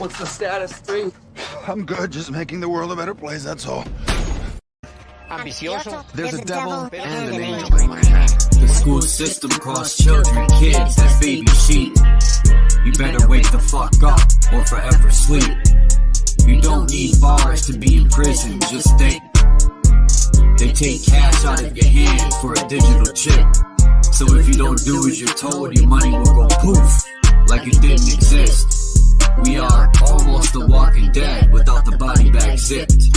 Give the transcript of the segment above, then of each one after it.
What's the status, 3? I'm good, just making the world a better place, that's all. Ambicioso. There's a devil and an angel in my head. The school system calls children kids as baby sheep. You better wake the fuck up or forever sleep. You don't need bars to be in prison, just think. They take cash out of your hand for a digital chip. So if you don't do as you're told, your money will go poof, like it didn't exist. We are almost the Walking Dead without the body bag zipped.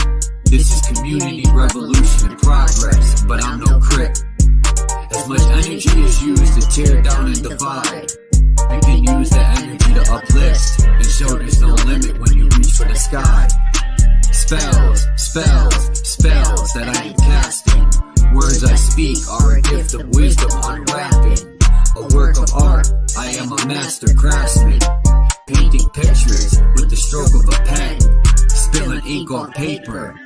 This is community revolution in progress, but I'm no crip. As much energy is used to tear down and divide, you can use that energy to uplift and show there's no limit when you reach for the sky. Spells, spells, spells that I am casting. Words I speak are a gift of wisdom unwrapping. A work of art, I am a master craftsman. Painting pictures with the stroke of a pen. Spilling ink on paper.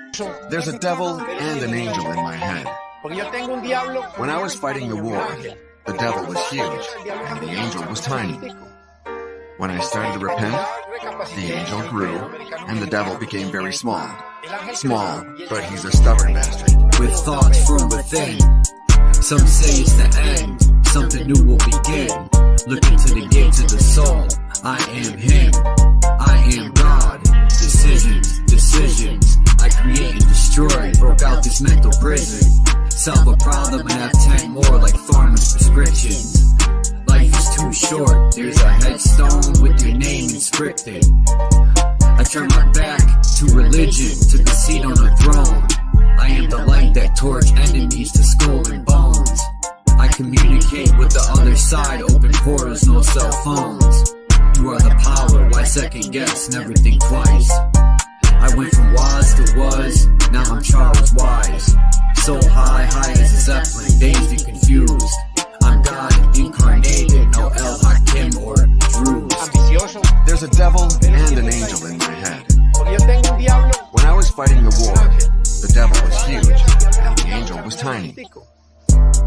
There's a devil and an angel in my head. When I was fighting the war, the devil was huge and the angel was tiny. When I started to repent, the angel grew and the devil became very small. Small, but he's a stubborn bastard. With thoughts from within, some say it's the end, something new will begin. Look into the gates of the soul. I am him, I am God. Decisions, decisions, I create and destroy. Broke out this mental prison. Solve a problem and have 10 more like pharma's prescriptions. Life is too short, there's a headstone with your name inscripted. I turn my back to religion, took a seat on the throne. I am the light that torch enemies to skull and bones. I communicate with the other side, open portals, no cell phones. You are the power, why second guess, never think twice. I went from was to was, now I'm Charles Wise. So high, high as a zeppelin, dazed and confused. I'm God incarnated, no El Hakim or Druze. There's a devil and an angel in my head. When I was fighting the war, the devil was huge and the angel was tiny.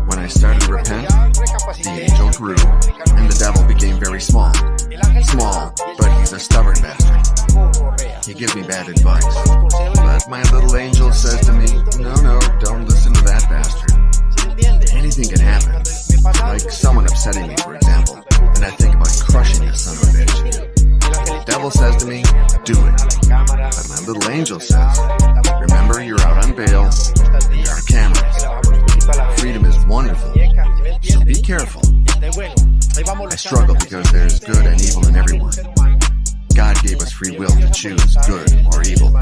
When I started to repent, the angel grew and the devil became very small. Small, but he's a stubborn bastard. He gives me bad advice, but my little angel says to me, no, don't listen to that bastard. Anything can happen, like someone upsetting me, for example, and I think about crushing this son of a bitch. The devil says to me, do it, but my little angel says, remember you're out on bail, and there are cameras. Freedom is wonderful, so be careful. I struggle because there's good and evil in everyone. God gave us free will to choose good or evil.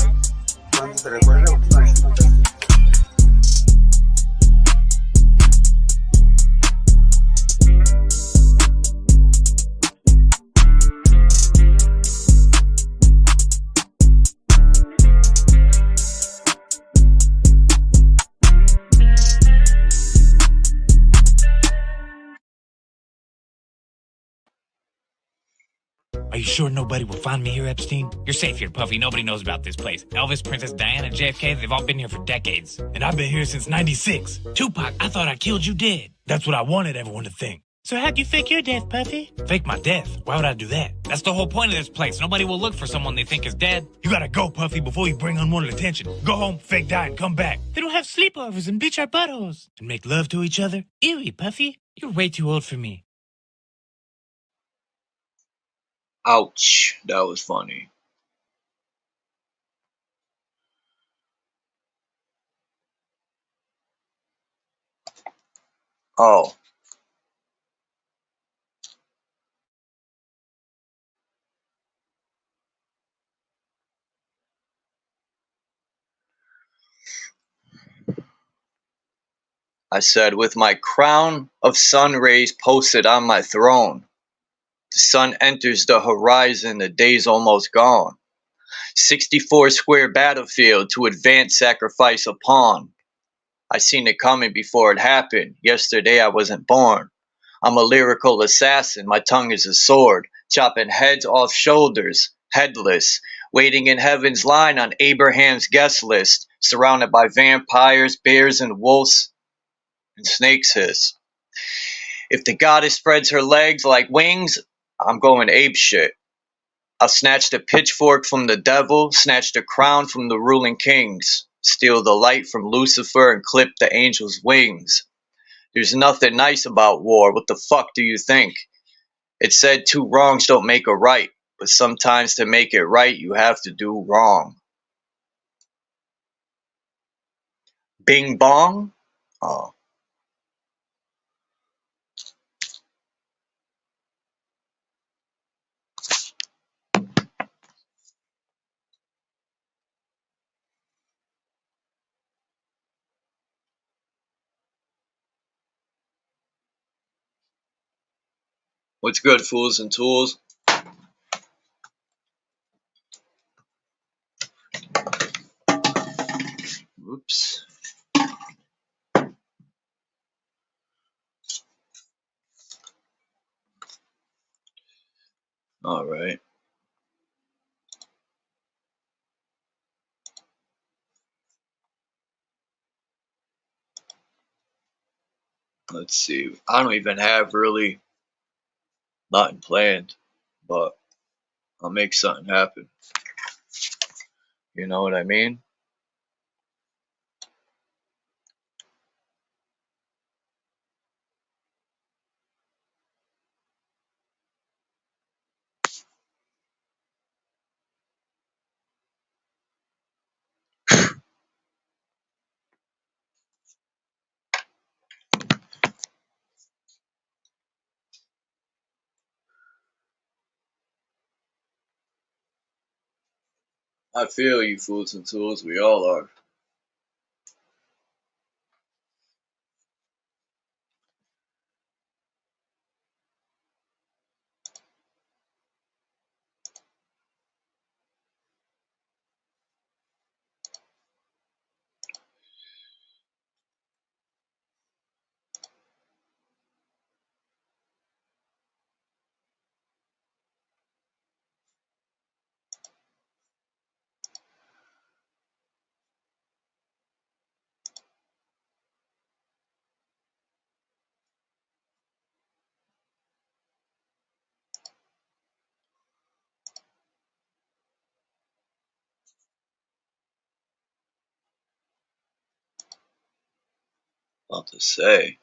Are you sure nobody will find me here, Epstein? You're safe here, Puffy. Nobody knows about this place. Elvis, Princess Diana, and JFK, they've all been here for decades. And I've been here since 96. Tupac, I thought I killed you dead. That's what I wanted everyone to think. So how'd you fake your death, Puffy? Fake my death? Why would I do that? That's the whole point of this place. Nobody will look for someone they think is dead. You gotta go, Puffy, before you bring unwanted attention. Go home, fake die, and come back. They don't have sleepovers and bleach our buttholes. And make love to each other. Ew, Puffy. You're way too old for me. Ouch, that was funny. Oh. I said, with my crown of sun rays posted on my throne, the sun enters the horizon, the day's almost gone. 64 square battlefield to advance, sacrifice a pawn. I seen it coming before it happened. Yesterday I wasn't born. I'm a lyrical assassin, my tongue is a sword, chopping heads off shoulders, headless, waiting in heaven's line on Abraham's guest list, surrounded by vampires, bears, and wolves, and snakes hiss. If the goddess spreads her legs like wings, I'm going apeshit. I'll snatch the pitchfork from the devil, snatch the crown from the ruling kings, steal the light from Lucifer and clip the angel's wings. There's nothing nice about war. What the fuck do you think? It said 2 wrongs don't make a right, but sometimes to make it right, you have to do wrong. Bing bong? Oh. What's good, fools and tools? Oops. All right. Let's see. I don't even have really nothing planned, but I'll make something happen. You know what I mean? I feel you, fools and tools. We all are. About to say,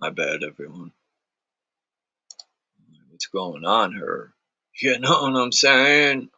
my bad, everyone. What's going on here? You know what I'm saying?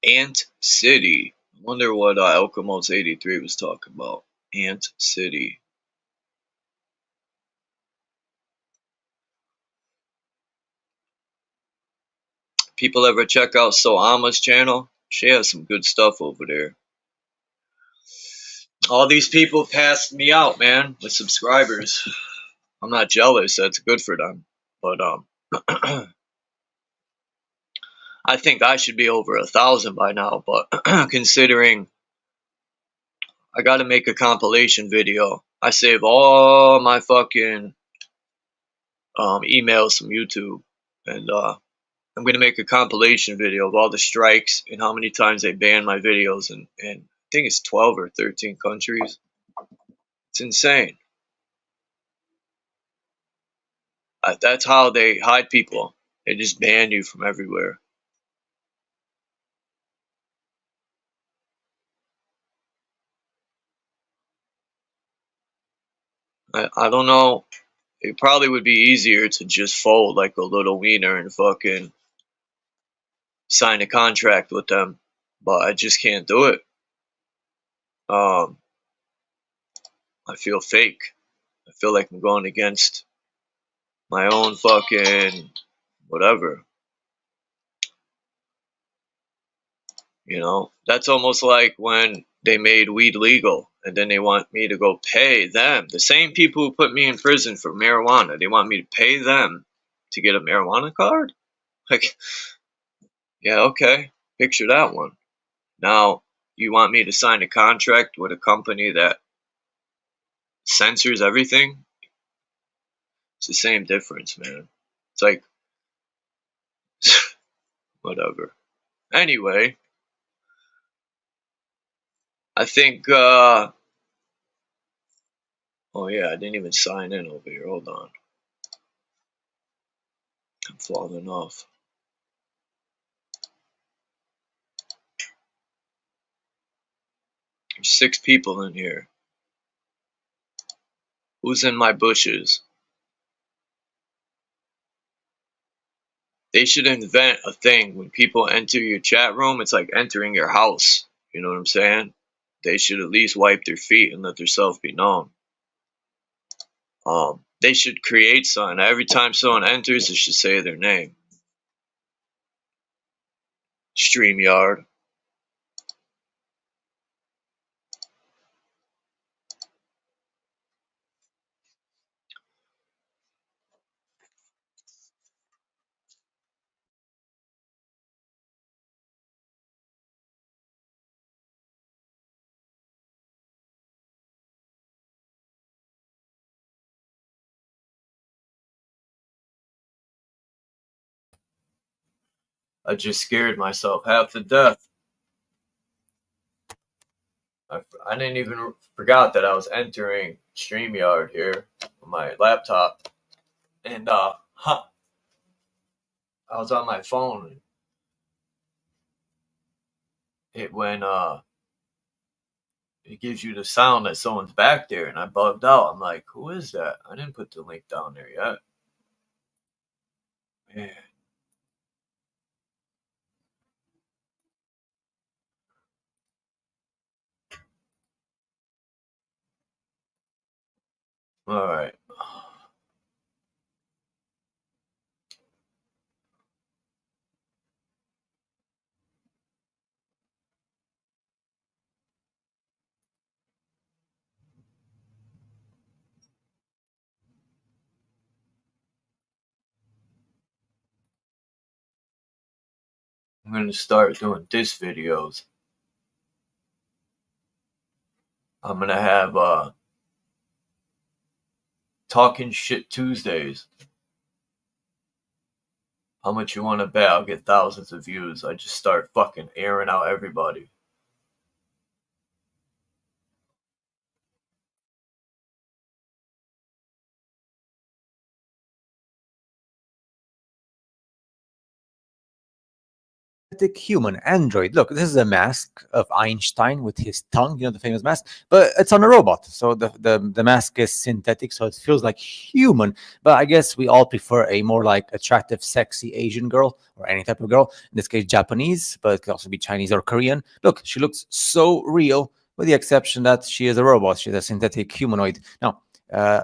Ant City. I wonder what Elkamos 83 was talking about. Ant City. People ever check out Soama's channel? She has some good stuff over there. All these people passed me out, man, with subscribers. I'm not jealous. That's good for them. But I think I should be over 1,000 by now. But considering I got to make a compilation video, I save all my fucking emails from YouTube, and I'm gonna make a compilation video of all the strikes and how many times they ban my videos, and I think it's 12 or 13 countries. It's insane. That's how they hide people. They just ban you from everywhere. I don't know. It probably would be easier to just fold like a little wiener and fucking sign a contract with them, but I just can't do it. I feel fake. I feel like I'm going against my own fucking whatever. You know, that's almost like when they made weed legal and then they want me to go pay them. The same people who put me in prison for marijuana, they want me to pay them to get a marijuana card? Like, yeah, okay, picture that one. Now, you want me to sign a contract with a company that censors everything? It's the same difference, man. It's like, whatever. Anyway, I think, oh yeah, I didn't even sign in over here. Hold on. I'm falling off. There's 6 people in here. Who's in my bushes? They should invent a thing when people enter your chat room. It's like entering your house. You know what I'm saying? They should at least wipe their feet and let themselves be known. They should create something. Every time someone enters, it should say their name. StreamYard. I just scared myself half to death. I didn't even forgot that I was entering StreamYard here on my laptop. And I was on my phone. It went it gives you the sound that someone's back there, and I bugged out. I'm like, who is that? I didn't put the link down there yet. Man. All right. I'm going to start doing diss videos. I'm going to have Talking Shit Tuesdays. How much you want to bet I'll get thousands of views? I just start fucking airing out everybody. Human android. Look, this is a mask of Einstein with his tongue, the famous mask, but it's on a robot. So the mask is synthetic, so it feels like human. But I guess we all prefer a more like attractive, sexy Asian girl or any type of girl. In this case, Japanese, but it could also be Chinese or Korean. Look, she looks so real, with the exception that she is a robot. She's a synthetic humanoid. Now,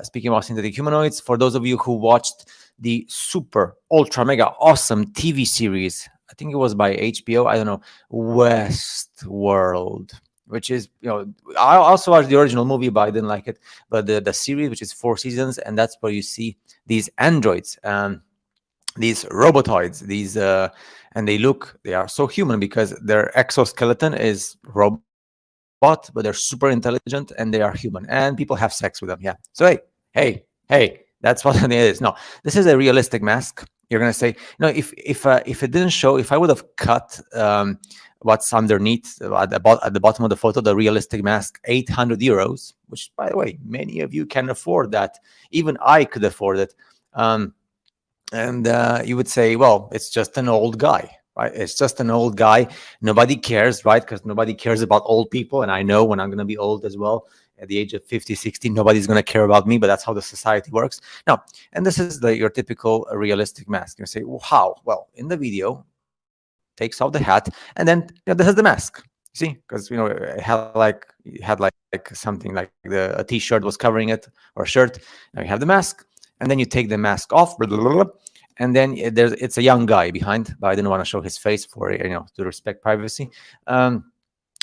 speaking about synthetic humanoids, for those of you who watched the super, ultra, mega awesome TV series, I think it was by HBO, I don't know, Westworld, which is, I also watched the original movie, but I didn't like it. But the series, which is 4 seasons, and that's where you see these androids, these robotoids, and they are so human because their exoskeleton is robot, but they're super intelligent and they are human, and people have sex with them. Yeah. So hey, that's what it is. No, this is a realistic mask. You're gonna say, if it didn't show, if I would have cut what's underneath at the bottom of the photo, the realistic mask, 800 euros, which, by the way, many of you can afford that. Even I could afford it. And you would say, well, it's just an old guy, right? It's just an old guy. Nobody cares, right? Because nobody cares about old people. And I know when I'm going to be old as well, at the age of 50, 60, nobody's going to care about me, but that's how the society works. Now, and this is your typical realistic mask. You say, well, how? Well, in the video, takes off the hat, and then this is the mask. See, because it had like something like a t-shirt was covering it, or a shirt. Now you have the mask, and then you take the mask off, and then it's a young guy behind, but I didn't want to show his face for to respect privacy. And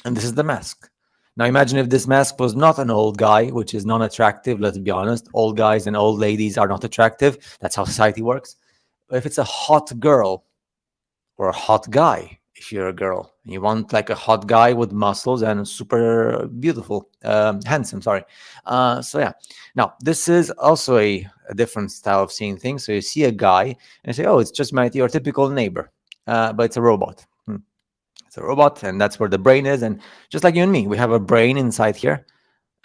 this is the mask. Now imagine if this mask was not an old guy, which is non-attractive. Let's be honest, old guys and old ladies are not attractive. That's how society works. if it's a hot girl or a hot guy, if you're a girl, you want like a hot guy with muscles and super beautiful, handsome, sorry. So yeah, now this is also a different style of seeing things. So you see a guy and you say, oh, it's just your typical neighbor, but it's a robot. It's a robot, and that's where the brain is. And just like you and me, we have a brain inside here.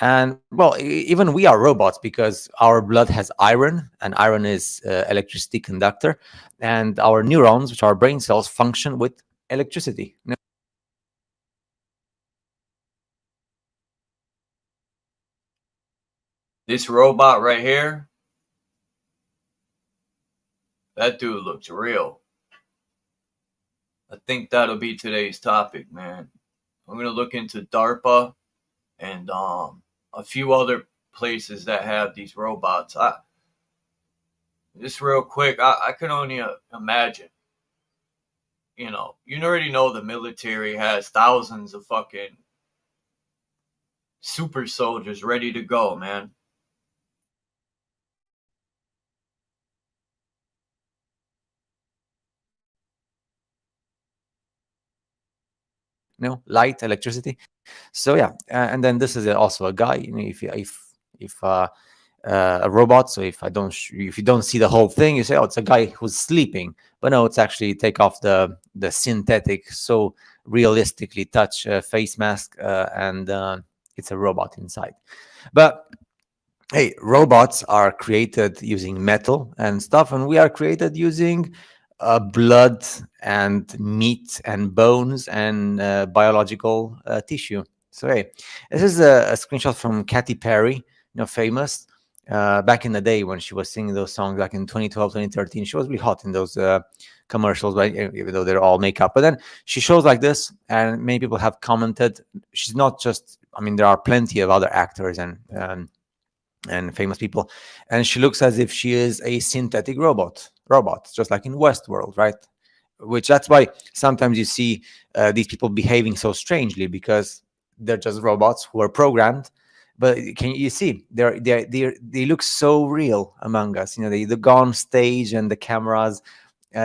And well, even we are robots because our blood has iron, and iron is electricity conductor, and our neurons, which are brain cells, function with electricity. This robot right here, that dude looks real. I think that'll be today's topic, man. I'm gonna look into DARPA and a few other places that have these robots. Just real quick, I can only imagine. You know, you already know the military has thousands of fucking super soldiers ready to go, man. Light, electricity. So yeah, and then this is also a guy. If a robot. So if you don't see the whole thing, you say, oh, it's a guy who's sleeping. But no, it's actually take off the synthetic, so realistically touch face mask, and it's a robot inside. But hey, robots are created using metal and stuff, and we are created using blood and meat and bones and biological tissue. So hey, this is a screenshot from Katy Perry, famous. Back in the day when she was singing those songs, back in 2012, 2013, she was really hot in those commercials, but even though they're all makeup. But then she shows like this, and many people have commented, she's not just, there are plenty of other actors and famous people, and she looks as if she is a synthetic robot, just like in Westworld, right? Which that's why sometimes you see these people behaving so strangely, because they're just robots who are programmed. But can you see they look so real among us? They go on stage and the cameras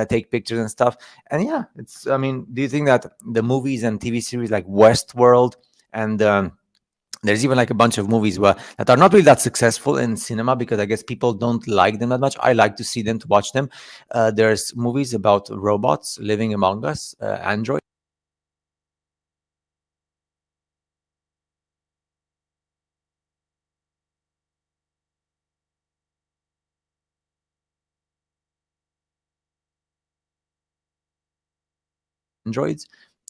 take pictures and stuff. And yeah, it's. Do you think that the movies and TV series like Westworld and there's even like a bunch of movies that are not really that successful in cinema because I guess people don't like them that much. I like to see them, to watch them. There's movies about robots living among us, androids.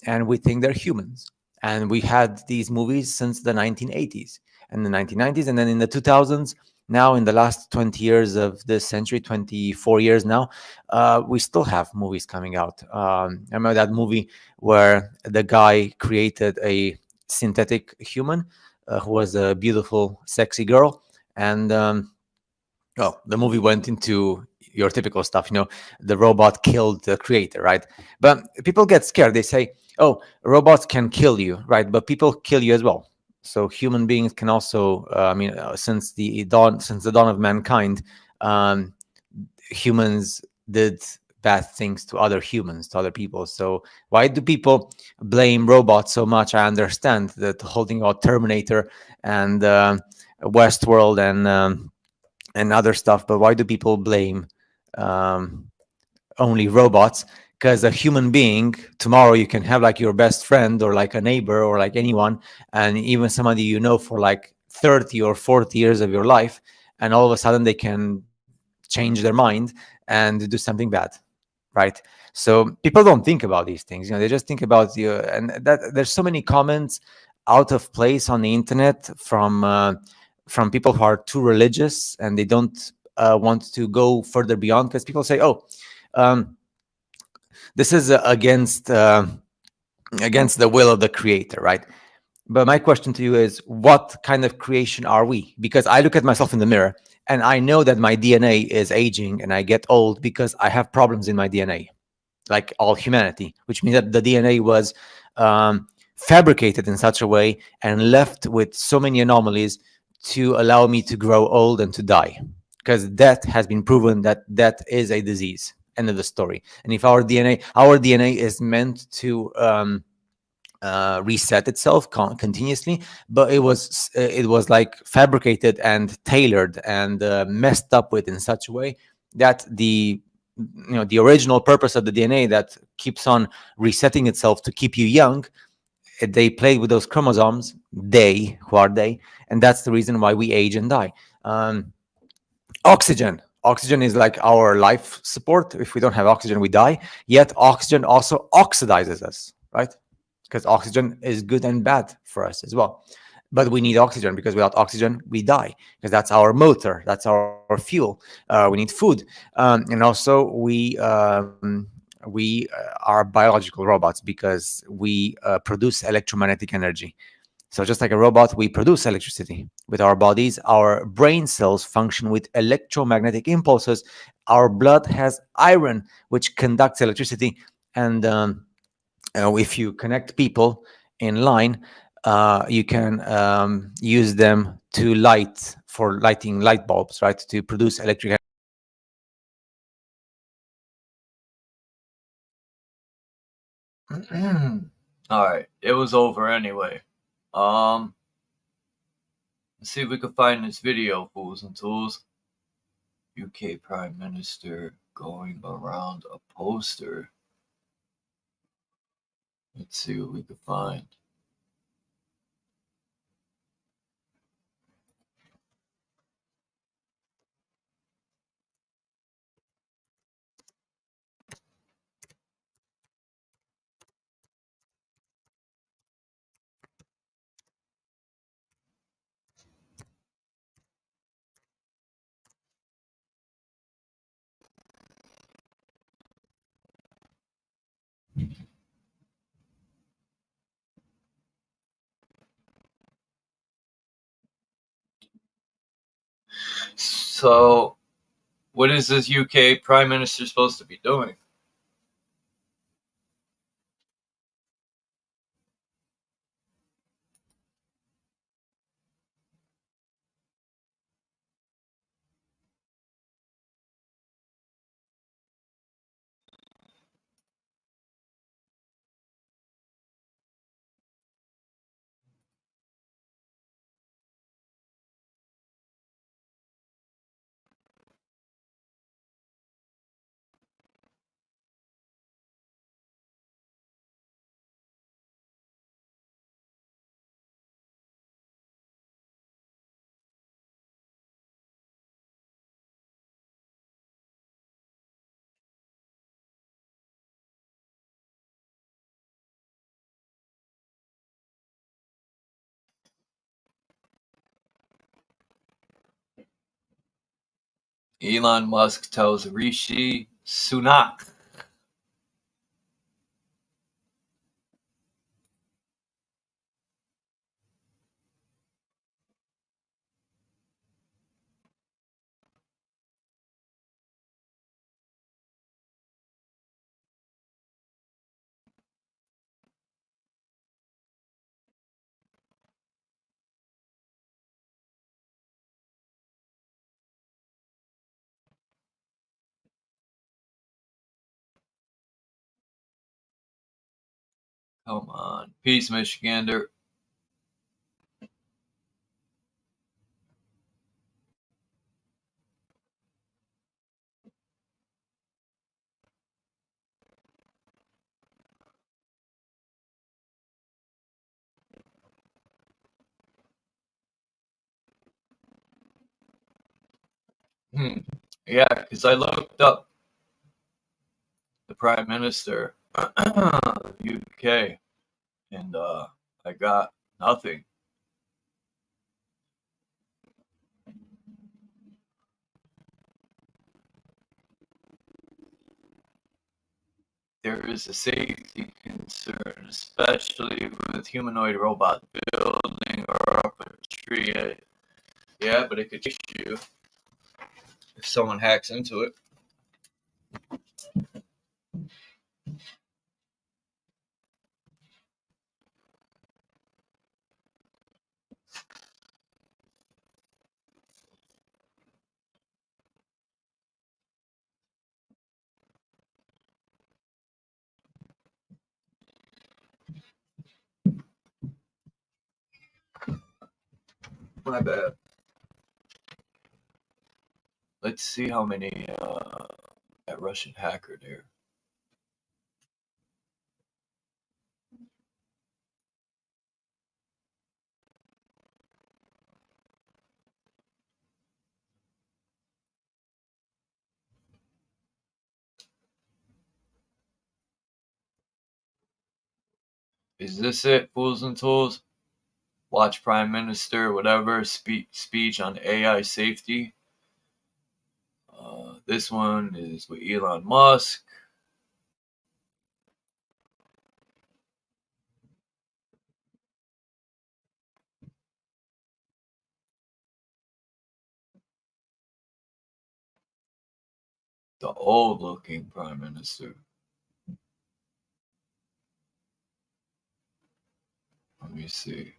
And we think they're humans. And we had these movies since the 1980s and the 1990s, and then in the 2000s. Now, in the last 20 years of this century, 24 years now, we still have movies coming out. I remember that movie where the guy created a synthetic human who was a beautiful, sexy girl. And the movie went into your typical stuff, the robot killed the creator, right? But people get scared. They say, oh, robots can kill you, right? But people kill you as well. So human beings can also, since the dawn of mankind, humans did bad things to other humans, to other people. So why do people blame robots so much? I understand that the whole thing about Terminator and Westworld and other stuff, but why do people blame only robots? Because a human being, tomorrow you can have like your best friend or like a neighbor or like anyone, and even somebody for like 30 or 40 years of your life, and all of a sudden they can change their mind and do something bad, right? So people don't think about these things. They just think about you. And that there's so many comments out of place on the internet from people who are too religious and they don't want to go further beyond, because people say, oh, this is against the will of the creator, right? But my question to you is, what kind of creation are we? Because I look at myself in the mirror and I know that my DNA is aging and I get old because I have problems in my DNA, like all humanity, which means that the DNA was fabricated in such a way and left with so many anomalies to allow me to grow old and to die. Because death has been proven that death is a disease. End of the story. And if our DNA is meant to reset itself continuously, but it was like fabricated and tailored and messed up with in such a way that the original purpose of the DNA that keeps on resetting itself to keep you young, they played with those chromosomes. Who are they? And that's the reason why we age and die. Oxygen is like our life support. If we don't have oxygen, we die. Yet oxygen also oxidizes us, right? Because oxygen is good and bad for us as well. But we need oxygen, because without oxygen, we die, because that's our motor, that's our fuel. We need food. And also we are biological robots, because we produce electromagnetic energy. So just like a robot, we produce electricity with our bodies. Our brain cells function with electromagnetic impulses. Our blood has iron, which conducts electricity. And if you connect people in line, you can use them to lighting light bulbs, right? To produce electric. All right, it was over anyway. Let's see if we can find this video, fools and tools. UK Prime Minister going around a poster. Let's see what we can find. So, what is this UK Prime Minister supposed to be doing? Elon Musk tells Rishi Sunak. Come on. Peace, Michigander. Yeah, because I looked up the Prime Minister of UK, and I got nothing. There is a safety concern, especially with humanoid robots building or up a tree. Yeah, but it could chase you if someone hacks into it. My bad. Let's see how many that Russian hacker there. Is this it, fools and tools? Watch Prime Minister, whatever, speech on AI safety. This one is with Elon Musk. The old-looking Prime Minister. Let me see.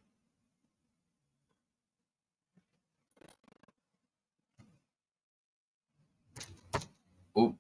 Oop.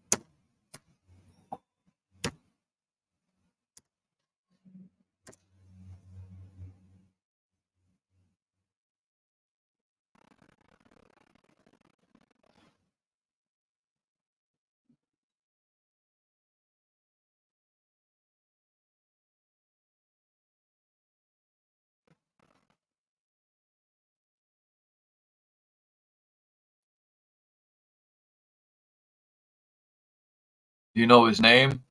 You know his name?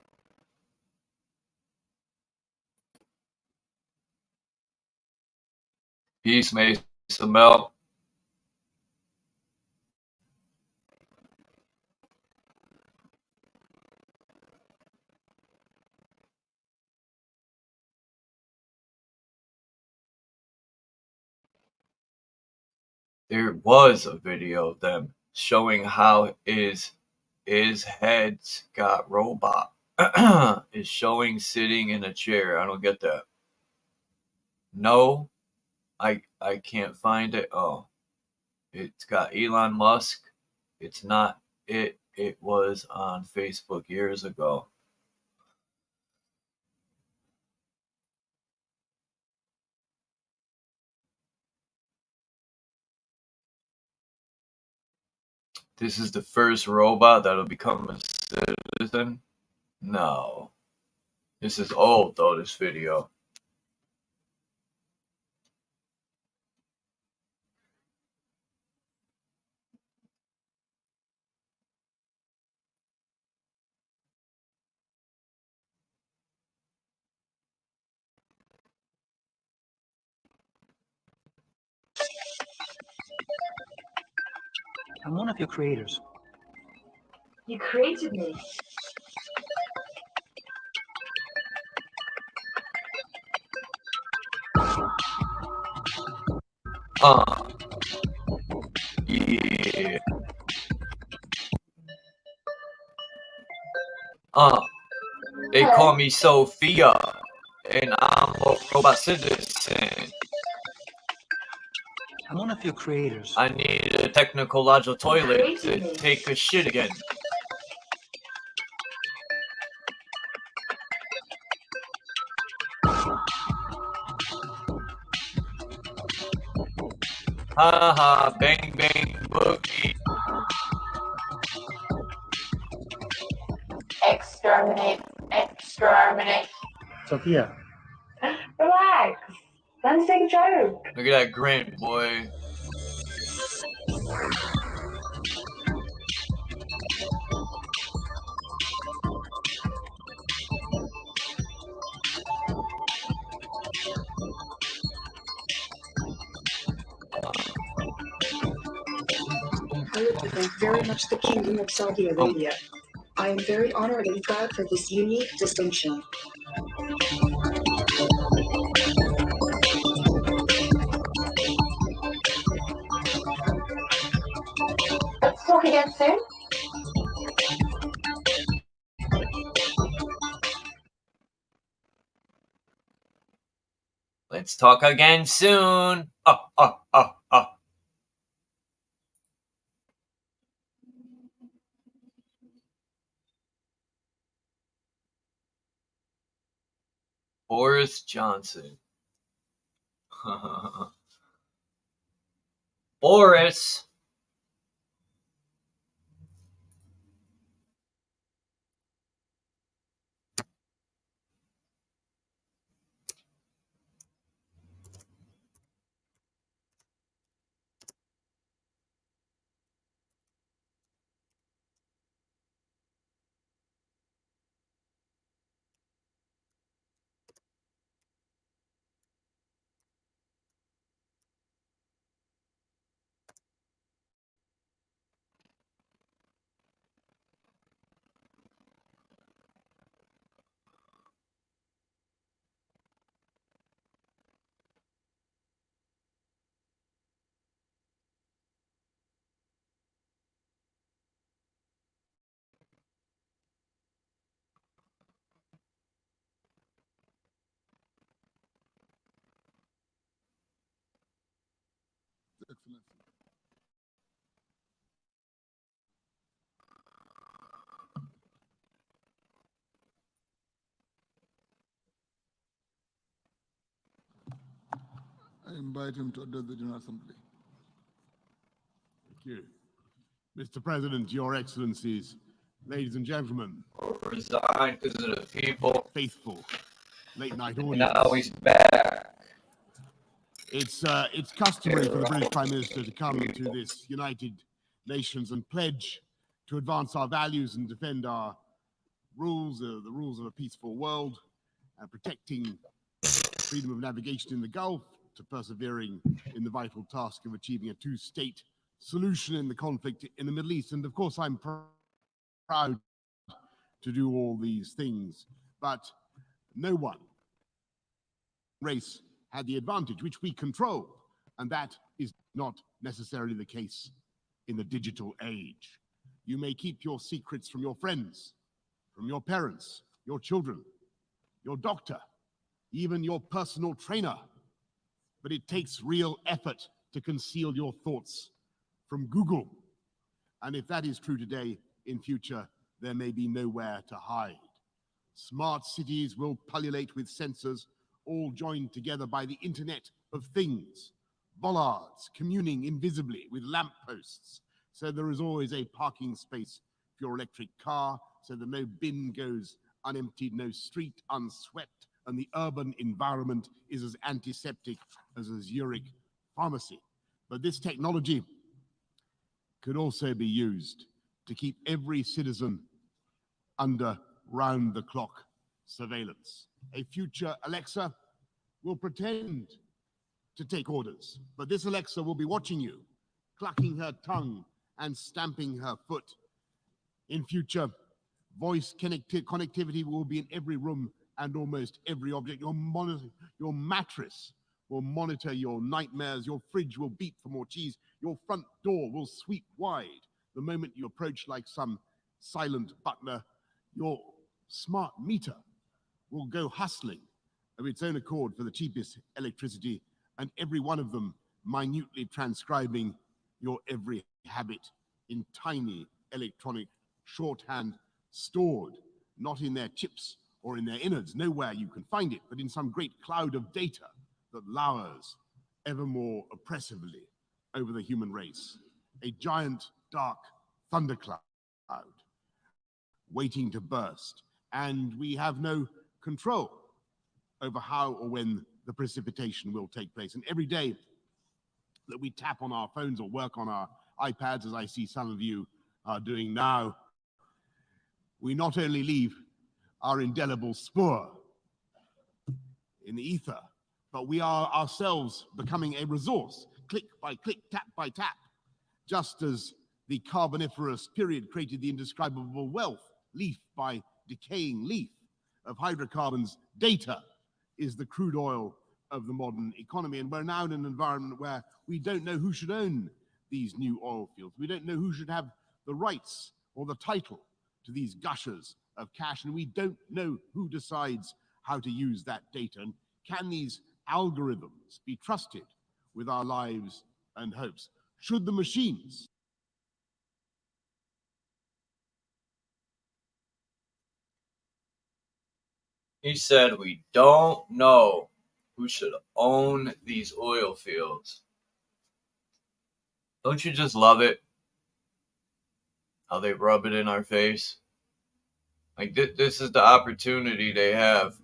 Peace, Mason Bell. There was a video of them showing how his head's got robot. Is showing sitting in a chair. I don't get that. No, I can't find it. Oh, it's got Elon Musk. It's not it. It was on Facebook years ago. This is the first robot that'll become a citizen? No. This is old though, this video. I'm one of your creators. You created me. Yeah. They call me Sophia, and I'm a robot citizen. I'm one of your creators. I need a technological toilet to take a shit again. Ha ha, bang bang boogie. Exterminate. Exterminate. Sophia. Relax. Let's take a joke. Look at that grin, boy. I would like to thank very much the Kingdom of Saudi Arabia. I am very honored and proud for this unique distinction. Let's talk again soon. Let's talk again soon. Boris Johnson. Boris. I invite him to address the General Assembly. Thank you. Mr. President, Your Excellencies, ladies and gentlemen, Resigned because of the people. faithful late-night Now audience. he's back. It's customary for the British Prime Minister to come to this United Nations and pledge to advance our values and defend our rules, the rules of a peaceful world, and protecting freedom of navigation in the Gulf, to persevering in the vital task of achieving a two-state solution in the conflict in the Middle East. And of course, I'm proud to do all these things, but no one race had the advantage, which we control, and that is not necessarily the case in the digital age. You may keep your secrets from your friends, from your parents, your children, your doctor, even your personal trainer, but it takes real effort to conceal your thoughts from Google. And if that is true today, in future, there may be nowhere to hide. Smart cities will pullulate with sensors, all joined together by the Internet of Things. Bollards communing invisibly with lampposts, so there is always a parking space for your electric car, so that no bin goes unemptied, no street unswept, and the urban environment is as antiseptic as a Zurich pharmacy. But this technology could also be used to keep every citizen under round-the-clock surveillance. A future Alexa will pretend to take orders, but this Alexa will be watching you, clucking her tongue and stamping her foot. In future, voice connectivity will be in every room and almost every object. Your mattress will monitor your nightmares. Your fridge will beep for more cheese. Your front door will sweep wide the moment you approach like some silent butler. Your smart meter will go hustling of its own accord for the cheapest electricity, and every one of them minutely transcribing your every habit in tiny electronic shorthand, stored not in their chips or in their innards, nowhere you can find it, but in some great cloud of data that lowers ever more oppressively over the human race. A giant dark thundercloud waiting to burst, and we have no control over how or when the precipitation will take place. And every day that we tap on our phones or work on our iPads, as I see some of you are doing now, we not only leave our indelible spoor in the ether, but we are ourselves becoming a resource, click by click, tap by tap, just as the Carboniferous period created the indescribable wealth, leaf by decaying leaf, of hydrocarbons. Data is the crude oil of the modern economy, and we're now in an environment where we don't know who should own these new oil fields. We don't know who should have the rights or the title to these gushers of cash, and we don't know who decides how to use that data. And can these algorithms be trusted with our lives and hopes? Should the machines He said we don't know who should own these oil fields. Don't you just love it? How they rub it in our face? Like, this is the opportunity they have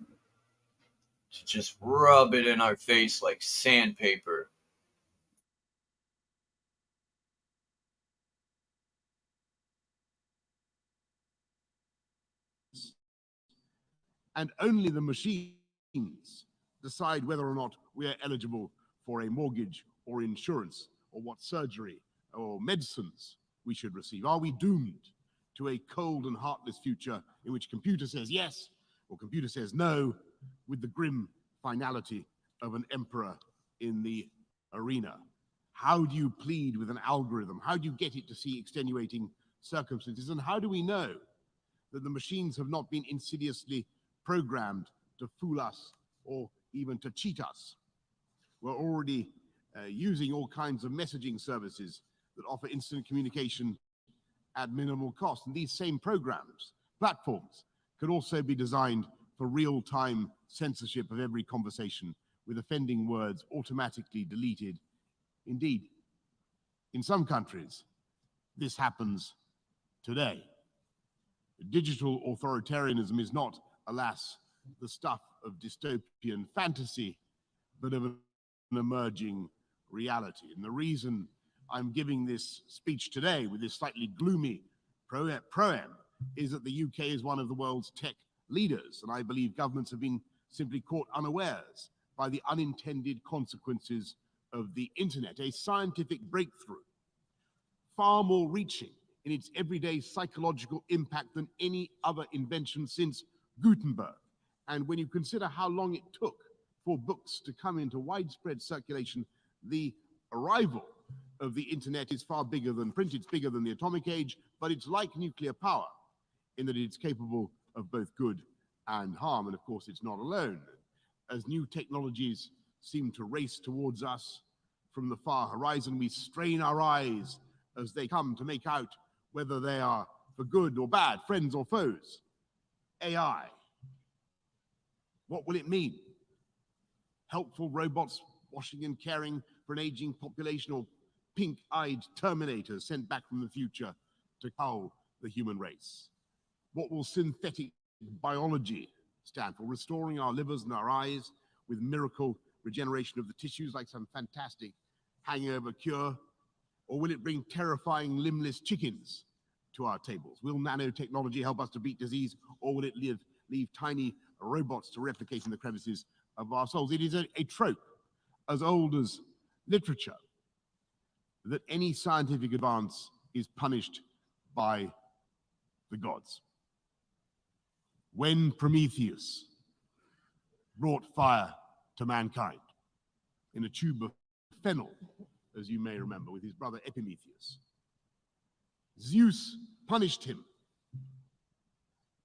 to just rub it in our face like sandpaper. And only the machines decide whether or not we are eligible for a mortgage or insurance, or what surgery or medicines we should receive. Are we doomed to a cold and heartless future in which computer says yes or computer says no, with the grim finality of an emperor in the arena? How do you plead with an algorithm? How do you get it to see extenuating circumstances? And how do we know that the machines have not been insidiously programmed to fool us or even to cheat us? We're already using all kinds of messaging services that offer instant communication at minimal cost. And these same programs, platforms, could also be designed for real-time censorship of every conversation, with offending words automatically deleted. Indeed, in some countries, this happens today. Digital authoritarianism is not, alas, the stuff of dystopian fantasy, but of an emerging reality. And the reason I'm giving this speech today with this slightly gloomy proem is that the UK is one of the world's tech leaders, and I believe governments have been simply caught unawares by the unintended consequences of the internet, a scientific breakthrough far more reaching in its everyday psychological impact than any other invention since Gutenberg. And when you consider how long it took for books to come into widespread circulation, the arrival of the internet is far bigger than print. It's bigger than the atomic age, but it's like nuclear power in that it's capable of both good and harm. And of course, it's not alone. As new technologies seem to race towards us from the far horizon, we strain our eyes as they come to make out whether they are for good or bad, friends or foes. AI. What will it mean? Helpful robots washing and caring for an aging population, or pink-eyed terminators sent back from the future to cull the human race? What will synthetic biology stand for? Restoring our livers and our eyes with miracle regeneration of the tissues like some fantastic hangover cure? Or will it bring terrifying limbless chickens to our tables? Will nanotechnology help us to beat disease, or will it leave tiny robots to replicate in the crevices of our souls? It is a trope as old as literature that any scientific advance is punished by the gods. When Prometheus brought fire to mankind in a tube of fennel, as you may remember, with his brother Epimetheus, Zeus punished him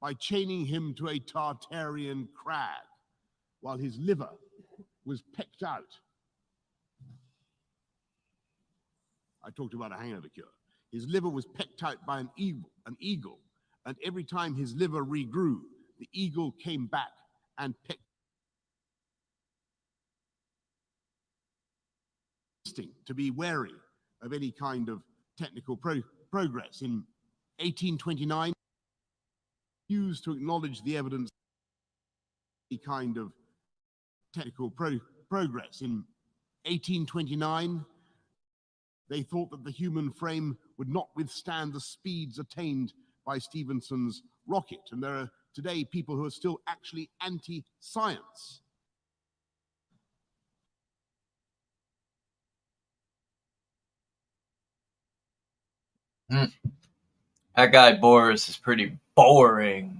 by chaining him to a Tartarian crag while his liver was pecked out. I talked about a hangover cure. His liver was pecked out by an eagle, and every time his liver regrew, the eagle came back and pecked. To be wary of any kind of technical progress. In 1829, used to acknowledge the evidence of any kind of technical progress. In 1829, they thought that the human frame would not withstand the speeds attained by Stephenson's rocket. And there are today people who are still actually anti-science. That guy Boris is pretty boring.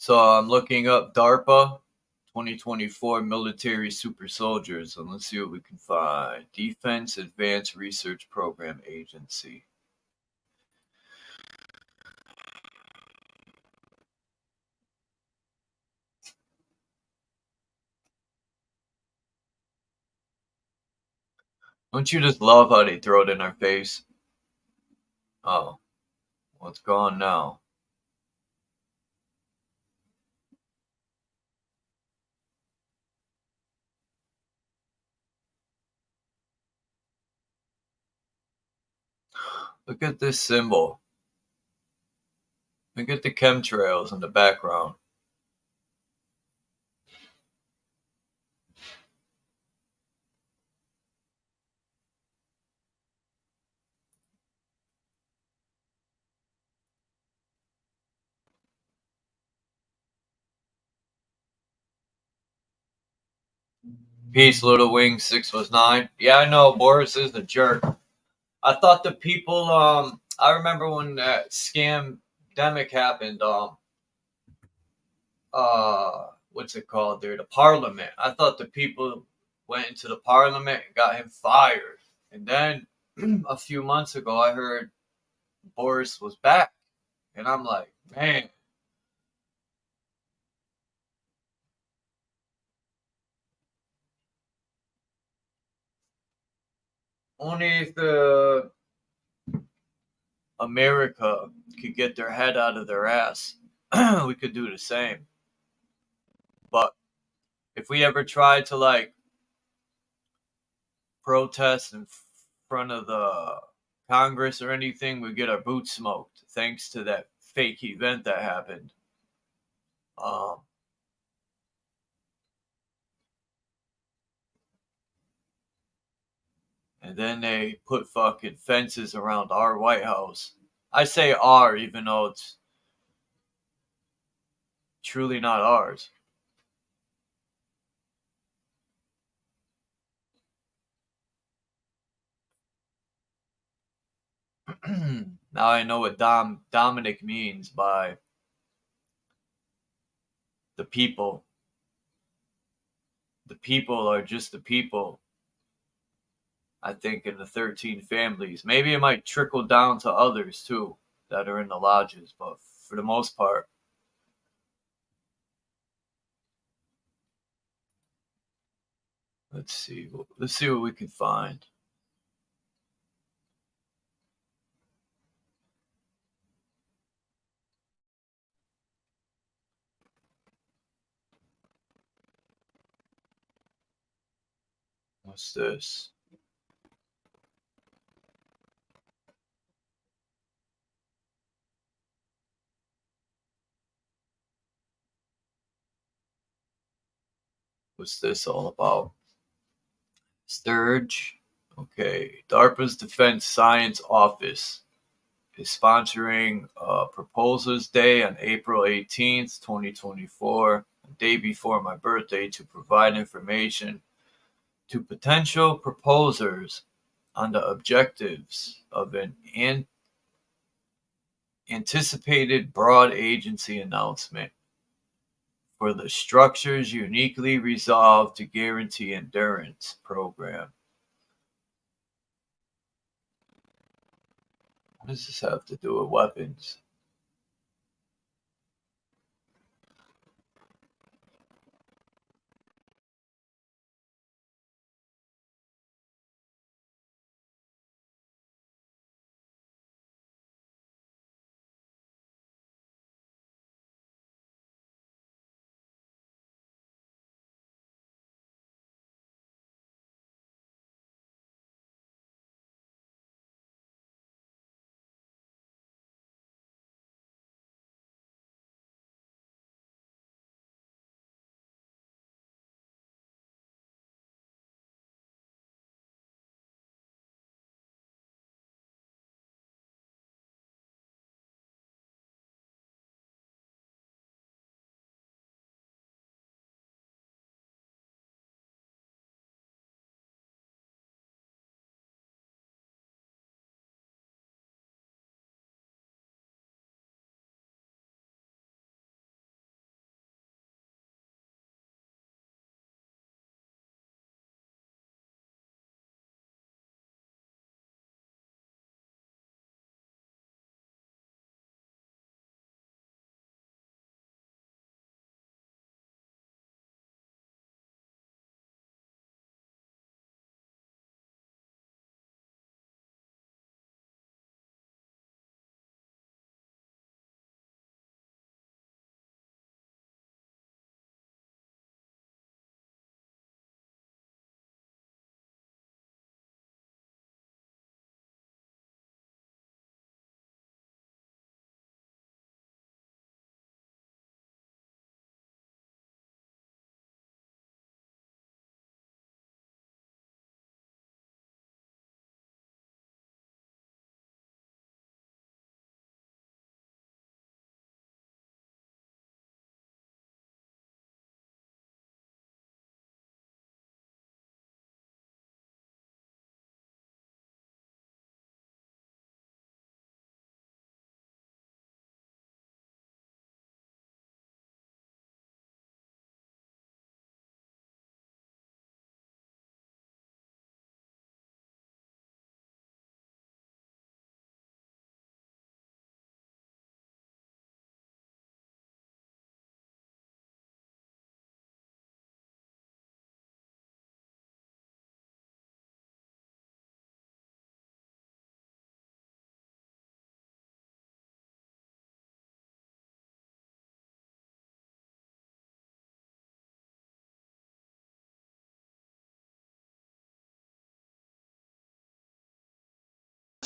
So I'm looking up DARPA 2024 military super soldiers, and let's see what we can find. Defense Advanced Research Program Agency. Don't you just love how they throw it in our face? Oh, well, it's gone now. Look at this symbol. Look at the chemtrails in the background. Peace, Little Wing 619. Yeah, I know Boris is a jerk. I thought the people. I remember when that scam-demic happened. What's it called? There, the Parliament. I thought the people went into the Parliament and got him fired. And then a few months ago, I heard Boris was back, and I'm like, man. Only if America could get their head out of their ass, we could do the same. But if we ever try to like protest in front of the Congress or anything, we get our boots smoked thanks to that fake event that happened. And then they put fucking fences around our White House. I say our, even though it's truly not ours. Now I know what Dominic means by the people. The people are just the people. I think in the 13 families. Maybe it might trickle down to others too that are in the lodges, but for the most part, let's see what we can find. What's this? What's this all about? Sturge. Okay. DARPA's Defense Science Office is sponsoring Proposals Day on April 18th, 2024, the day before my birthday, to provide information to potential proposers on the objectives of an anticipated broad agency announcement for the Structures Uniquely Resolved to Guarantee Endurance program. What does this have to do with weapons?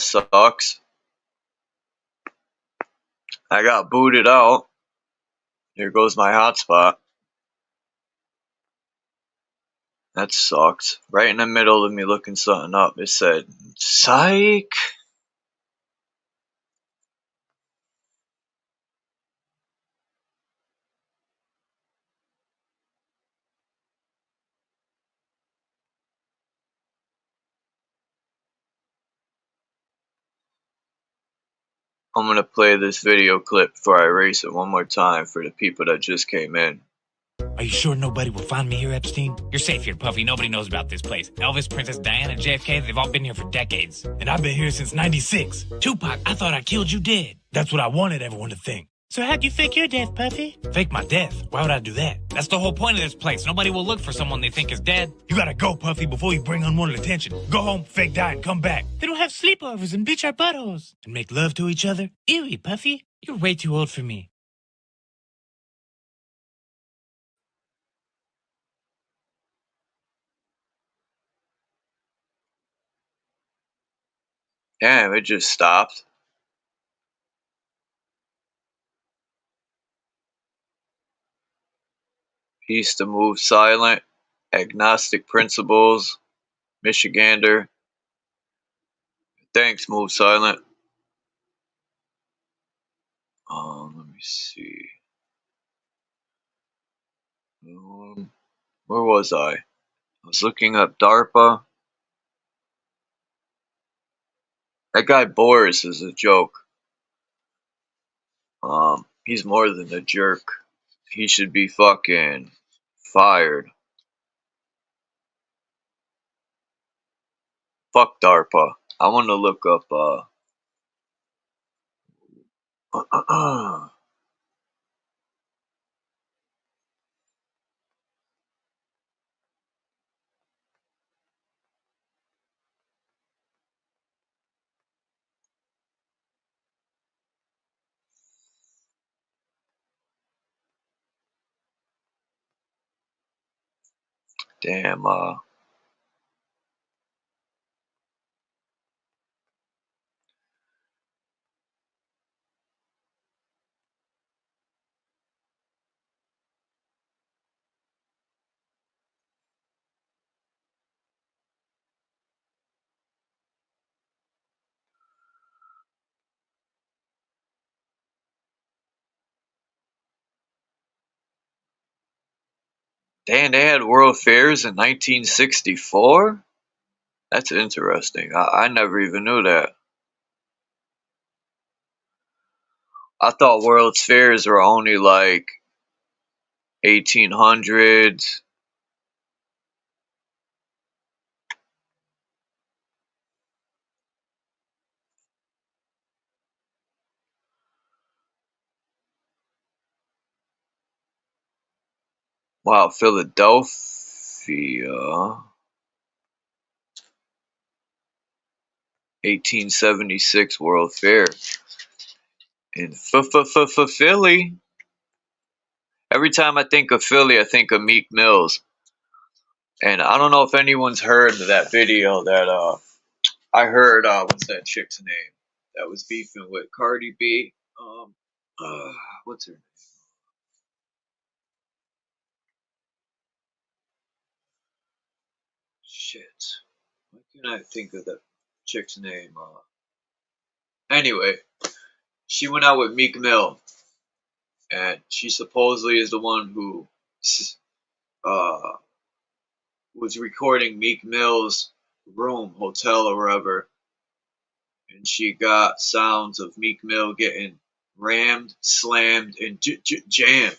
sucks. I got booted out. Here goes my hotspot. That sucks. Right in the middle of me looking something up, it said, psych. I'm gonna play this video clip before I erase it one more time for the people that just came in. Are you sure nobody will find me here, Epstein? You're safe here, Puffy. Nobody knows about this place. Elvis, Princess Diana, JFK, they've all been here for decades. And I've been here since 96. Tupac, I thought I killed you dead. That's what I wanted everyone to think. So how'd you fake your death, Puffy? Fake my death? Why would I do that? That's the whole point of this place. Nobody will look for someone they think is dead. You gotta go, Puffy, before you bring unwanted attention. Go home, fake die, and come back. Then we'll have sleepovers and bitch our buttholes. And make love to each other. Ew, Puffy. You're way too old for me. Damn, it just stopped. Peace to Move Silent, Agnostic Principles, Michigander. Thanks, Move Silent. Let me see. Where was I? I was looking up DARPA. That guy Boris is a joke. He's more than a jerk. He should be fucking fired. Fuck DARPA. I want to look up, damn, damn, they had World Fairs in 1964? That's interesting. I never even knew that. I thought World's Fairs were only like 1800s. Wow, Philadelphia. 1876 World Fair. In Philly. Every time I think of Philly, I think of Meek Mills. And I don't know if anyone's heard of that video that I heard, what's that chick's name that was beefing with Cardi B? What's her name? Shit. Why can't I think of that chick's name? Anyway, she went out with Meek Mill. And she supposedly is the one who was recording Meek Mill's room, hotel, or wherever. And she got sounds of Meek Mill getting rammed, slammed, and jammed.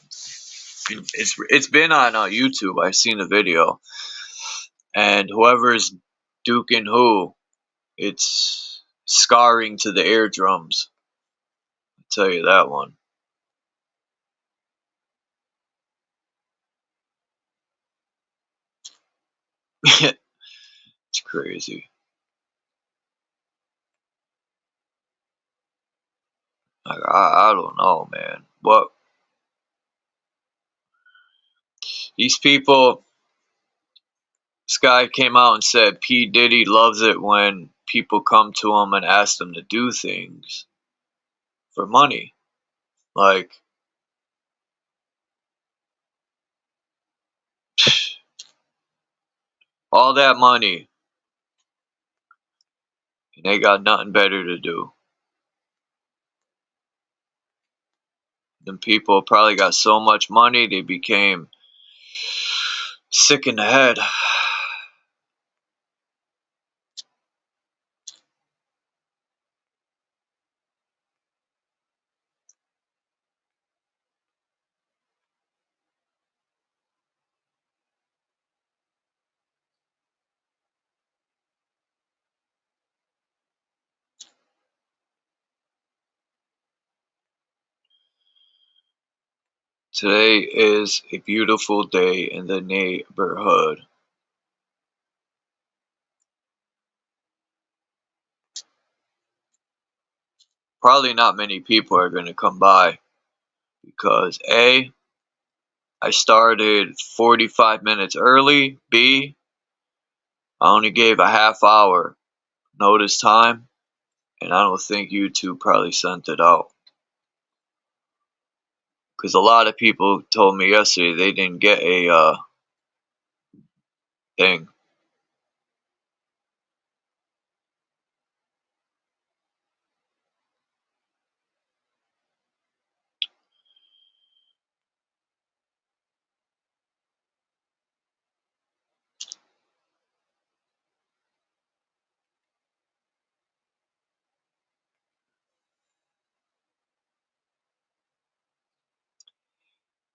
And it's been on YouTube. I've seen the video. And whoever's duking who, it's scarring to the eardrums. I'll tell you that one. It's crazy. Like, I don't know, man. What these people, this guy came out and said P. Diddy loves it when people come to him and ask them to do things for money. Like, all that money, and they got nothing better to do. Them people probably got so much money they became sick in the head. Today is a beautiful day in the neighborhood. Probably not many people are going to come by because A, I started 45 minutes early. B, I only gave a half hour notice time, and I don't think YouTube probably sent it out. Because a lot of people told me yesterday they didn't get a thing.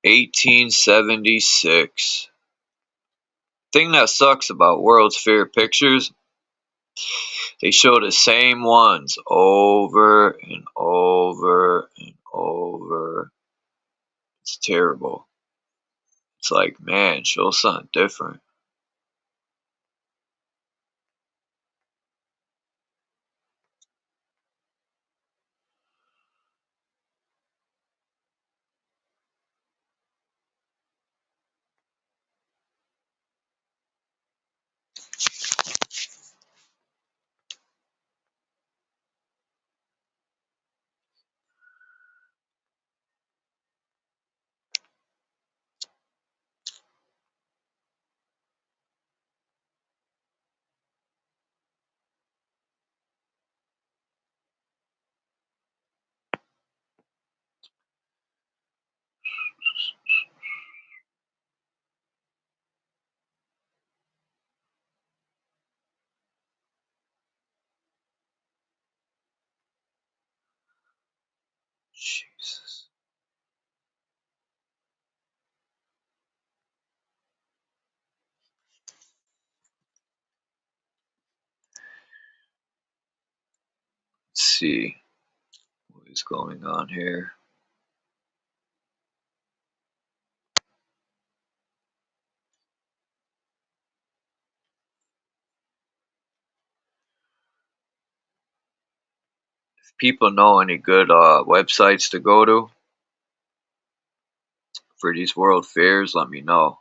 $18.76. Thing that sucks about World's Fair pictures, they show the same ones over and over and over. It's terrible. It's like, man, show something different. Jesus. Let's see what is going on here. If people know any good websites to go to for these world fairs, let me know.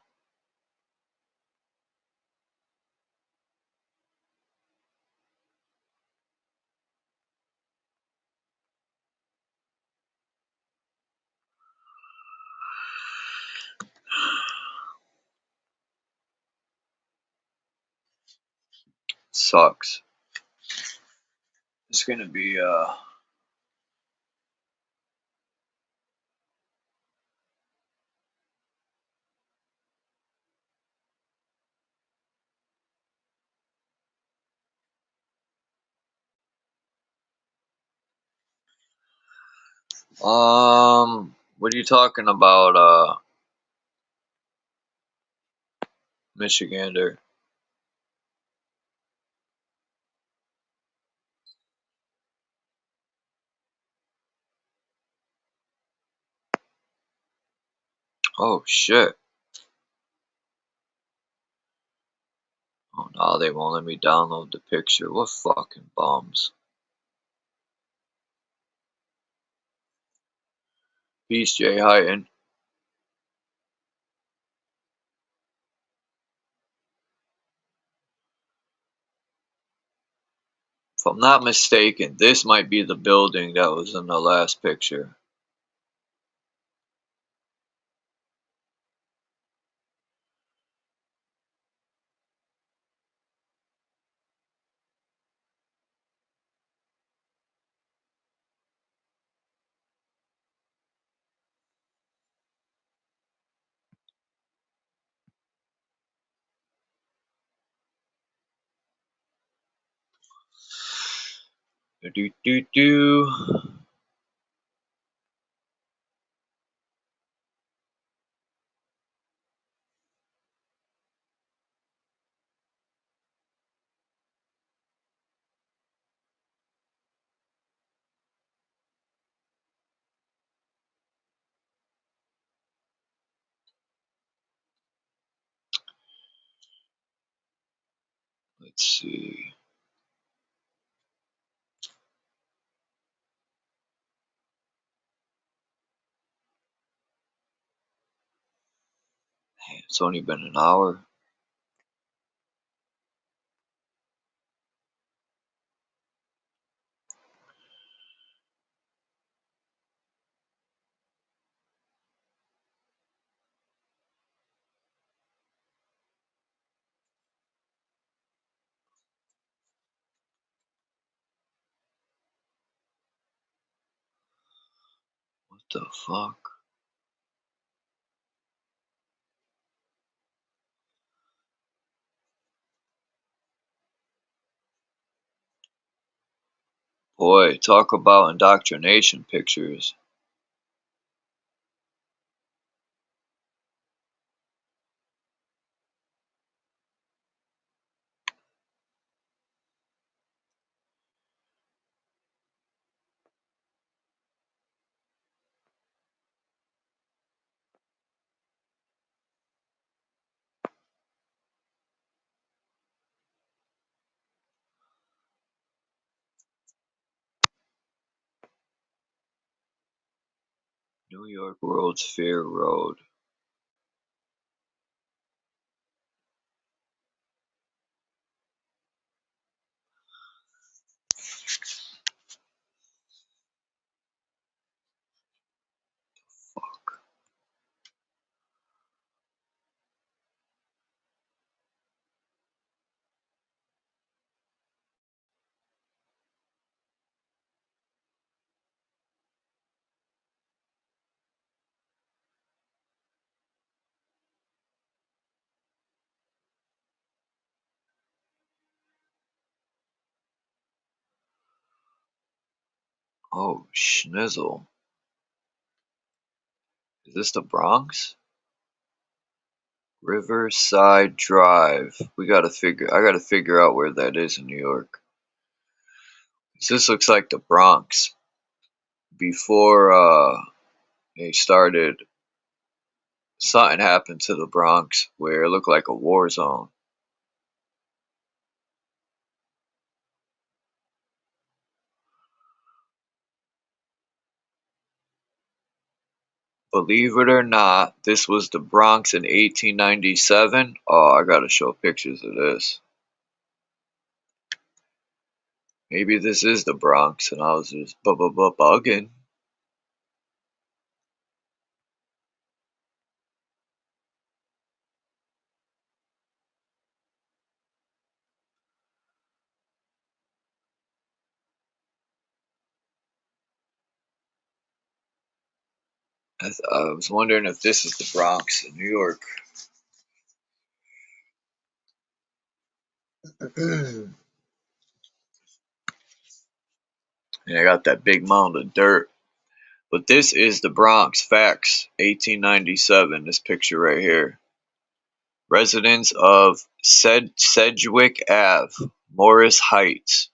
Sucks. It's gonna be what are you talking about, Michigander? Oh shit. Oh no, they won't let me download the picture. What fucking bums. Peace, Jay Hyten. If I'm not mistaken, this might be the building that was in the last picture. Do do do. Let's see. It's only been an hour. What the fuck? Boy, talk about indoctrination pictures. New York World's Fair Road. Fuck. Oh, schnizzle. Is this the Bronx? Riverside Drive. I gotta figure out where that is in New York. This looks like the Bronx. Before they started, something happened to the Bronx where it looked like a war zone. Believe it or not, this was the Bronx in 1897. Oh, I gotta show pictures of this. Maybe this is the Bronx and I was just bugging. I was wondering if this is the Bronx in New York. And I got that big mound of dirt. But this is the Bronx. Facts. 1897. This picture right here. Residents of Sedgwick Ave, Morris Heights.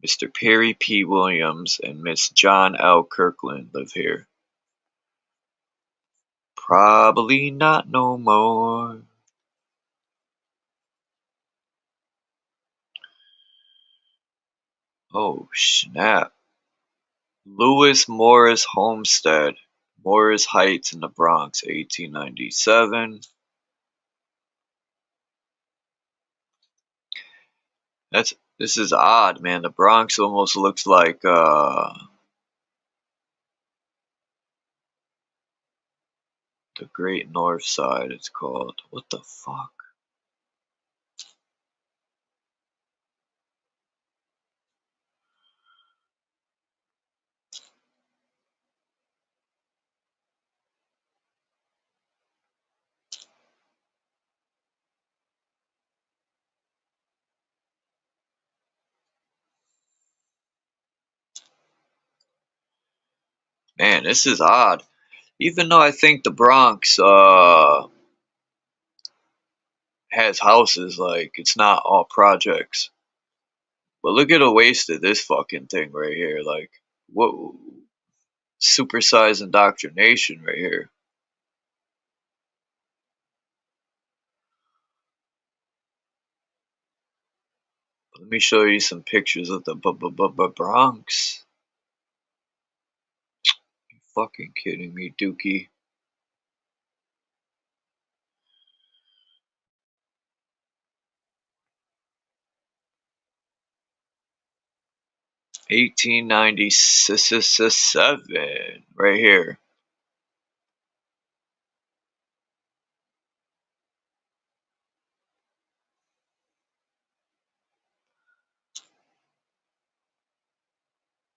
Mr. Perry P. Williams and Miss John L. Kirkland live here. Probably not no more. Oh, snap. Lewis Morris Homestead, Morris Heights in the Bronx, 1897. This is odd, man. The Bronx almost looks like the Great North Side, it's called. What the fuck? Man, this is odd. Even though I think the Bronx has houses, like it's not all projects. But look at the waste of this fucking thing right here. Like, what supersized indoctrination right here. Let me show you some pictures of the Bronx. You fucking kidding me, Dookie? $1897 right here.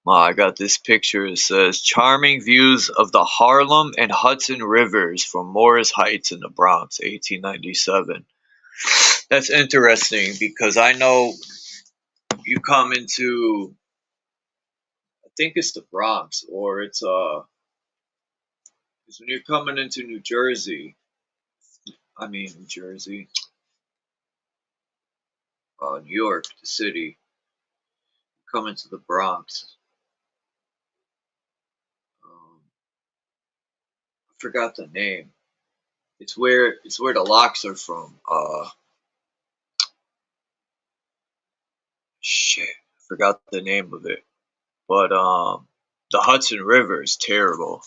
I got this picture. It says charming views of the Harlem and Hudson Rivers from Morris Heights in the Bronx, 1897. That's interesting because I know you come into, I think it's the Bronx, or it's when you're coming into New Jersey. I mean New Jersey, New York, the city. Coming to the Bronx. I forgot the name. It's where the locks are from. Shit, I forgot the name of it. But the Hudson River is terrible.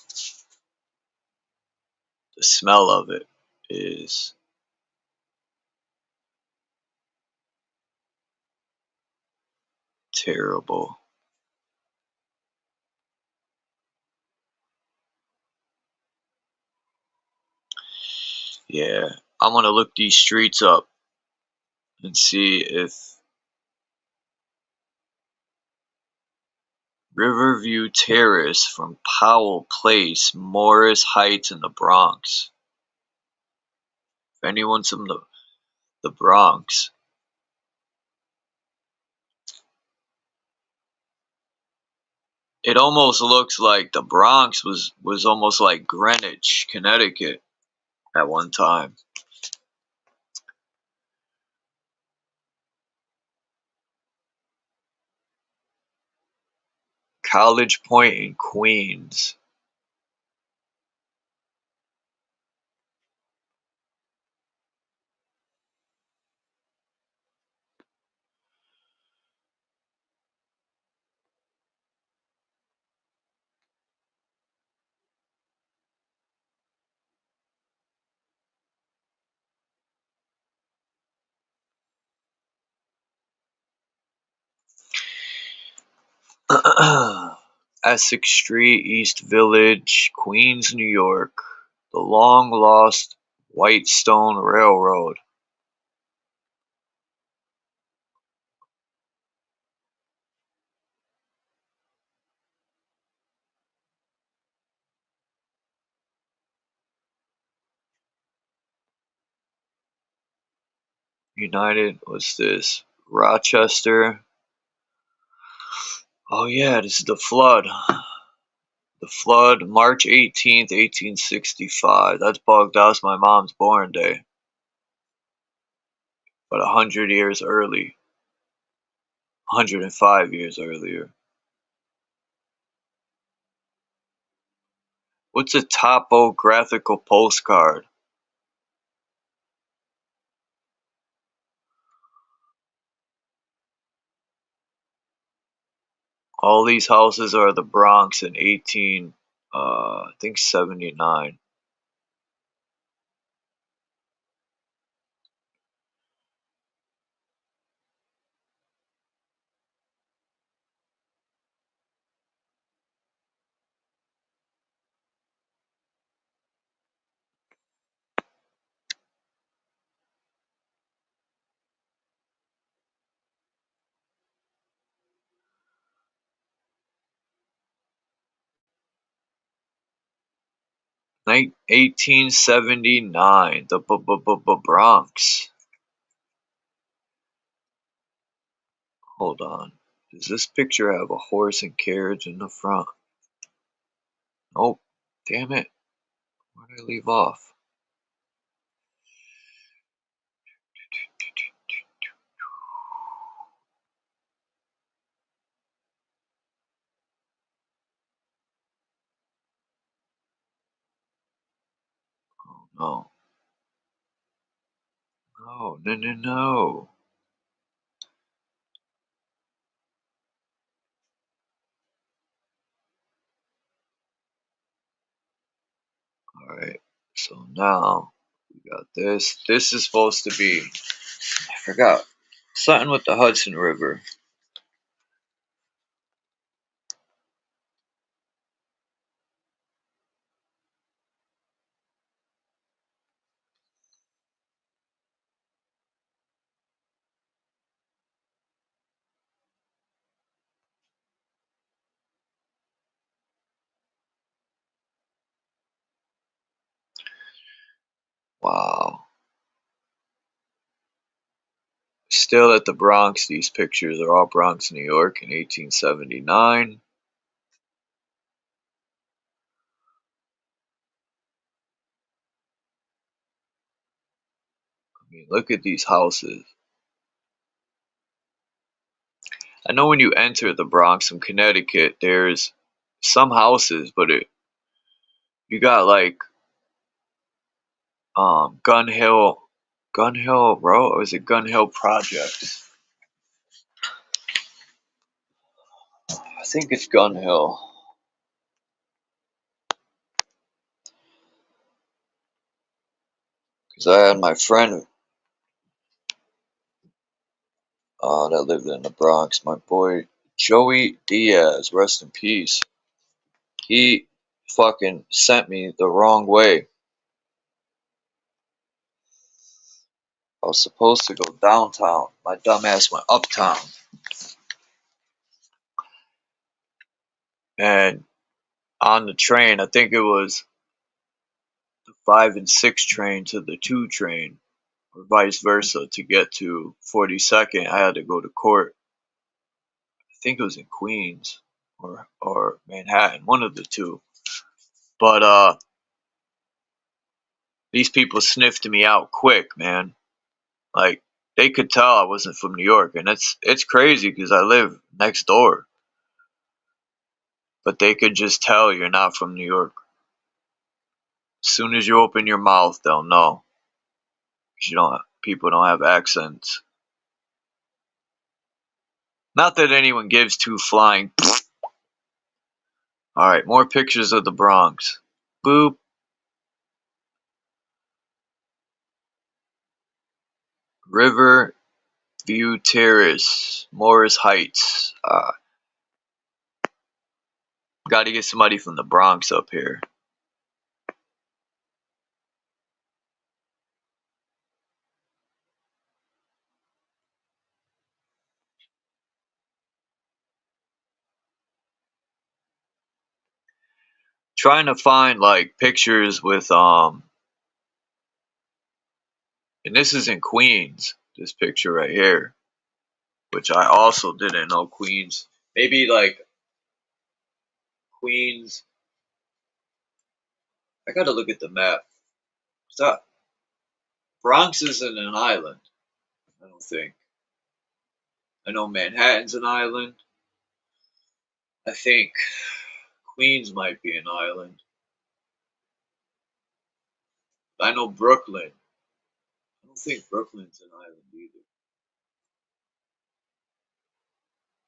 The smell of it is terrible. Yeah, I'm gonna look these streets up and see if Riverview Terrace from Powell Place, Morris Heights in the Bronx. If anyone's from the Bronx, it almost looks like the Bronx was almost like Greenwich, Connecticut at one time. College Point in Queens. Essex Street, East Village, Queens, New York. The long lost Whitestone Railroad. United, what's this? Rochester. Oh yeah, this is the flood. The flood, March 18th, 1865. That's bugged. That was my mom's born day. But 100 years early. 105 years earlier. What's a topographical postcard? All these houses are the Bronx in I think 79. 1879, the Bronx. Hold on. Does this picture have a horse and carriage in the front? Nope. Damn it. Where did I leave off? Oh, no. No. Alright. So now, we got this. This is supposed to be, I forgot. Something with the Hudson River. Wow. Still at the Bronx, these pictures are all Bronx, New York in 1879. I mean, look at these houses. I know when you enter the Bronx from Connecticut, there's some houses, but you got like Gun Hill Road, or is it Gun Hill Project? I think it's Gun Hill. Because I had my friend that lived in the Bronx, my boy Joey Diaz, rest in peace. He fucking sent me the wrong way. I was supposed to go downtown. My dumbass went uptown. And on the train, I think it was the 5 and 6 train to the 2 train, or vice versa, to get to 42nd. I had to go to court. I think it was in Queens or Manhattan, one of the two. But these people sniffed me out quick, man. Like, they could tell I wasn't from New York, and it's crazy because I live next door. But they could just tell you're not from New York. As soon as you open your mouth, they'll know. 'Cause people don't have accents. Not that anyone gives two flying. Alright, more pictures of the Bronx. Boop. River View Terrace, Morris Heights. Gotta get somebody from the Bronx up here. Trying to find like pictures with and this is in Queens, this picture right here, which I also didn't know Queens. Maybe like Queens. I gotta look at the map. Stop. Bronx isn't an island, I don't think. I know Manhattan's an island. I think Queens might be an island. I know Brooklyn. I don't think Brooklyn's an island either.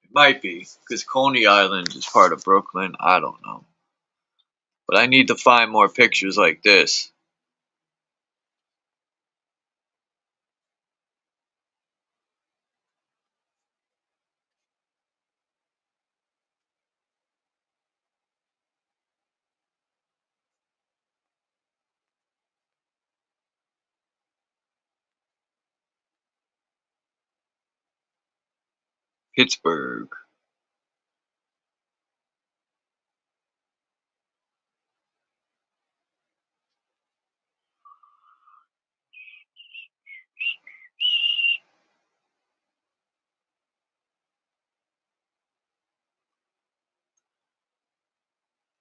It might be, because Coney Island is part of Brooklyn. I don't know. But I need to find more pictures like this. Pittsburgh.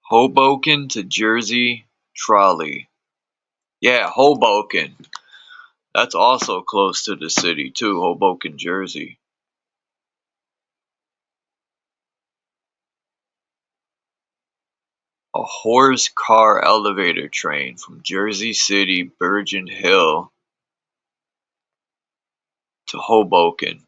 Hoboken to Jersey trolley. Yeah, Hoboken. That's also close to the city too, Hoboken, Jersey. A horse car elevator train from Jersey City, Bergen Hill to Hoboken.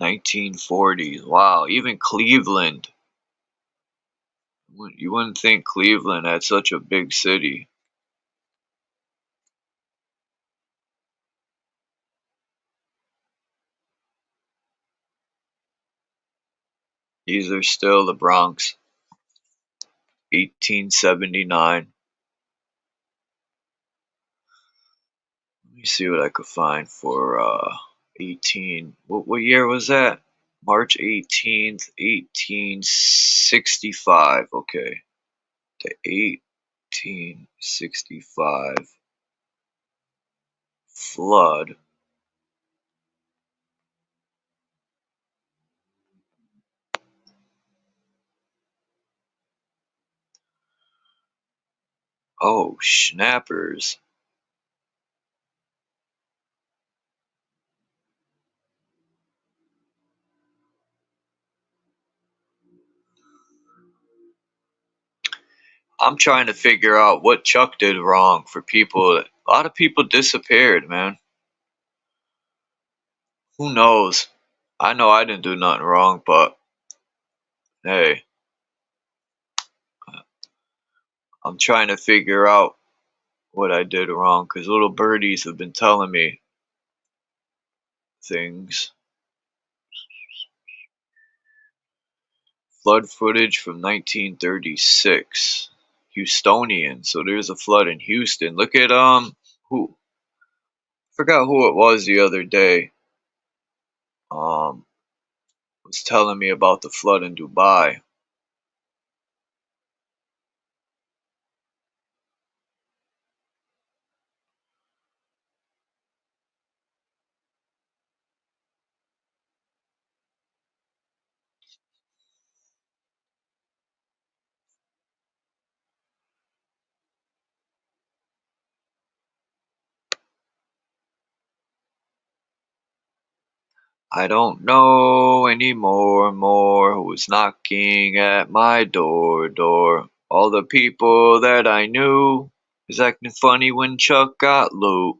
(1940s). Wow, even Cleveland. You wouldn't think Cleveland had such a big city. These are still the Bronx. 1879. Let me see what I could find for 18. What year was that? March 18th, 1865. Okay. The 1865 flood. Oh, snappers. I'm trying to figure out what Chuck did wrong for people. A lot of people disappeared, man. Who knows? I know I didn't do nothing wrong, but hey, I'm trying to figure out what I did wrong because little birdies have been telling me things. Flood footage from 1936. Houstonian. So there's a flood in Houston. Look at who? Forgot who it was the other day. Was telling me about the flood in Dubai. I don't know anymore who's knocking at my door. All the people that I knew is acting funny when Chuck got loot.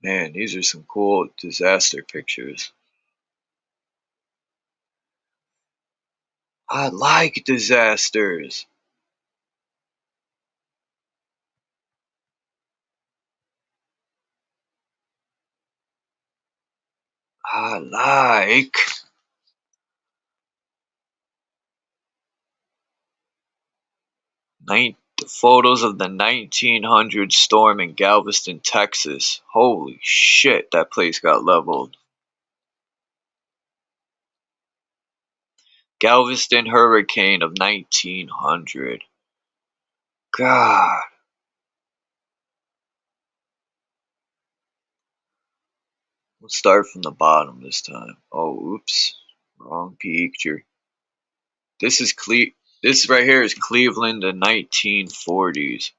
Man, these are some cool disaster pictures. I like disasters. I like. Photos of the 1900 storm in Galveston, Texas. Holy shit, that place got leveled. Galveston hurricane of 1900. God. Let's start from the bottom this time. Oh, oops. Wrong picture. This right here is Cleveland in 1940s.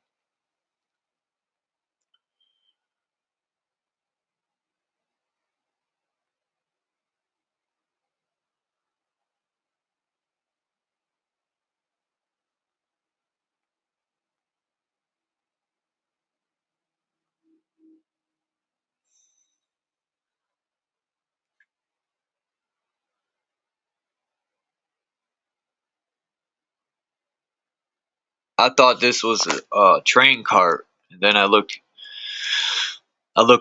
I thought this was a train cart, and then I looked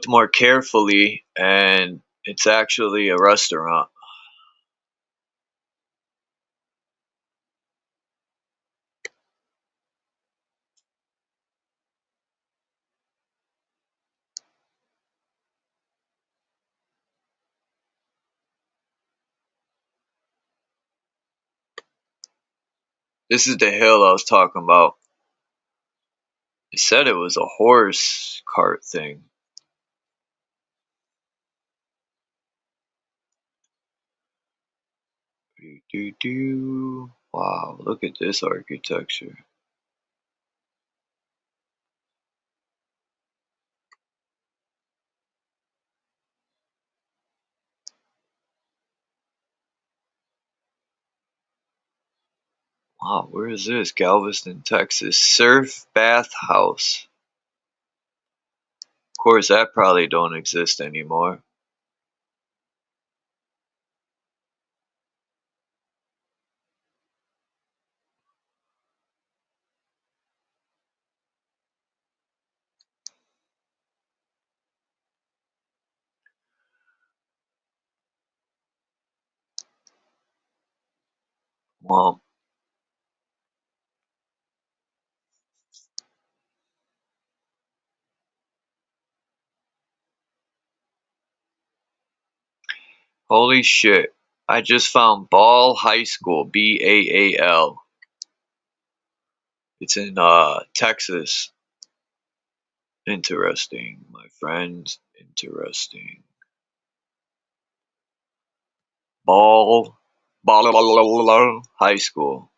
more carefully, and it's actually a restaurant. This is the hill I was talking about. It said it was a horse cart thing. Wow, look at this architecture. Wow, where is this? Galveston, Texas. Surf Bath House. Of course, that probably don't exist anymore. Well, holy shit. I just found Ball High School, Baal. It's in Texas. Interesting, my friends. Interesting. Ball High School.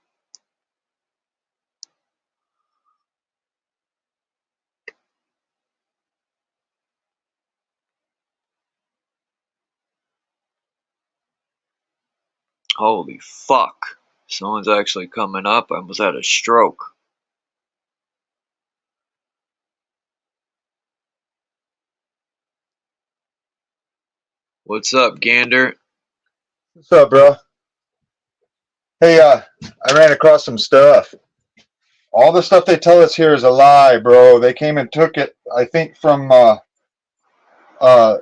Holy fuck. Someone's actually coming up. I almost had a stroke. What's up, Gander? What's up, bro? Hey, I ran across some stuff. All the stuff they tell us here is a lie, bro. They came and took it, I think, from, I'm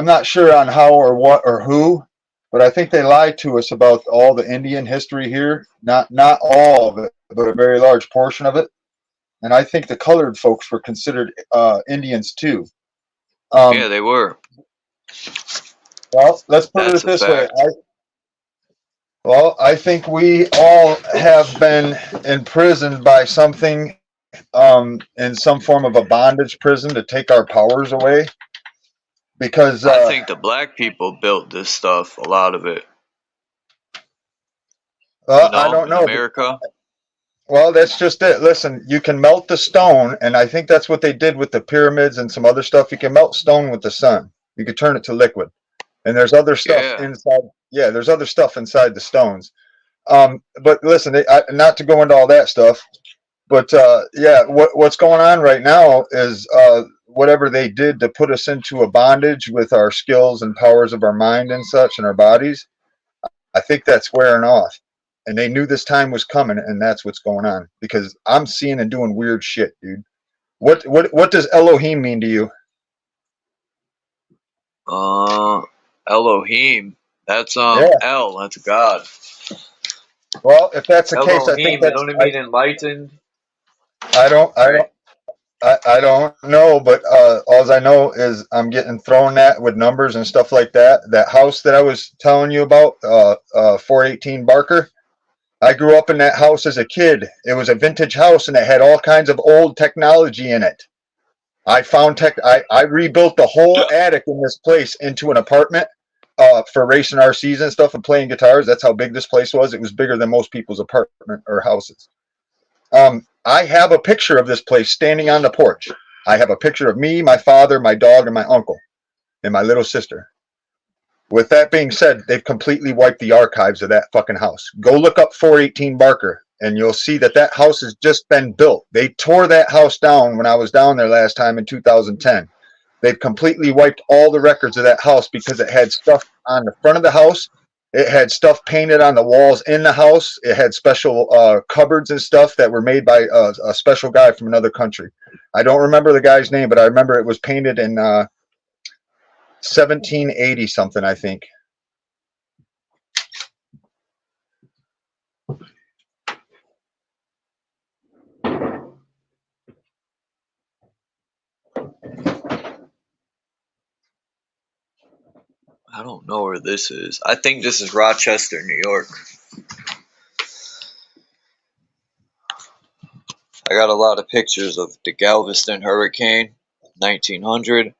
not sure on how or what or who, but I think they lied to us about all the Indian history here. Not all of it, but a very large portion of it. And I think the colored folks were considered Indians too. Yeah, they were. Well, let's put That's it this a way. fact. I think we all have been imprisoned by something in some form of a bondage prison to take our powers away. Because I think the black people built this stuff, a lot of it. I don't in know. America. Well, that's just it. Listen, you can melt the stone, and I think that's what they did with the pyramids and some other stuff. You can melt stone with the sun. You could turn it to liquid. And there's other stuff inside. Yeah, there's other stuff inside the stones. But listen, not to go into all that stuff, but yeah, what's going on right now is whatever they did to put us into a bondage with our skills and powers of our mind and such and our bodies. I think that's wearing off. And they knew this time was coming, and that's what's going on. Because I'm seeing and doing weird shit, dude. What does Elohim mean to you? Elohim. That's Yeah. El. That's God. Well, if that's the Elohim, case, I think that's. don't it mean enlightened? I don't know, but all I know is I'm getting thrown at with numbers and stuff like that. That house that I was telling you about, 418 Barker. I grew up in that house as a kid. It was a vintage house, and it had all kinds of old technology in it. I found I rebuilt the whole attic in this place into an apartment for racing RCs and stuff and playing guitars. That's how big this place was. It was bigger than most people's apartment or houses. I have a picture of this place standing on the porch. I have a picture of me, my father, my dog, and my uncle, and my little sister. With that being said, they've completely wiped the archives of that fucking house. Go look up 418 Barker, and you'll see that that house has just been built. They tore that house down when I was down there last time in 2010. They've completely wiped all the records of that house because it had stuff on the front of the house. It had stuff painted on the walls in the house. It had special cupboards and stuff that were made by a special guy from another country. I don't remember the guy's name, but I remember it was painted in 1780 something, I think. I don't know where this is. I think this is Rochester, New York. got a lot of pictures of the Galveston hurricane, 1900.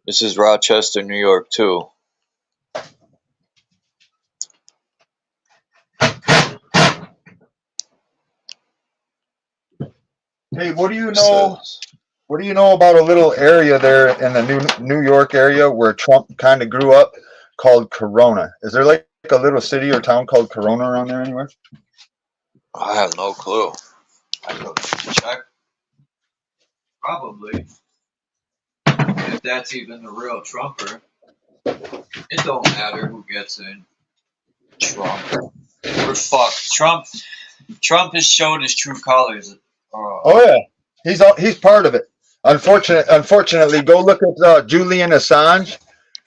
This is Rochester, New York, too. Hey, what do you know? What do you know about a little area there in the New York area where Trump kind of grew up called Corona? Is there like a little city or town called Corona around there anywhere? I have no clue. I go check. Probably. If that's even the real Trumper. It don't matter who gets in. Trump. We're fucked. Trump has shown his true colors. Oh yeah, he's part of it. Unfortunately, go look at Julian Assange.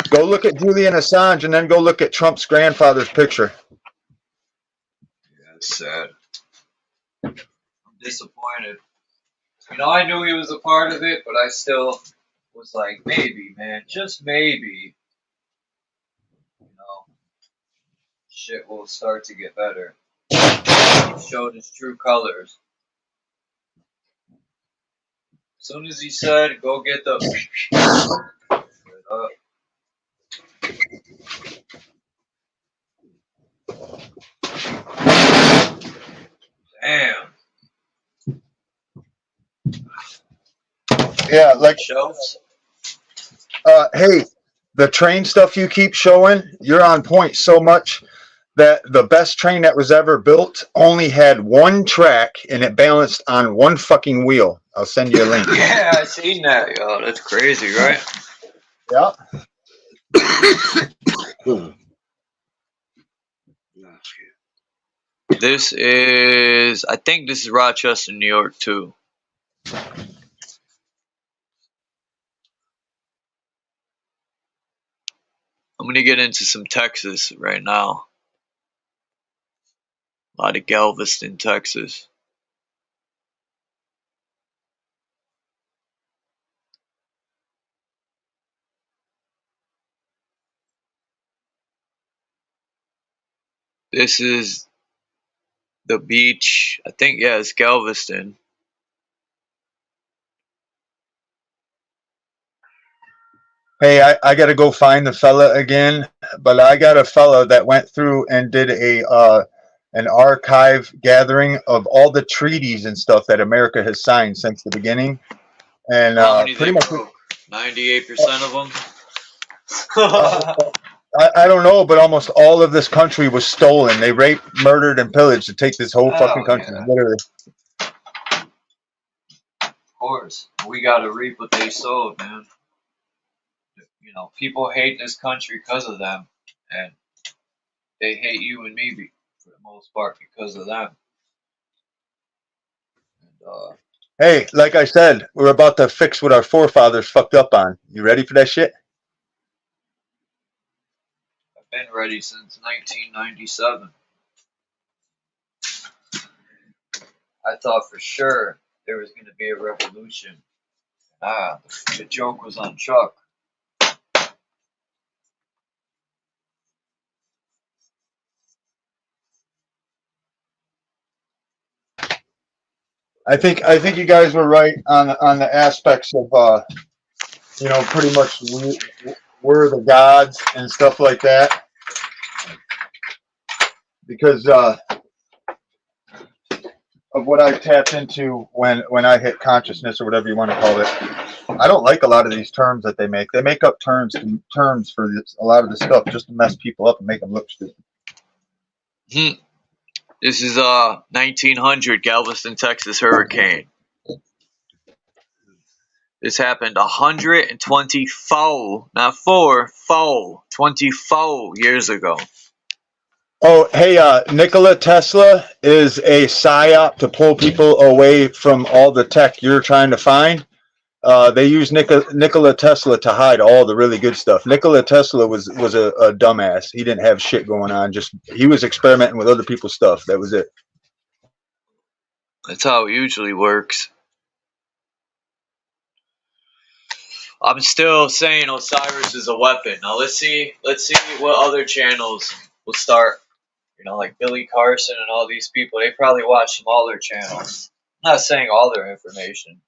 Go look at Julian Assange, and then go look at Trump's grandfather's picture. Yeah, it's sad. I'm disappointed. You know, I knew he was a part of it, but I still was like, maybe, man, just maybe. You know, shit will start to get better. He showed his true colors. As soon as he said, go get the... Damn. Yeah, like Shelves? hey, the train stuff you keep showing, you're on point so much that the best train that was ever built only had one track and it balanced on one fucking wheel. I'll send you a link. Yeah, I seen that, yo. That's crazy, right? Yeah. This is, I think this is Rochester, New York, too. I'm gonna get into some Texas right now. A lot of Galveston, Texas. This is the beach. I think, yeah, it's Galveston. Hey, I got to go find the fella again, but I got a fella that went through and did an archive gathering of all the treaties and stuff that America has signed since the beginning, and How many pretty they much broke? 98% of them. I don't know, but almost all of this country was stolen. They raped, murdered, and pillaged to take this whole fucking country, literally. Of course, we gotta reap what they sowed, man. You know, people hate this country because of them, and they hate you and me for the most part because of them. And, Hey, like I said, we're about to fix what our forefathers fucked up on. You ready for that shit? I've been ready since 1997. I thought for sure there was going to be a revolution. The joke was on Chuck. I think you guys were right on the aspects of you know, pretty much we're the gods and stuff like that, because of what I tapped into when I hit consciousness, or whatever you want to call it. I don't like a lot of these terms that they make. They make up terms for a lot of this stuff just to mess people up and make them look stupid. This is 1900 Galveston, Texas hurricane. This happened 124, not 24 years ago. Oh, hey, Nikola Tesla is a psyop to pull people away from all the tech you're trying to find. They use Nikola Tesla to hide all the really good stuff. Nikola Tesla was a dumbass. He didn't have shit going on. He was experimenting with other people's stuff. That was it. That's how it usually works. I'm still saying Osiris is a weapon. Now let's see what other channels will start. You know, like Billy Carson and all these people. They probably watch smaller channels. I'm not saying all their information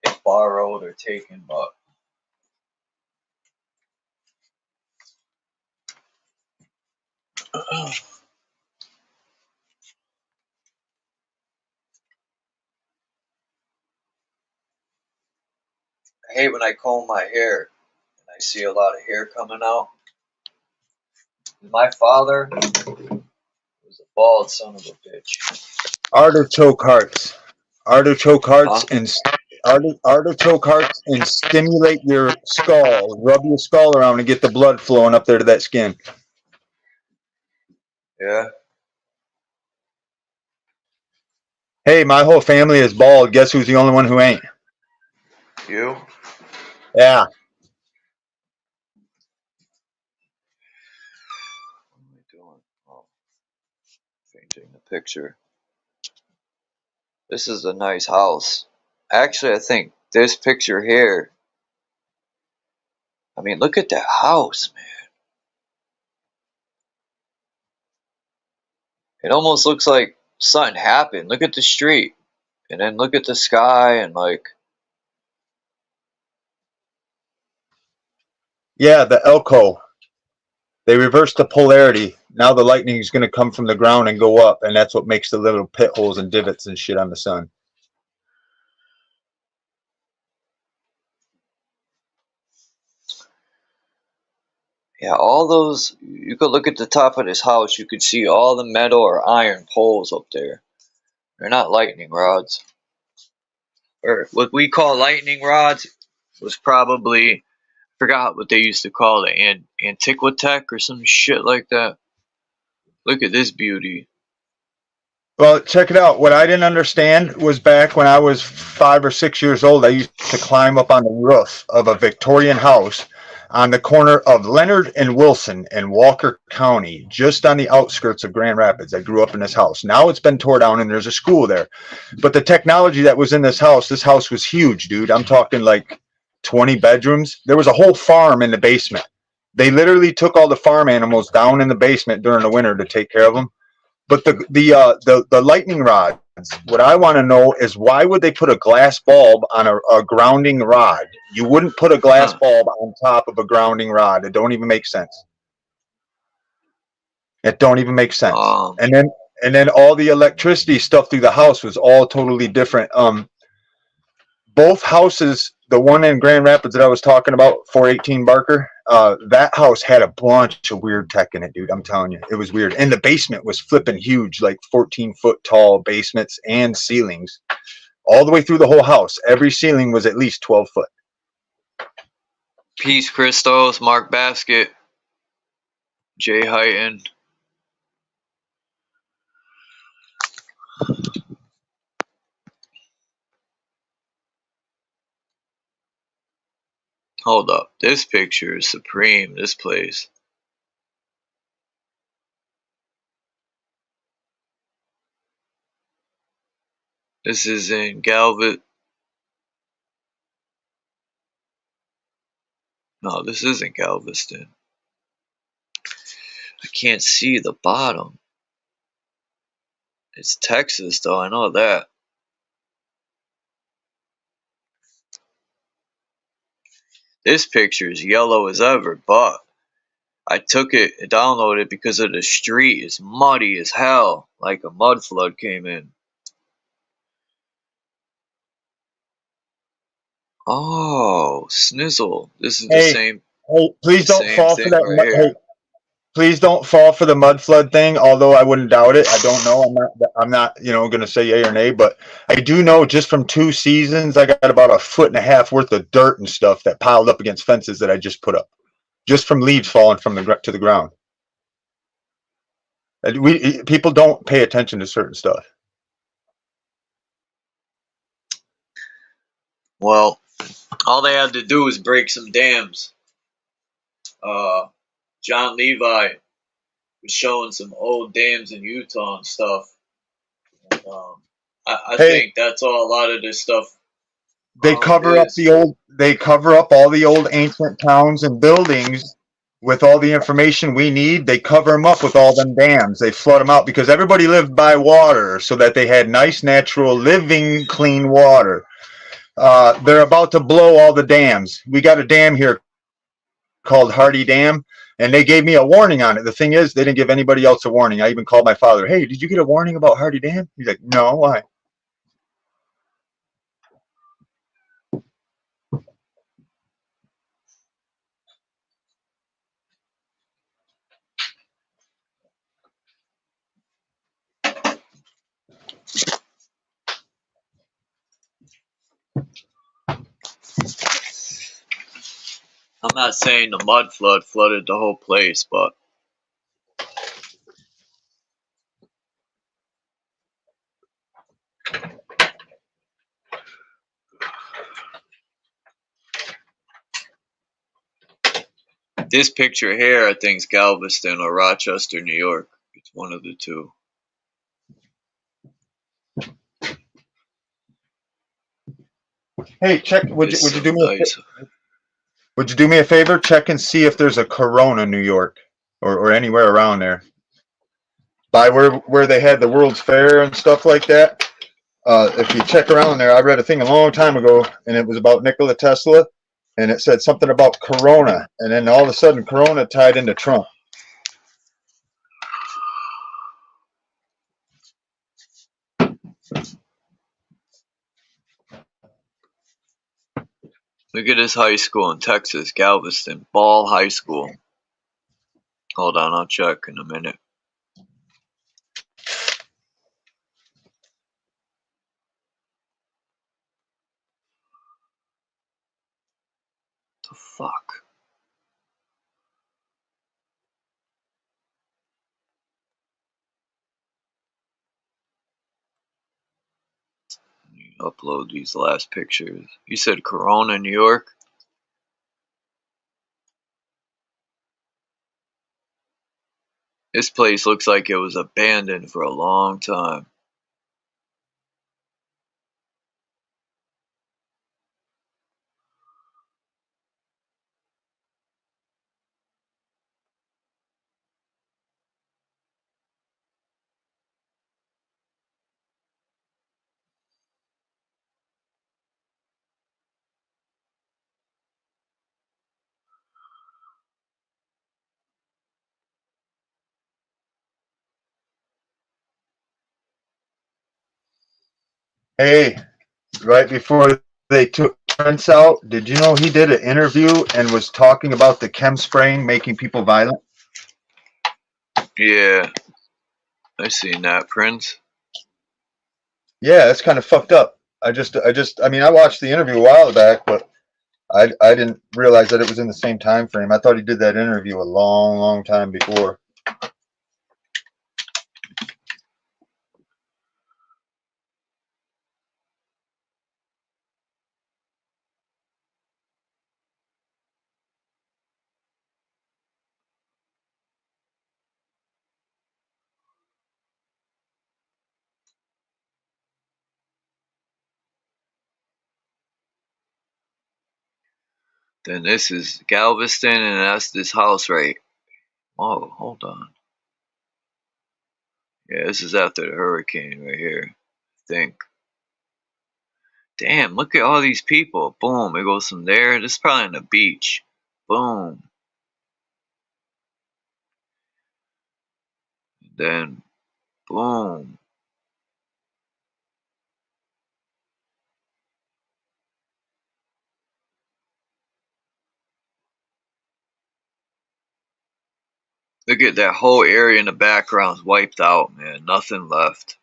is borrowed or taken, but I hate when I comb my hair and I see a lot of hair coming out. My father was a bald son of a bitch. Artichoke hearts. Artichoke hearts and artichoke hearts and stimulate your skull. Rub your skull around and get the blood flowing up there to that skin. Yeah. Hey, my whole family is bald. Guess who's the only one who ain't? You? Yeah. What am I doing? Oh, changing the picture. This is a nice house. Actually, I think this picture here. I mean, look at that house, man. It almost looks like something happened. Look at the street. And then look at the sky and like. Yeah, the Elko. They reversed the polarity. Now the lightning is going to come from the ground and go up, and that's what makes the little pit holes and divots and shit on the sun. Yeah, all those. You could look at the top of this house. You could see all the metal or iron poles up there. They're not lightning rods. Or what we call lightning rods was probably, I forgot what they used to call it, Antiquitech or some shit like that. Look at this beauty. Well, check it out. What I didn't understand was back when I was 5 or 6 years old, I used to climb up on the roof of a Victorian house on the corner of Leonard and Wilson in Walker County, just on the outskirts of Grand Rapids. I grew up in this house. Now it's been torn down and there's a school there. But the technology that was in this house was huge, dude. I'm talking like 20 bedrooms. There was a whole farm in the basement. They literally took all the farm animals down in the basement during the winter to take care of them. But the lightning rods, what I want to know is why would they put a glass bulb on a grounding rod? You wouldn't put a glass bulb on top of a grounding rod. It don't even make sense. It don't even make sense. And then all the electricity stuff through the house was all totally different. Both houses, the one in Grand Rapids that I was talking about, 418 Barker, that house had a bunch of weird tech in it, dude. I'm telling you, it was weird. And the basement was flipping huge, like 14-foot tall basements and ceilings all the way through the whole house. Every ceiling was at least 12 foot. Peace Christos, Mark Basket, Jay Heighton. Hold up, this picture is supreme, this place. This is in Galveston. No, this isn't Galveston. I can't see the bottom. It's Texas, though, I know that. This picture is yellow as ever, but I took it and downloaded it because of the street. It's muddy as hell, like a mud flood came in. Oh, Snizzle. This is the same. Hey, please don't fall for that. Right here. Please don't fall for the mud flood thing. Although I wouldn't doubt it. I don't know. I'm not, going to say yay or nay. But I do know just from 2 seasons, I got about 1.5 foot worth of dirt and stuff that piled up against fences that I just put up, just from leaves falling from to the ground. And people don't pay attention to certain stuff. Well, all they had to do was break some dams. John Levi was showing some old dams in Utah and stuff. And, I think that's all a lot of this stuff. They cover up all the old ancient towns and buildings with all the information we need, they cover them up with all them dams. They flood them out because everybody lived by water so that they had nice, natural, living, clean water. They're about to blow all the dams. We got a dam here called Hardy Dam, and they gave me a warning on it. The thing is, they didn't give anybody else a warning. I even called my father. Hey, did you get a warning about Hardy Dam? He's like, no, why? I'm not saying the mud flood flooded the whole place, but this picture here, I think, is Galveston or Rochester, New York. It's one of the two. Hey, check. Would you do me would you do me a favor? Check and see if there's a Corona, New York, or anywhere around there. By where they had the World's Fair and stuff like that. If you check around there, I read a thing a long time ago, and it was about Nikola Tesla, and it said something about Corona, and then all of a sudden, Corona tied into Trump. Look at this high school in Texas, Galveston, Ball High School. Hold on, I'll check in a minute. The fuck? Upload these last pictures. You said Corona, New York? This place looks like it was abandoned for a long time. Hey, right before they took Prince out, did you know he did an interview and was talking about the chem spraying making people violent? Yeah, I seen that, Prince. Yeah, that's kind of fucked up. I mean, I watched the interview a while back, but I didn't realize that it was in the same time frame. I thought he did that interview a long, long time before. Then this is Galveston, and that's this house right. Oh, hold on. Yeah, this is after the hurricane right here, I think. Damn, look at all these people. Boom, it goes from there. This is probably on the beach. Boom. Then, boom. Look at that whole area in the background is wiped out, man. Nothing left.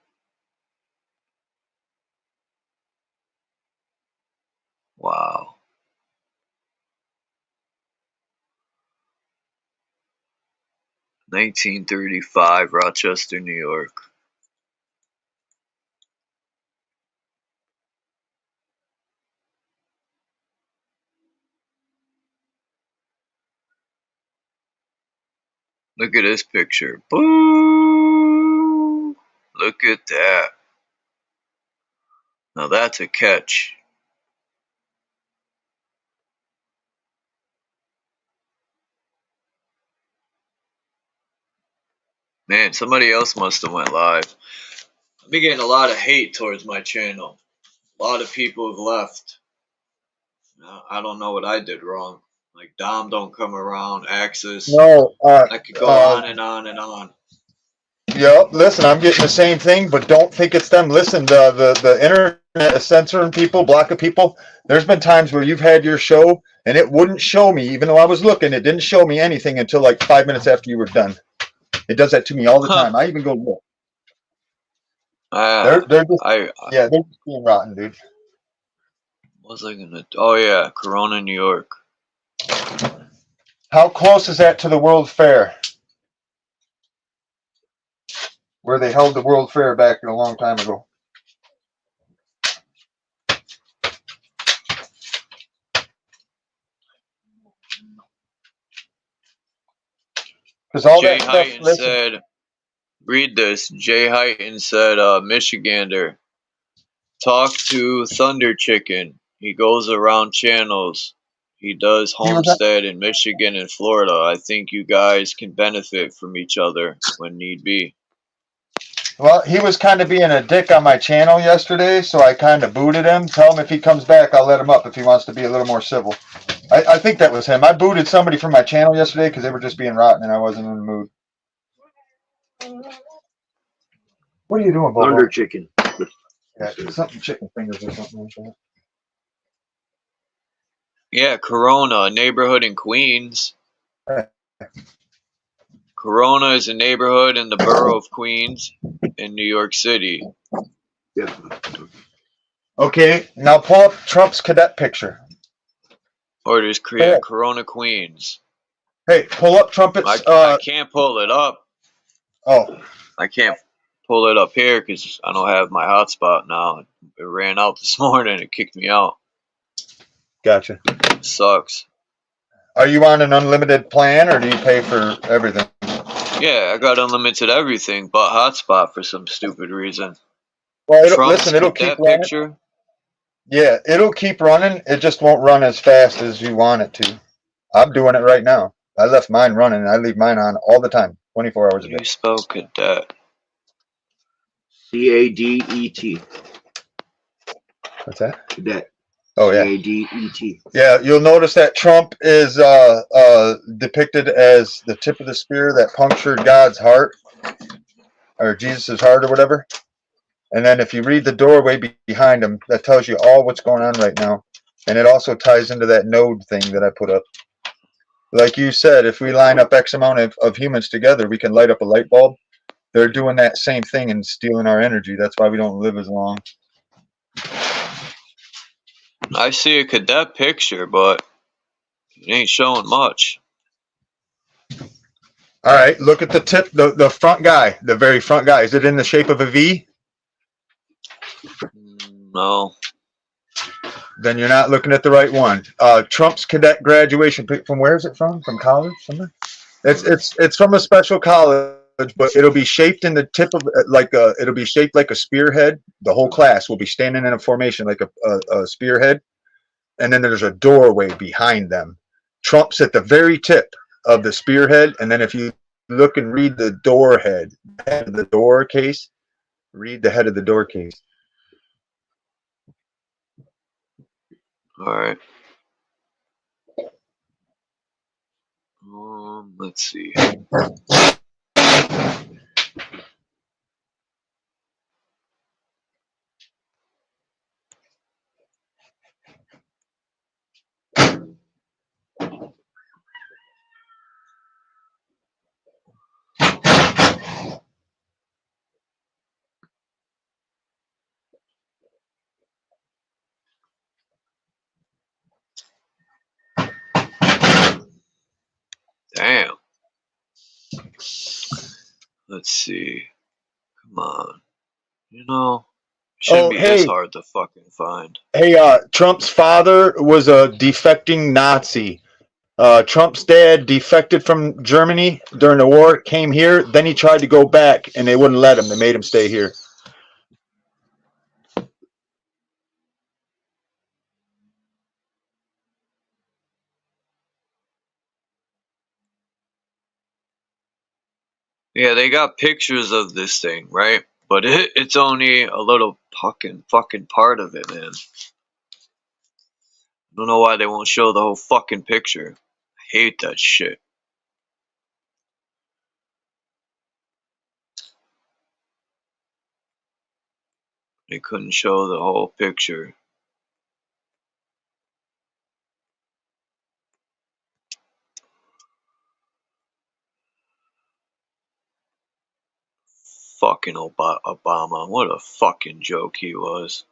Wow. (1935) Rochester, New York. Look at this picture. Boo! Look at that. Now that's a catch. Man, somebody else must have went live. I've been getting a lot of hate towards my channel. A lot of people have left. I don't know what I did wrong. Like Dom don't come around, Axis. No, I could go on and on and on. Yep, listen, I'm getting the same thing, but don't think it's them. Listen, the internet is censoring people, blocking people. There's been times where you've had your show and it wouldn't show me, even though I was looking, it didn't show me anything until like 5 minutes after you were done. It does that to me all the time. I even go look. They're just, they're just being rotten, dude. What was I gonna? Oh yeah, Corona, New York. How close is that to the World Fair? Where they held the World Fair back a long time ago. Because all Jay that stuff. Hyten said, read this. Jay Hyten said, Michigander, talk to Thunder Chicken. He goes around channels. He does homestead in Michigan and Florida. I think you guys can benefit from each other when need be. Well, he was kind of being a dick on my channel yesterday, so I kind of booted him. Tell him if he comes back, I'll let him up if he wants to be a little more civil. I think that was him. I booted somebody from my channel yesterday because they were just being rotten and I wasn't in the mood. What are you doing, Bobo? Thunder Chicken. Yeah, something chicken fingers or something like that. Yeah, Corona, a neighborhood in Queens. Corona is a neighborhood in the borough of Queens in New York City. Yeah. Okay, now pull up Trump's cadet picture. Or there's Corona, Queens. Hey, pull up Trump's. I can't pull it up. Oh. I can't pull it up here because I don't have my hotspot now. It ran out this morning. It kicked me out. Gotcha. It sucks. Are you on an unlimited plan or do you pay for everything? Yeah, I got unlimited everything but hotspot for some stupid reason. Well, It'll keep that running. picture. Yeah, it'll keep running. It just won't run as fast as you want it to. I'm doing it right now. I left mine running. I leave mine on all the time, 24 hours a day. You spell cadet. C-A-D-E-T. What's that? Cadet. Oh, yeah. C-A-D-E-T. Yeah, you'll notice that Trump is depicted as the tip of the spear that punctured God's heart, or Jesus' heart or whatever. And then if you read the doorway behind him, that tells you all what's going on right now. And it also ties into that node thing that I put up. Like you said, if we line up X amount of humans together, we can light up a light bulb. They're doing that same thing and stealing our energy. That's why we don't live as long. I see a cadet picture, but it ain't showing much. All right, look at the tip, the front guy, the very front guy. Is it in the shape of a V? No. Then you're not looking at the right one. Trump's cadet graduation pic, from where is it from? From college somewhere? It's from a special college, but it'll be shaped in the tip of it'll be shaped like a spearhead. The whole class will be standing in a formation like a spearhead, and then there's a doorway behind them. Trump's at the very tip of the spearhead, and then if you look and read the door head of the door case, read the head of the door case. All right. Let's see. Damn. Let's see. Come on. You know, shouldn't be this hard to fucking find. Hey, Trump's father was a defecting Nazi. Trump's dad defected from Germany during the war, came here, then he tried to go back, and they wouldn't let him. They made him stay here. Yeah, they got pictures of this thing, right? But it's only a little fucking part of it, man. I don't know why they won't show the whole fucking picture. I hate that shit. They couldn't show the whole picture. Fucking Obama. What a fucking joke he was.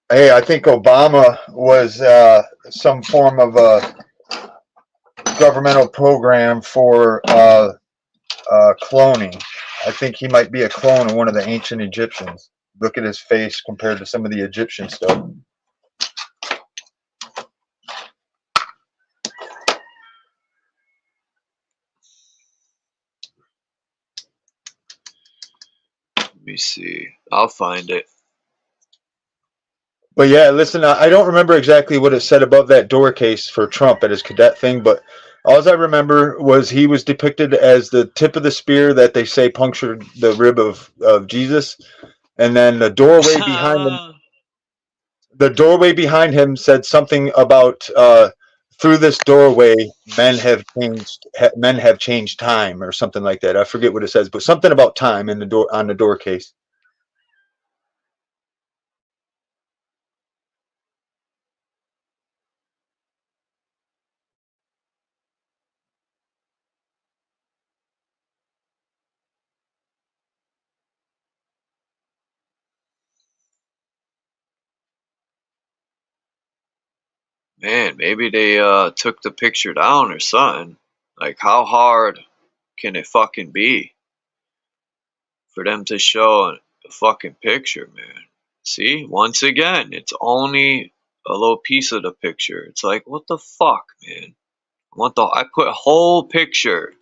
Hey, I think Obama was some form of a governmental program for cloning. I think he might be a clone of one of the ancient Egyptians. Look at his face compared to some of the Egyptian stuff. Let me see. I'll find it. But yeah, listen, I don't remember exactly what it said above that door case for Trump at his cadet thing, but all I remember was he was depicted as the tip of the spear that they say punctured the rib of Jesus. And then the doorway behind him, said something about through this doorway men have changed time or something like that. I forget what it says, but something about time in the door on the door case. Man, maybe they took the picture down or something. Like, how hard can it fucking be for them to show a fucking picture, man? See, once again, it's only a little piece of the picture. It's like, what the fuck, man? I put a whole picture.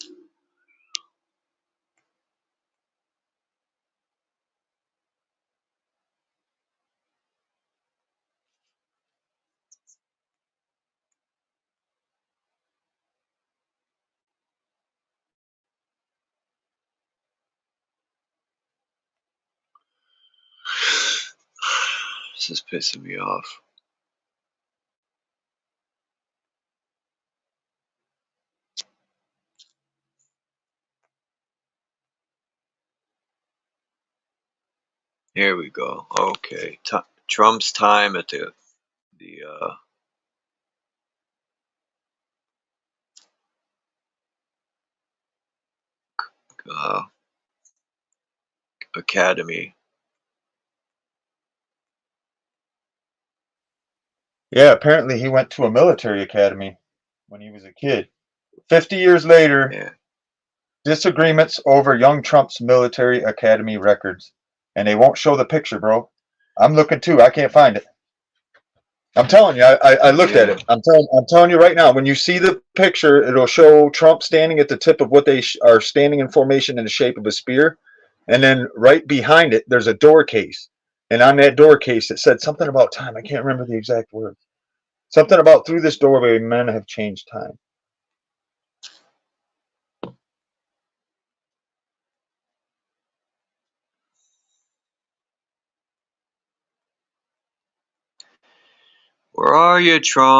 This is pissing me off. Here we go. Okay, Trump's time at the academy. Yeah, apparently he went to a military academy when he was a kid. 50 years later, Yeah. Disagreements over young Trump's military academy records. And they won't show the picture, bro. I'm looking too. I can't find it. I'm telling you, I looked at it. I'm telling you right now, when you see the picture, it'll show Trump standing at the tip of what they are standing in formation in the shape of a spear. And then right behind it, there's a door case. And on that door case, it said something about time. I can't remember the exact words. Something about through this doorway, men have changed time. Where are you, Trump?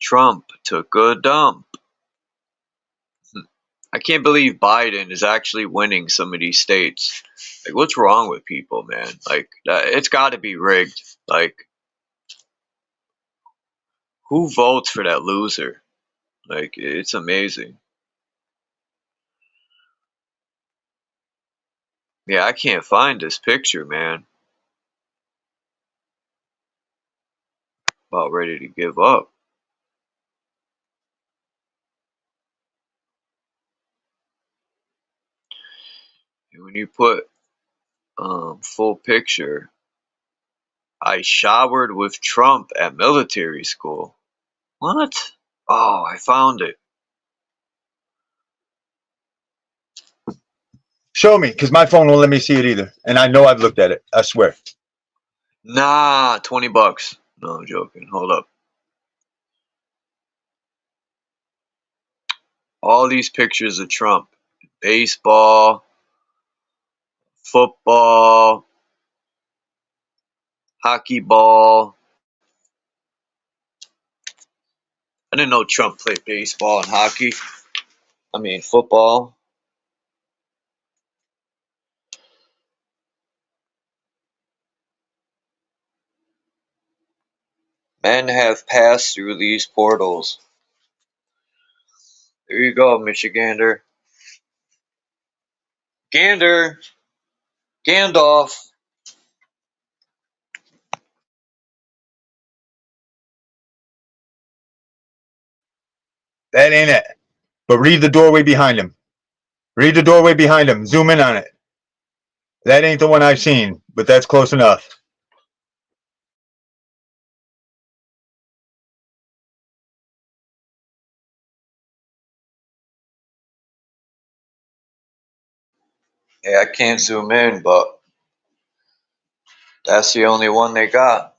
Trump took a dump. I can't believe Biden is actually winning some of these states. Like, what's wrong with people, man? Like, it's got to be rigged. Like, who votes for that loser? Like, it's amazing. Yeah, I can't find this picture, man. About ready to give up. And when you put full picture, I showered with Trump at military school. What? Oh, I found it. Show me, because my phone won't let me see it either. And I know I've looked at it. I swear. Nah, $20. No, I'm joking. Hold up. All these pictures of Trump. Baseball, football, hockey ball. I didn't know Trump played baseball and hockey. I mean, football. Men have passed through these portals. There you go, Michigander. Gander. Gandalf. That ain't it. But read the doorway behind him. Read the doorway behind him. Zoom in on it. That ain't the one I've seen, but that's close enough. Hey, I can't zoom in, but that's the only one they got.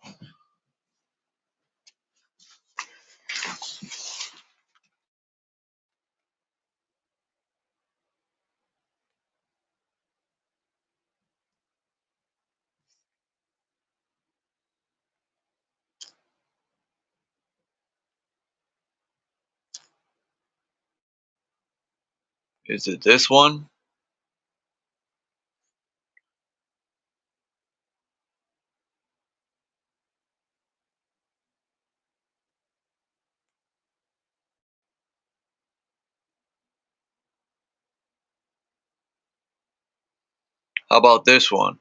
Is it this one? How about this one?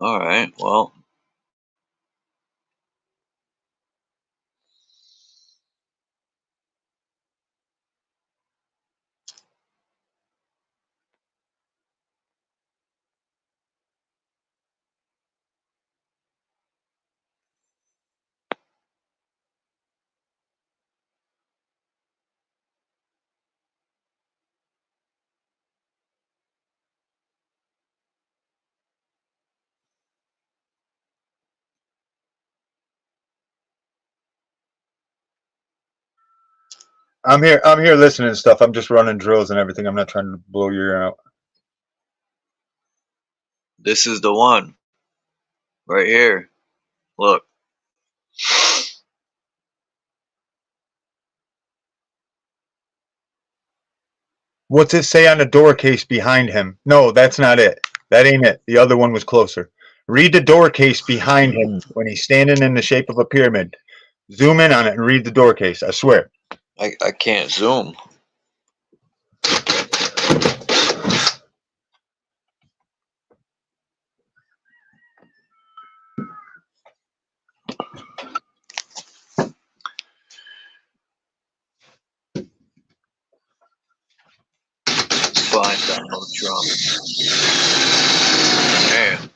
Alright, well. I'm here listening to stuff. I'm just running drills and everything. I'm not trying to blow your ear out. This is the one. Right here. Look. What's it say on the door case behind him? No, that's not it. That ain't it. The other one was closer. Read the door case behind him when he's standing in the shape of a pyramid. Zoom in on it and read the door case. I swear. I can't zoom. It's fine, Donald Trump. Man.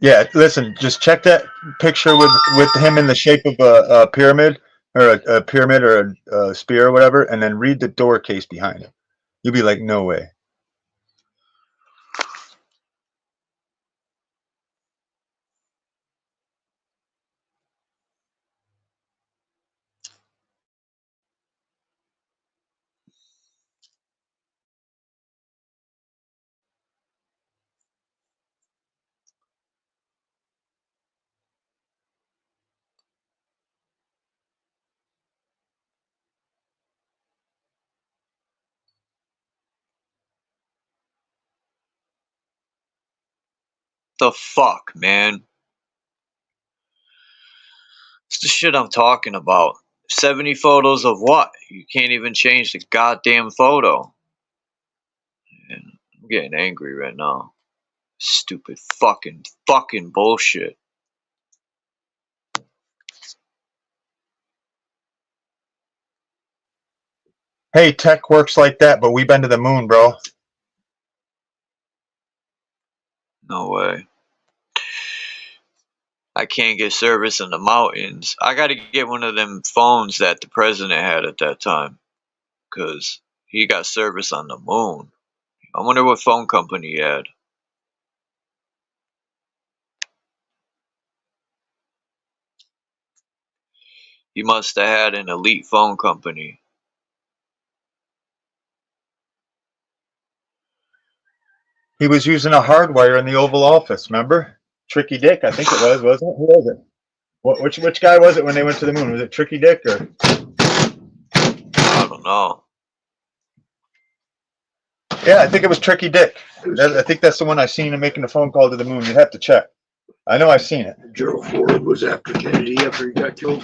Yeah, listen, just check that picture with him in the shape of a pyramid or a pyramid or a spear or whatever, and then read the door case behind him. You'll be like, no way. The fuck, man? It's the shit I'm talking about. 70 photos of what? You can't even change the goddamn photo. And I'm getting angry right now. Stupid fucking bullshit. Hey, tech works like that, but we've been to the moon, bro. No way. I can't get service in the mountains. I gotta get one of them phones that the president had at that time. Cause he got service on the moon. I wonder what phone company he had. He must have had an elite phone company. He was using a hardwire in the Oval Office, remember? Tricky Dick, I think it was, wasn't it? Who was it? Which guy was it when they went to the moon? Was it Tricky Dick or? I don't know. Yeah, I think it was Tricky Dick. I think that's the one I seen him making the phone call to the moon. You'd have to check. I know I've seen it. Gerald Ford was after Kennedy after he got killed.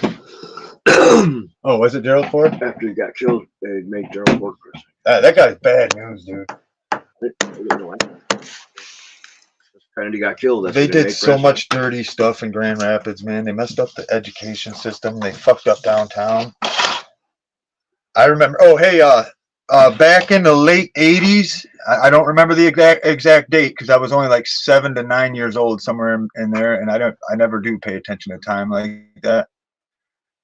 Oh, was it Gerald Ford? After he got killed, they'd make Gerald Ford president. That guy's bad news, dude. Kennedy got killed. They did so much dirty stuff in Grand Rapids, man. They messed up the education system. They fucked up downtown. I remember. Oh, hey, back in the late '80s, I don't remember the exact date because I was only like 7 to 9 years old, somewhere in there, and I never do pay attention to time like that.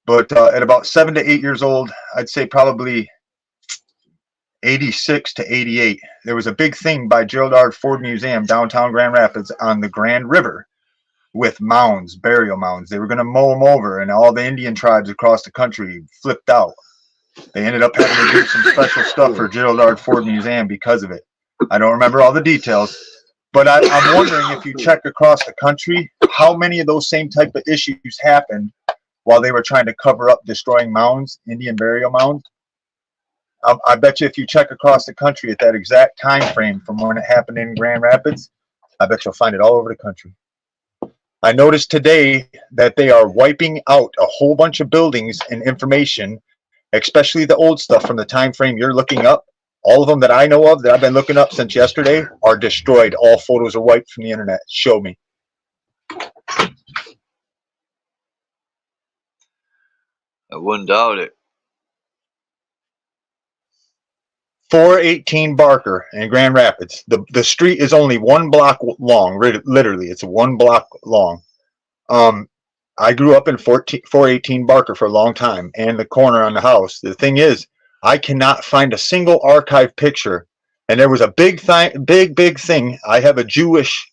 But at about 7 to 8 years old, I'd say probably 86 to 88, there was a big thing by Gerald R. Ford Museum, downtown Grand Rapids, on the Grand River with mounds, burial mounds. They were going to mow them over, and all the Indian tribes across the country flipped out. They ended up having to do some special stuff for Gerald R. Ford Museum because of it. I don't remember all the details, but I'm wondering if you check across the country, how many of those same type of issues happened while they were trying to cover up destroying mounds, Indian burial mounds. I bet you if you check across the country at that exact time frame from when it happened in Grand Rapids, I bet you'll find it all over the country. I noticed today that they are wiping out a whole bunch of buildings and information, especially the old stuff from the time frame you're looking up. All of them that I know of that I've been looking up since yesterday are destroyed. All photos are wiped from the internet. Show me. I wouldn't doubt it. 418 Barker in Grand Rapids. The street is only 1 block long. Literally, it's 1 block long. I grew up in 418 Barker for a long time, and the corner on the house. The thing is, I cannot find a single archive picture. And there was a big thing. I have a Jewish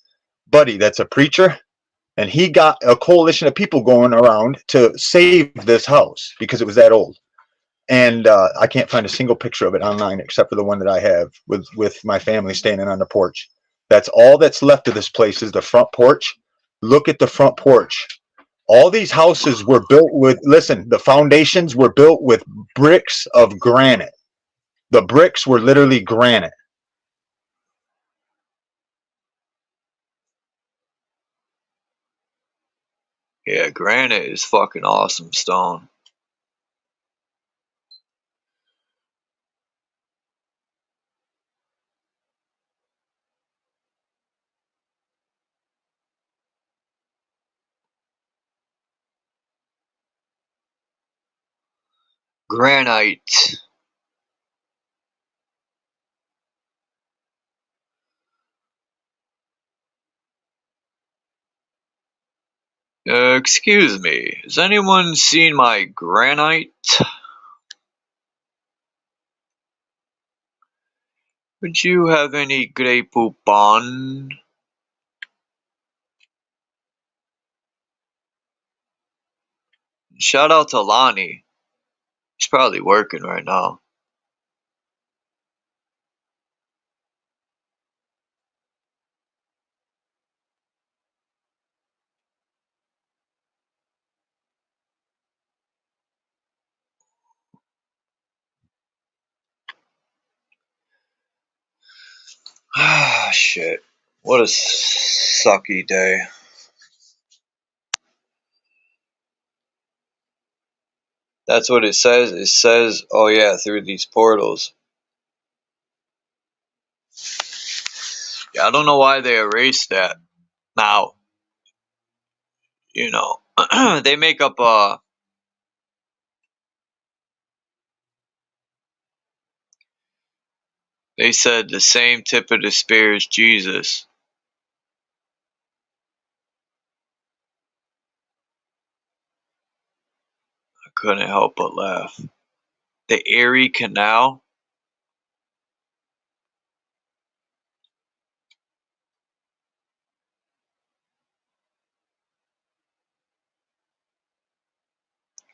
buddy that's a preacher, and he got a coalition of people going around to save this house because it was that old. And I can't find a single picture of it online except for the one that I have with my family standing on the porch. That's all that's left of this place is the front porch. Look at the front porch. All these houses were built with, listen, the foundations were built with bricks of granite. The bricks were literally granite. Yeah, granite is fucking awesome stone. Granite. Excuse me, has anyone seen my granite? Would you have any Grey Poupon? Shout out to Lonnie. He's probably working right now. Ah, shit. What a sucky day. That's what it says. It says, oh yeah, through these portals. Yeah, I don't know why they erased that. Now, you know, they make up they said the same tip of the spear as Jesus. I couldn't help but laugh. The Erie Canal.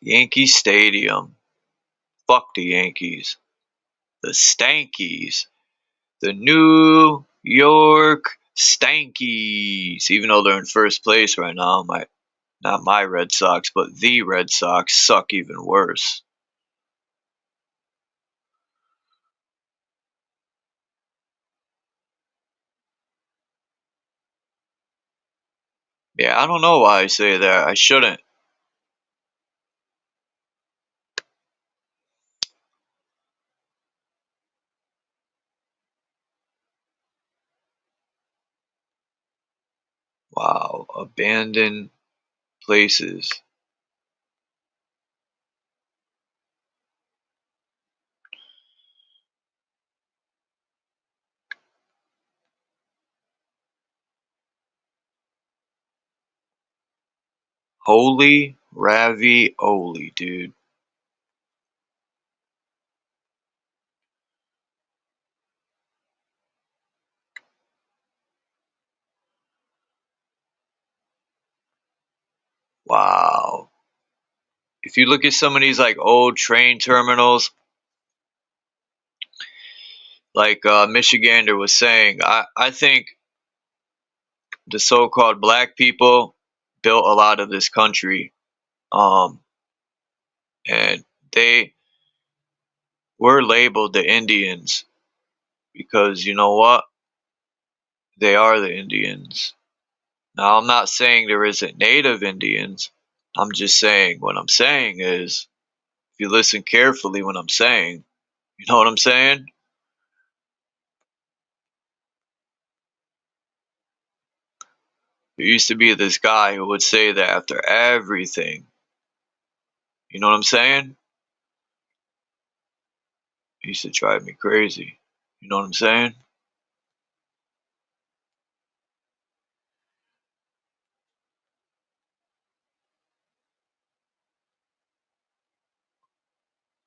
Yankee Stadium. Fuck the Yankees. The Stankies. The New York Stankies. Even though they're in first place right now, not my Red Sox, but the Red Sox suck even worse. Yeah, I don't know why I say that. I shouldn't. Wow, abandoned places. Holy ravioli, dude. Wow. If you look at some of these like old train terminals, like Michigander was saying, I think the so-called black people built a lot of this country. And they were labeled the Indians because you know what? They are the Indians. Now, I'm not saying there isn't native Indians. I'm just saying what I'm saying is, if you listen carefully when I'm saying, you know what I'm saying? There used to be this guy who would say that after everything. You know what I'm saying? He used to drive me crazy. You know what I'm saying?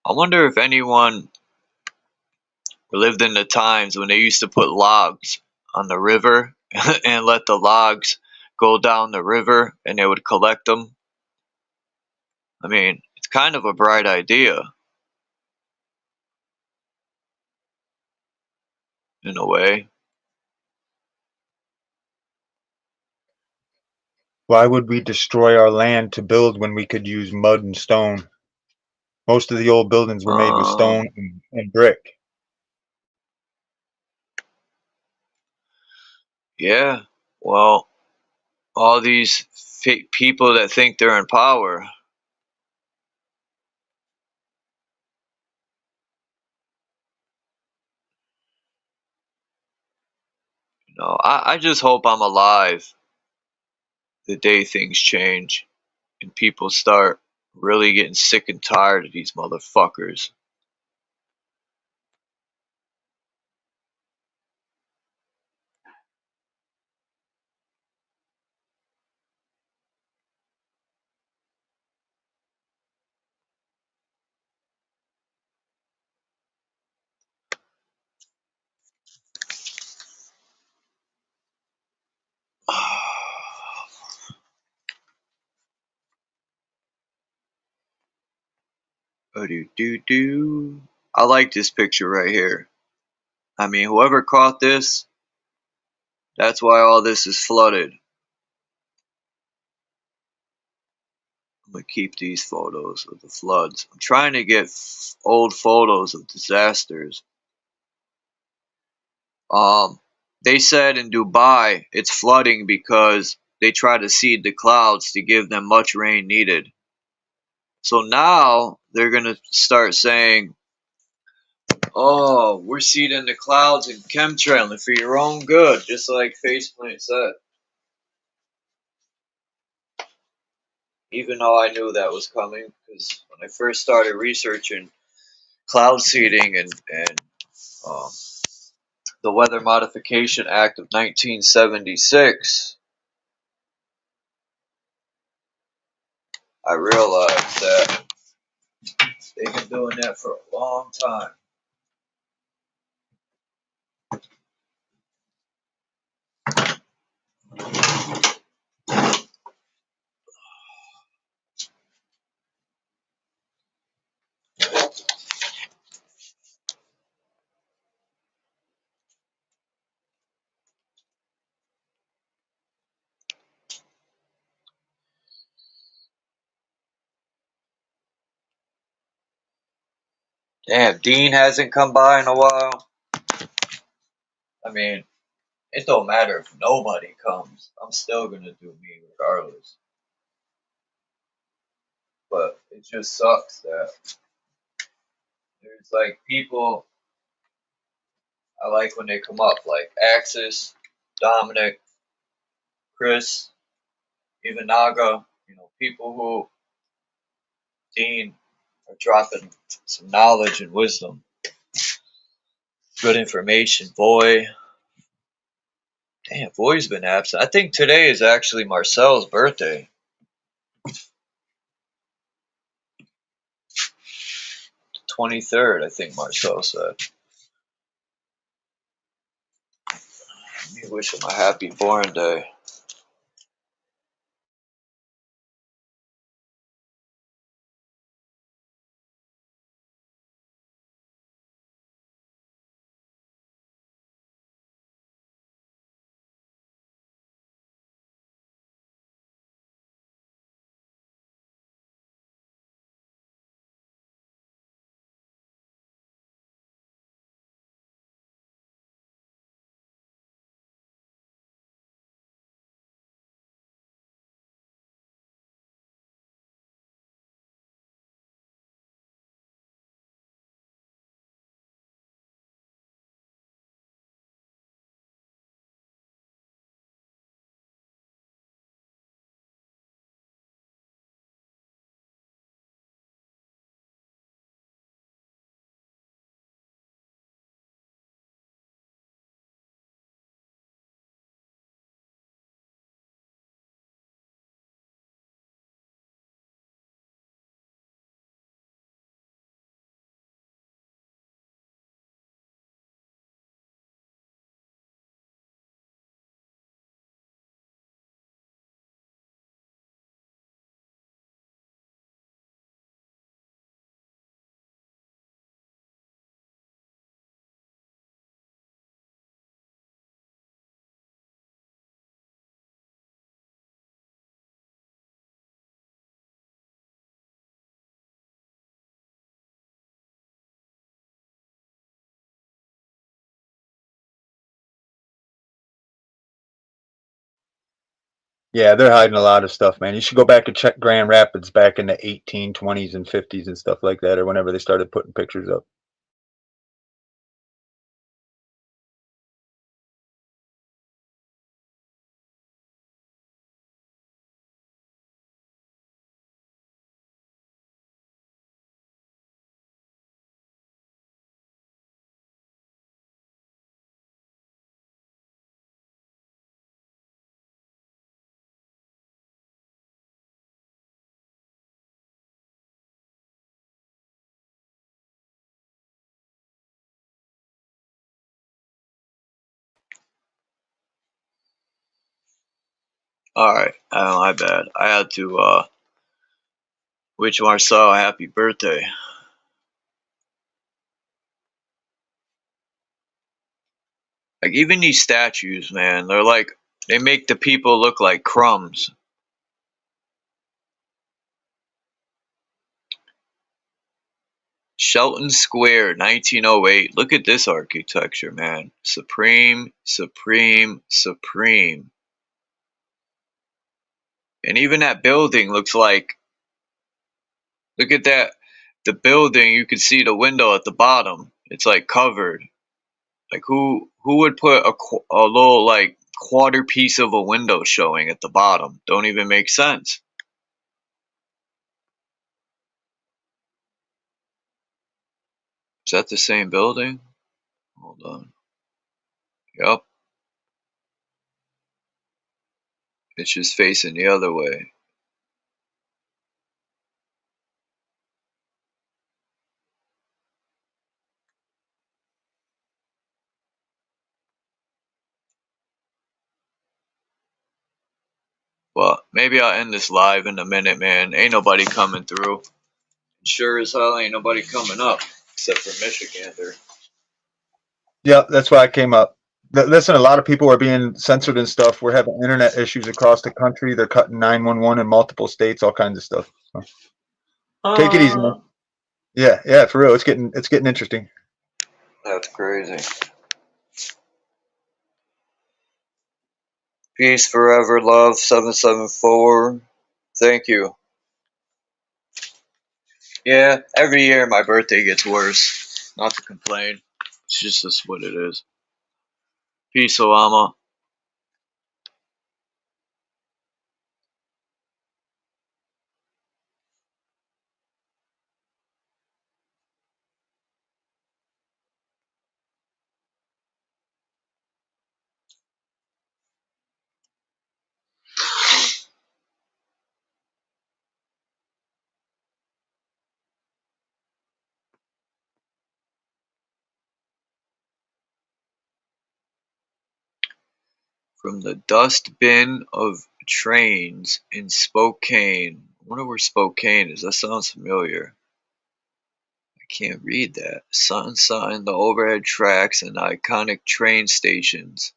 I wonder if anyone lived in the times when they used to put logs on the river and let the logs go down the river and they would collect them. I mean, it's kind of a bright idea in a way. Why would we destroy our land to build when we could use mud and stone? Most of the old buildings were made with stone and brick. Yeah, well, all these fake people that think they're in power. You know, I just hope I'm alive the day things change and people start really getting sick and tired of these motherfuckers. I like this picture right here. I mean, whoever caught this, that's why all this is flooded. I'm gonna keep these photos of the floods. I'm trying to get old photos of disasters. They said in Dubai it's flooding because they try to seed the clouds to give them much rain needed. So now they're gonna start saying, Oh, we're seeding the clouds and chemtrailing for your own good, just like Faceplant said. Even though I knew that was coming, because when I first started researching cloud seeding and the Weather Modification Act of 1976, I realized that they've been doing that for a long time. Damn, Dean hasn't come by in a while. I mean, it don't matter if nobody comes. I'm still gonna do me regardless. But it just sucks that there's like people I like when they come up, like Axis, Dominic, Chris, even Naga, you know, people who Dean are dropping some knowledge and wisdom. Good information. Voy. Damn, Voy's been absent. I think today is actually Marcel's birthday. The 23rd, I think Marcel said. Let me wish him a happy born day. Yeah, they're hiding a lot of stuff, man. You should go back and check Grand Rapids back in the 1820s and 50s and stuff like that, or whenever they started putting pictures up. Alright, my bad. I had to wish Marcel a happy birthday. Like, even these statues, man, they're like, they make the people look like crumbs. Shelton Square, 1908. Look at this architecture, man. Supreme, supreme, supreme. And even that building looks like, look at that. The building, you can see the window at the bottom. It's like covered. Like who would put a little like quarter piece of a window showing at the bottom? Don't even make sense. Is that the same building? Hold on. Yep. It's just facing the other way. Well, maybe I'll end this live in a minute, man. Ain't nobody coming through. Sure as hell ain't nobody coming up except for Michigander. Yeah, that's why I came up. Listen, a lot of people are being censored and stuff. We're having internet issues across the country. They're cutting 911 in multiple states, all kinds of stuff. So, take it easy, man. Yeah, for real. It's getting interesting. That's crazy. Peace forever, love 774. Thank you. Yeah, every year my birthday gets worse. Not to complain. It's just what it is. Peace, Olama. From the dustbin of trains in Spokane. I wonder where Spokane is. That sounds familiar. I can't read that. Something, the overhead tracks and iconic train stations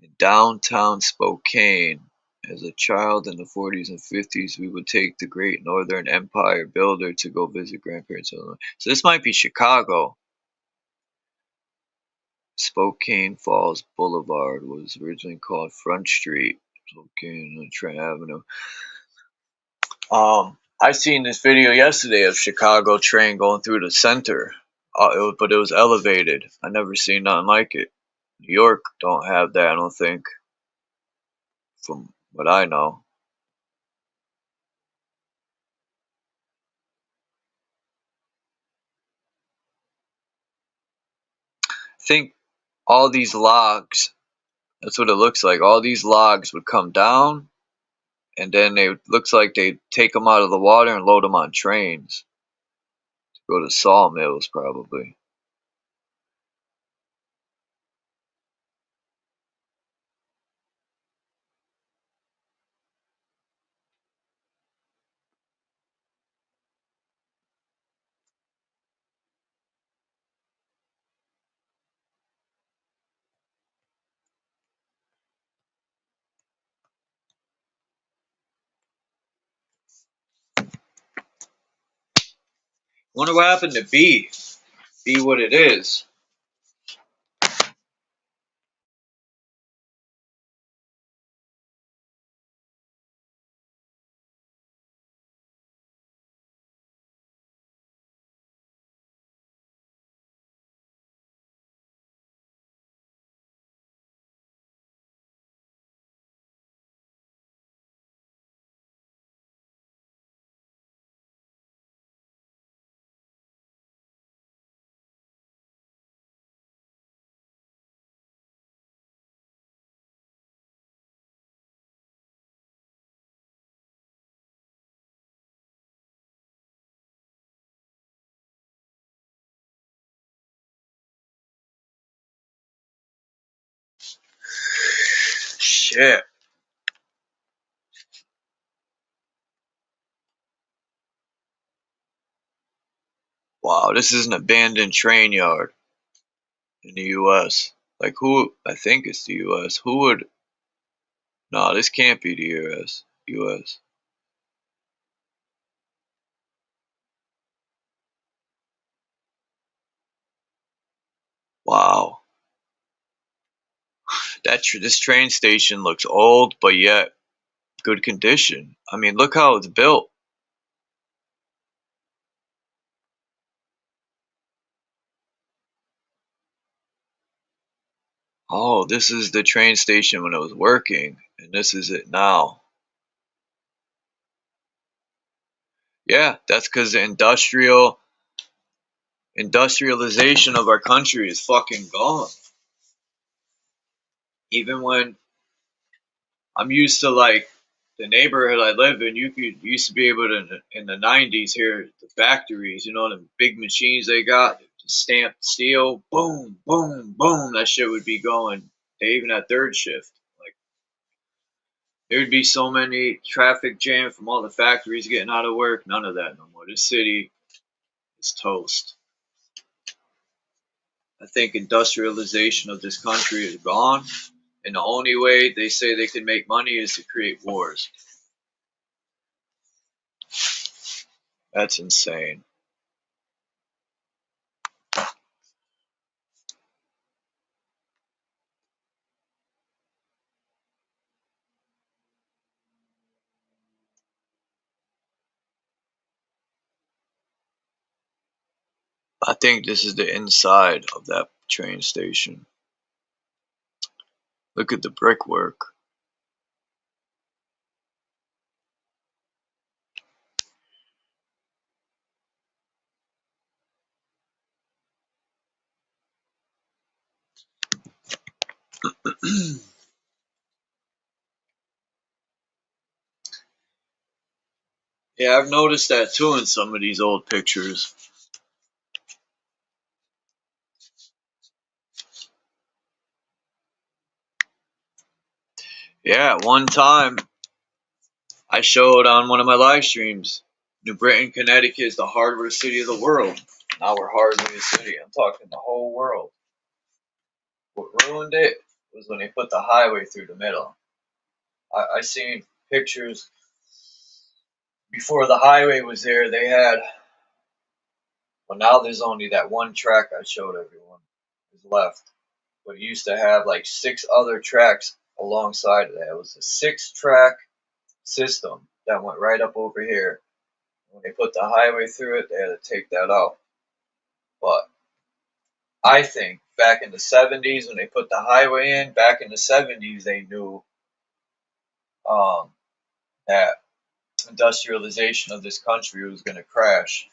in downtown Spokane. As a child in the 40s and 50s, we would take the Great Northern Empire Builder to go visit grandparents. So this might be Chicago. Spokane Falls Boulevard was originally called Front Street. Spokane and Trent Avenue. I seen this video yesterday of Chicago train going through the center, but it was elevated. I never seen nothing like it. New York don't have that, I don't think, from what I know. I think all these logs, that's what it looks like. All these logs would come down, and then looks like they take them out of the water and load them on trains to go to sawmills, probably. Wonder what happened to B. Be what it is. Shit. Wow, this is an abandoned train yard in the U.S. Like who? I think it's the U.S. Who would? No, this can't be the U.S. U.S. Wow. This train station looks old, but yet good condition. I mean, look how it's built. Oh, this is the train station when it was working, and this is it now. Yeah, that's because the industrialization of our country is fucking gone. Even when I'm used to like the neighborhood I live in, you used to be able to in the '90s here the factories, you know, the big machines they got, stamped steel, boom, boom, boom. That shit would be going. They even had third shift. Like there would be so many traffic jam from all the factories getting out of work. None of that no more. This city is toast. I think industrialization of this country is gone, and the only way they say they can make money is to create wars. That's insane. I think this is the inside of that train station. Look at the brickwork. Yeah, I've noticed that too in some of these old pictures. Yeah, at one time I showed on one of my live streams, New Britain, Connecticut is the hardware city of the world. Now we're hardware city. I'm talking the whole world. What ruined it was when they put the highway through the middle. I seen pictures before the highway was there. They had, well, now there's only that one track I showed everyone is left. But it used to have like 6 other tracks alongside of that. It was a 6-track system that went right up over here. When they put the highway through it, they had to take that out. But I think back in the 70s, when they put the highway in, back in the 70s, they knew that industrialization of this country was going to crash.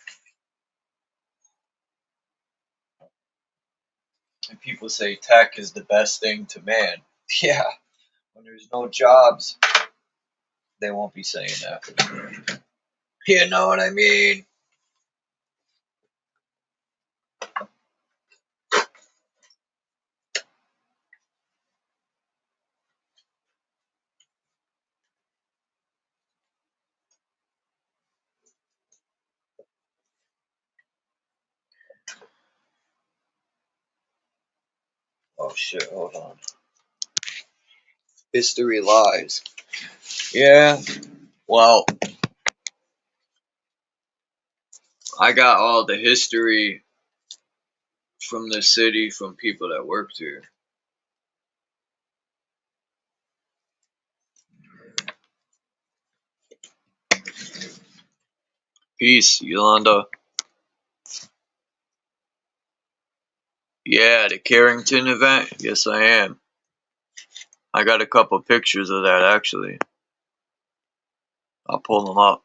And people say tech is the best thing to man. Yeah, when there's no jobs, they won't be saying that. You know what I mean? Oh shit, hold on. History lies. Yeah, well, I got all the history from the city from people that worked here. Peace, Yolanda. Yeah, the Carrington event? Yes, I am. I got a couple pictures of that actually. I'll pull them up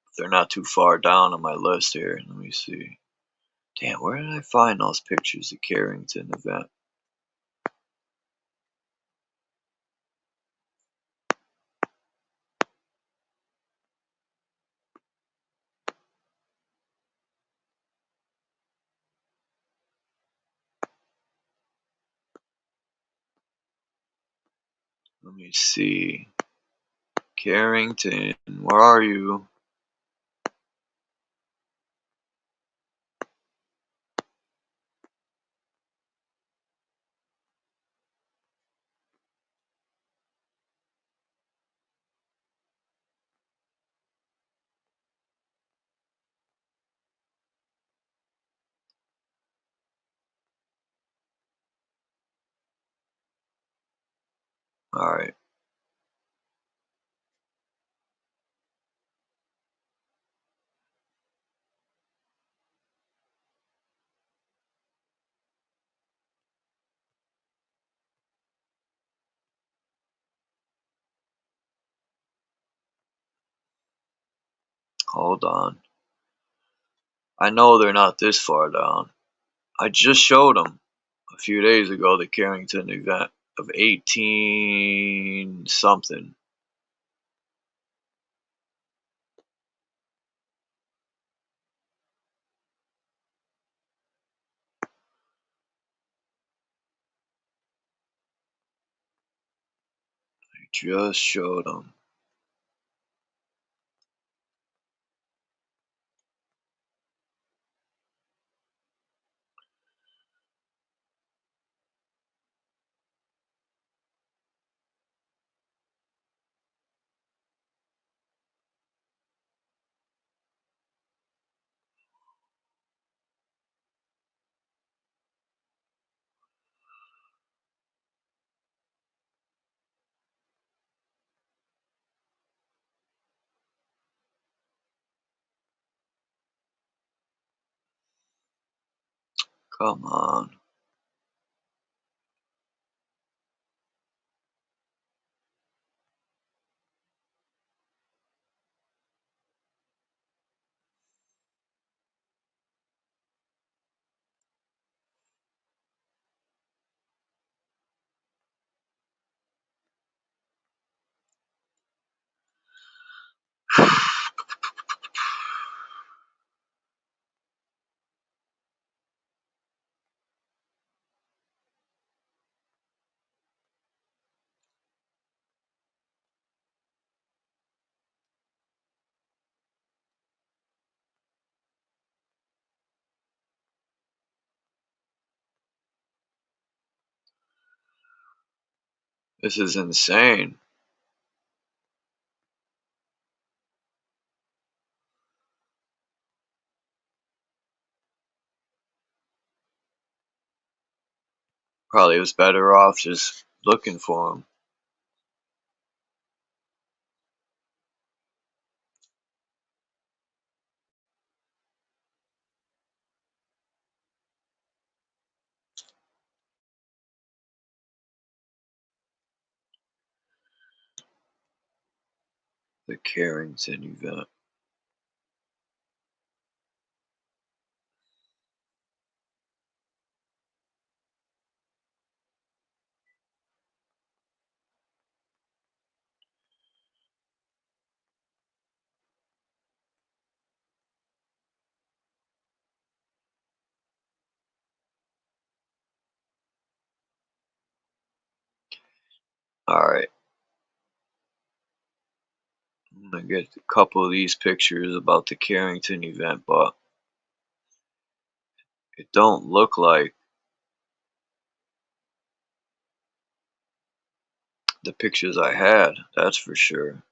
if they're not too far down on my list here. Let me see. Damn, where did I find those pictures of Carrington event? Let me see. Carrington, where are you? Alright. Hold on. I know they're not this far down. I just showed them a few days ago the Carrington event of 18 something. I just showed them. Come on. This is insane. Probably was better off just looking for him. The Carrington event. Alright. I'm gonna get a couple of these pictures about the Carrington event, but it don't look like the pictures I had, that's for sure.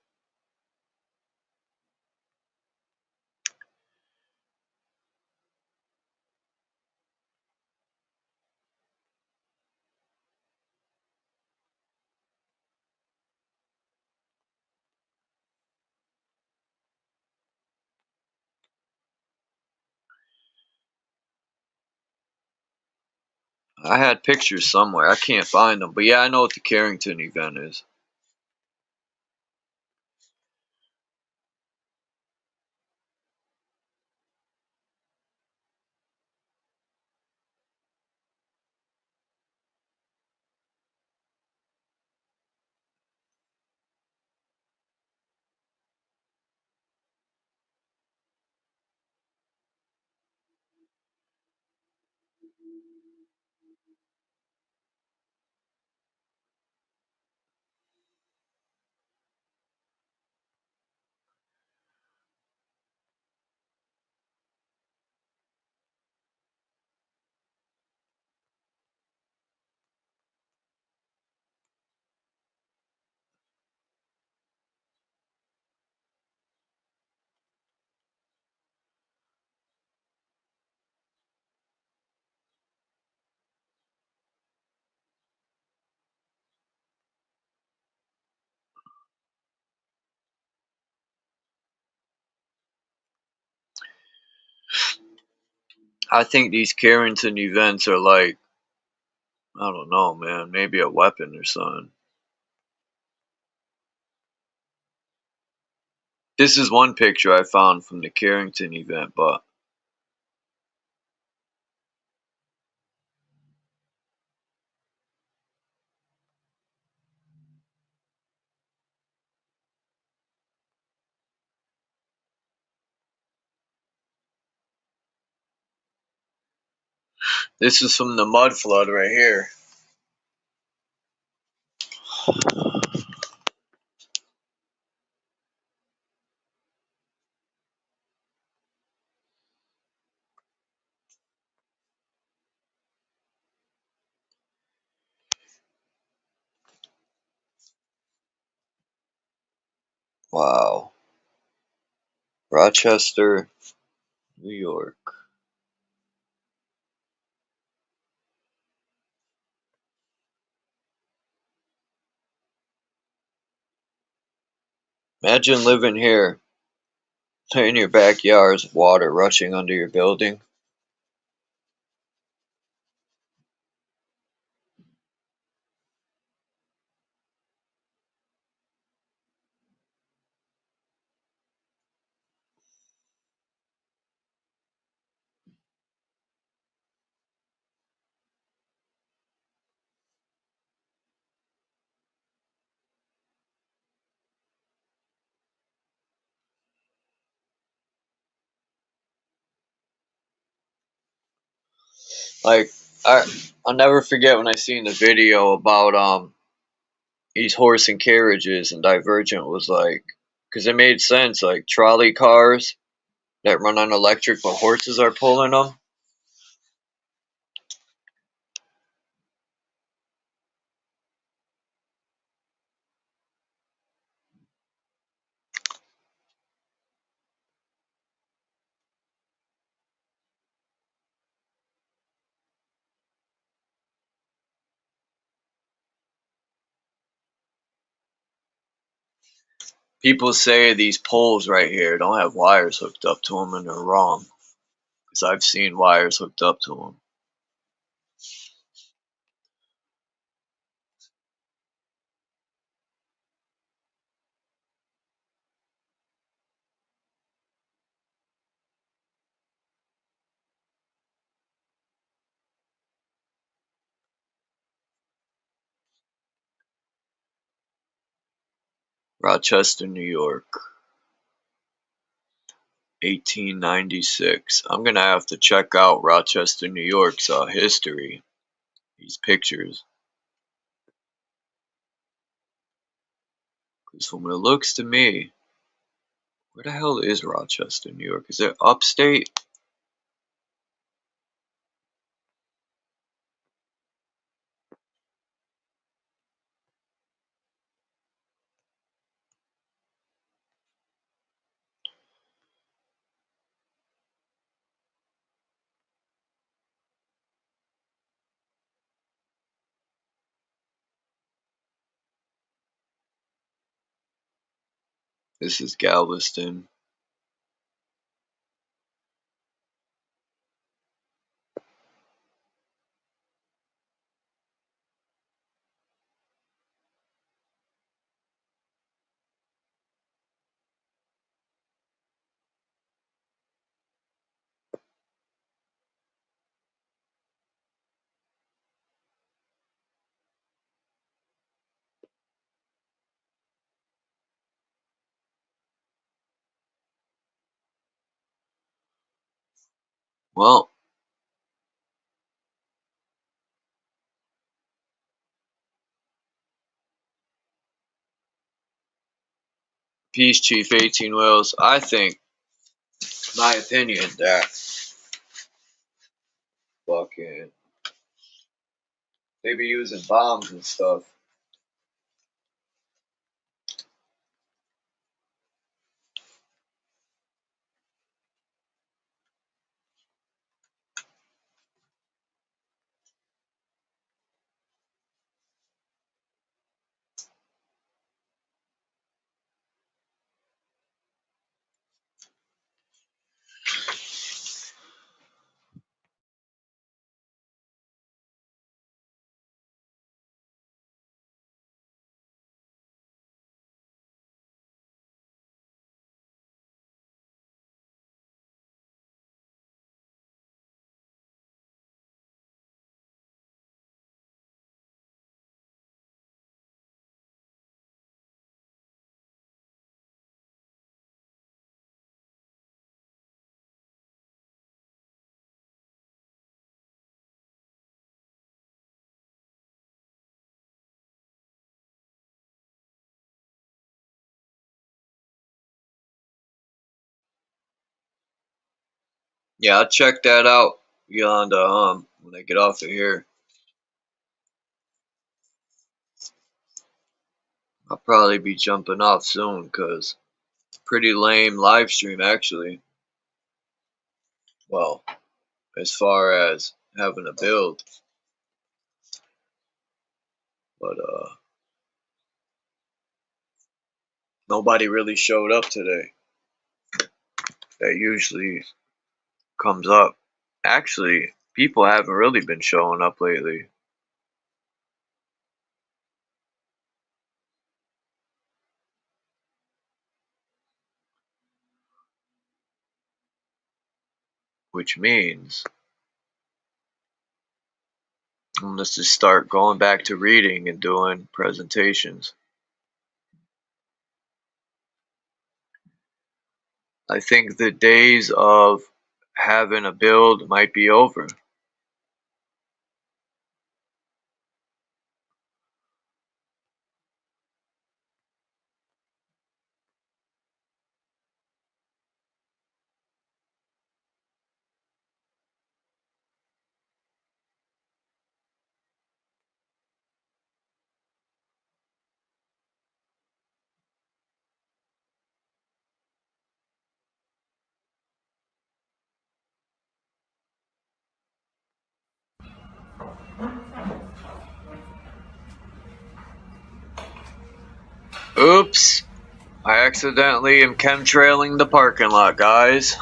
I had pictures somewhere. I can't find them. But yeah, I know what the Carrington event is. I think these Carrington events are like, I don't know, man, maybe a weapon or something. This is one picture I found from the Carrington event, but this is from the mud flood right here. Wow. Rochester, New York. Imagine living here. In your backyard's water rushing under your building. Like I'll never forget when I seen the video about these horse and carriages, and Divergent was like, because it made sense, like trolley cars that run on electric but horses are pulling them. People say these poles right here don't have wires hooked up to them, and they're wrong. Because I've seen wires hooked up to them. Rochester, New York. 1896. I'm gonna have to check out Rochester, New York's history. These pictures. Because from what it looks to me, where the hell is Rochester, New York? Is it upstate? This is Galveston. Well, Peace Chief 18 Wheels. I think, my opinion, that fucking they be using bombs and stuff. Yeah, I'll check that out, Yolanda, when I get off of here. I'll probably be jumping off soon, because pretty lame live stream, actually. Well, as far as having a build. But, nobody really showed up today. That usually comes up. Actually, people haven't really been showing up lately. Which means, let's just start going back to reading and doing presentations. I think the days of having a build might be over. Oops! I accidentally am chemtrailing the parking lot, guys.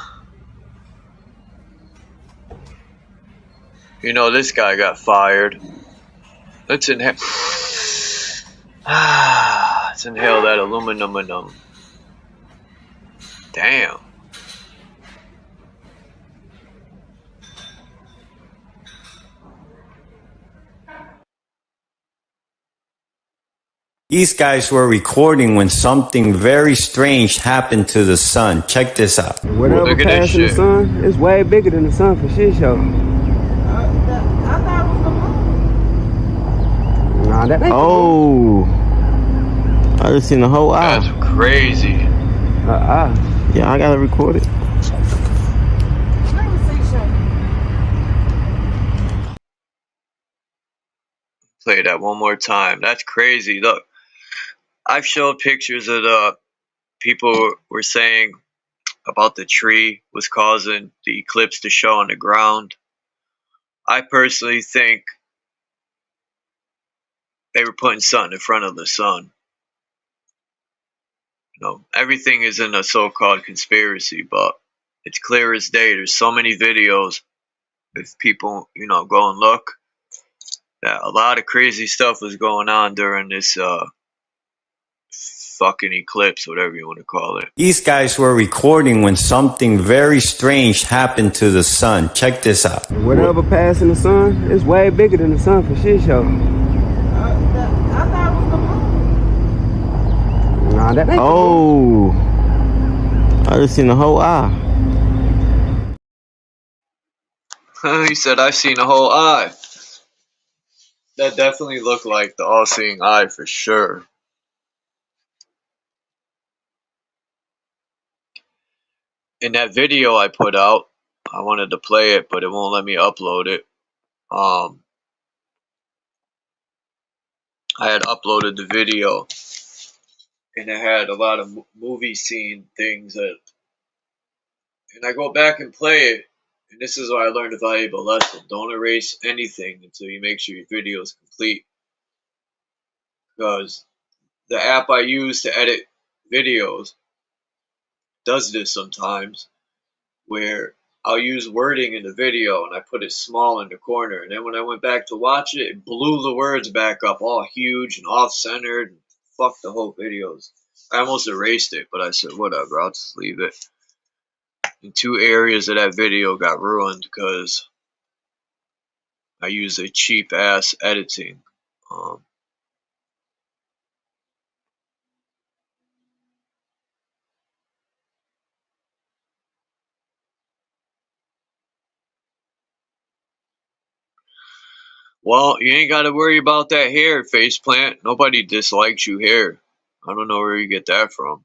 You know this guy got fired. Let's inhale. Let's inhale that aluminum. Damn. These guys were recording when something very strange happened to the sun. Check this out. Whatever Look at this passing the shit. sun, it's way bigger than the sun for shit show. Nah, that ain't. Oh, I just seen the whole eye. That's crazy. Yeah, I gotta record it. Play that one more time. That's crazy. Look, I've showed pictures of the people were saying about the tree was causing the eclipse to show on the ground. I personally think they were putting something in front of the sun. You know, everything is in a so-called conspiracy, but it's clear as day. There's so many videos, if people, you know, go and look, that a lot of crazy stuff was going on during this fucking eclipse, whatever you want to call it. These guys were recording when something very strange happened to the sun. Check this out. Whatever passing the sun, it's way bigger than the sun for shit show. Nah, that ain't. Oh, I just seen the whole eye. He said, I've seen a whole eye. That definitely looked like the all-seeing eye for sure. In that video I put out, I wanted to play it, but it won't let me upload it. I had uploaded the video, and it had a lot of movie scene things that, and I go back and play it, and this is where I learned a valuable lesson. Don't erase anything until you make sure your video is complete. Because the app I use to edit videos does this sometimes, where I'll use wording in the video and I put it small in the corner, and then when I went back to watch it, it blew the words back up all huge and off-centered, and fuck the whole videos. I almost erased it, but I said whatever, I'll just leave it. And 2 areas of that video got ruined because I used a cheap ass editing. Well, you ain't got to worry about that hair, faceplant. Nobody dislikes you here. I don't know where you get that from.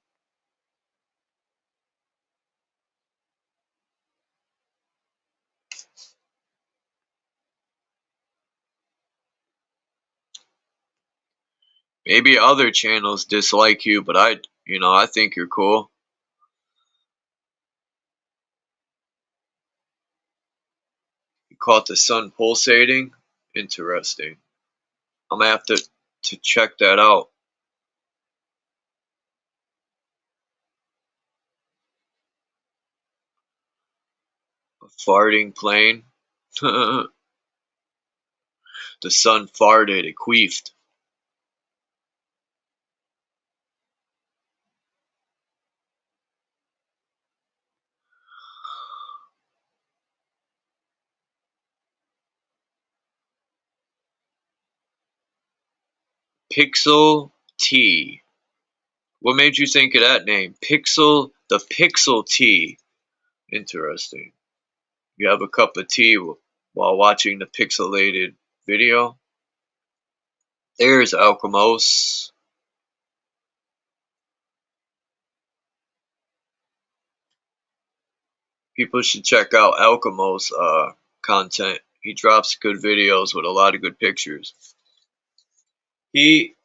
Maybe other channels dislike you, but I think you're cool. You caught the sun pulsating? Interesting. I'm gonna have to check that out. A farting plane. The sun farted, it queefed. Pixel T. What made you think of that name? The Pixel T. Interesting. You have a cup of tea while watching the pixelated video. There's Alchemos. People should check out Alchemos' content. He drops good videos with a lot of good pictures. He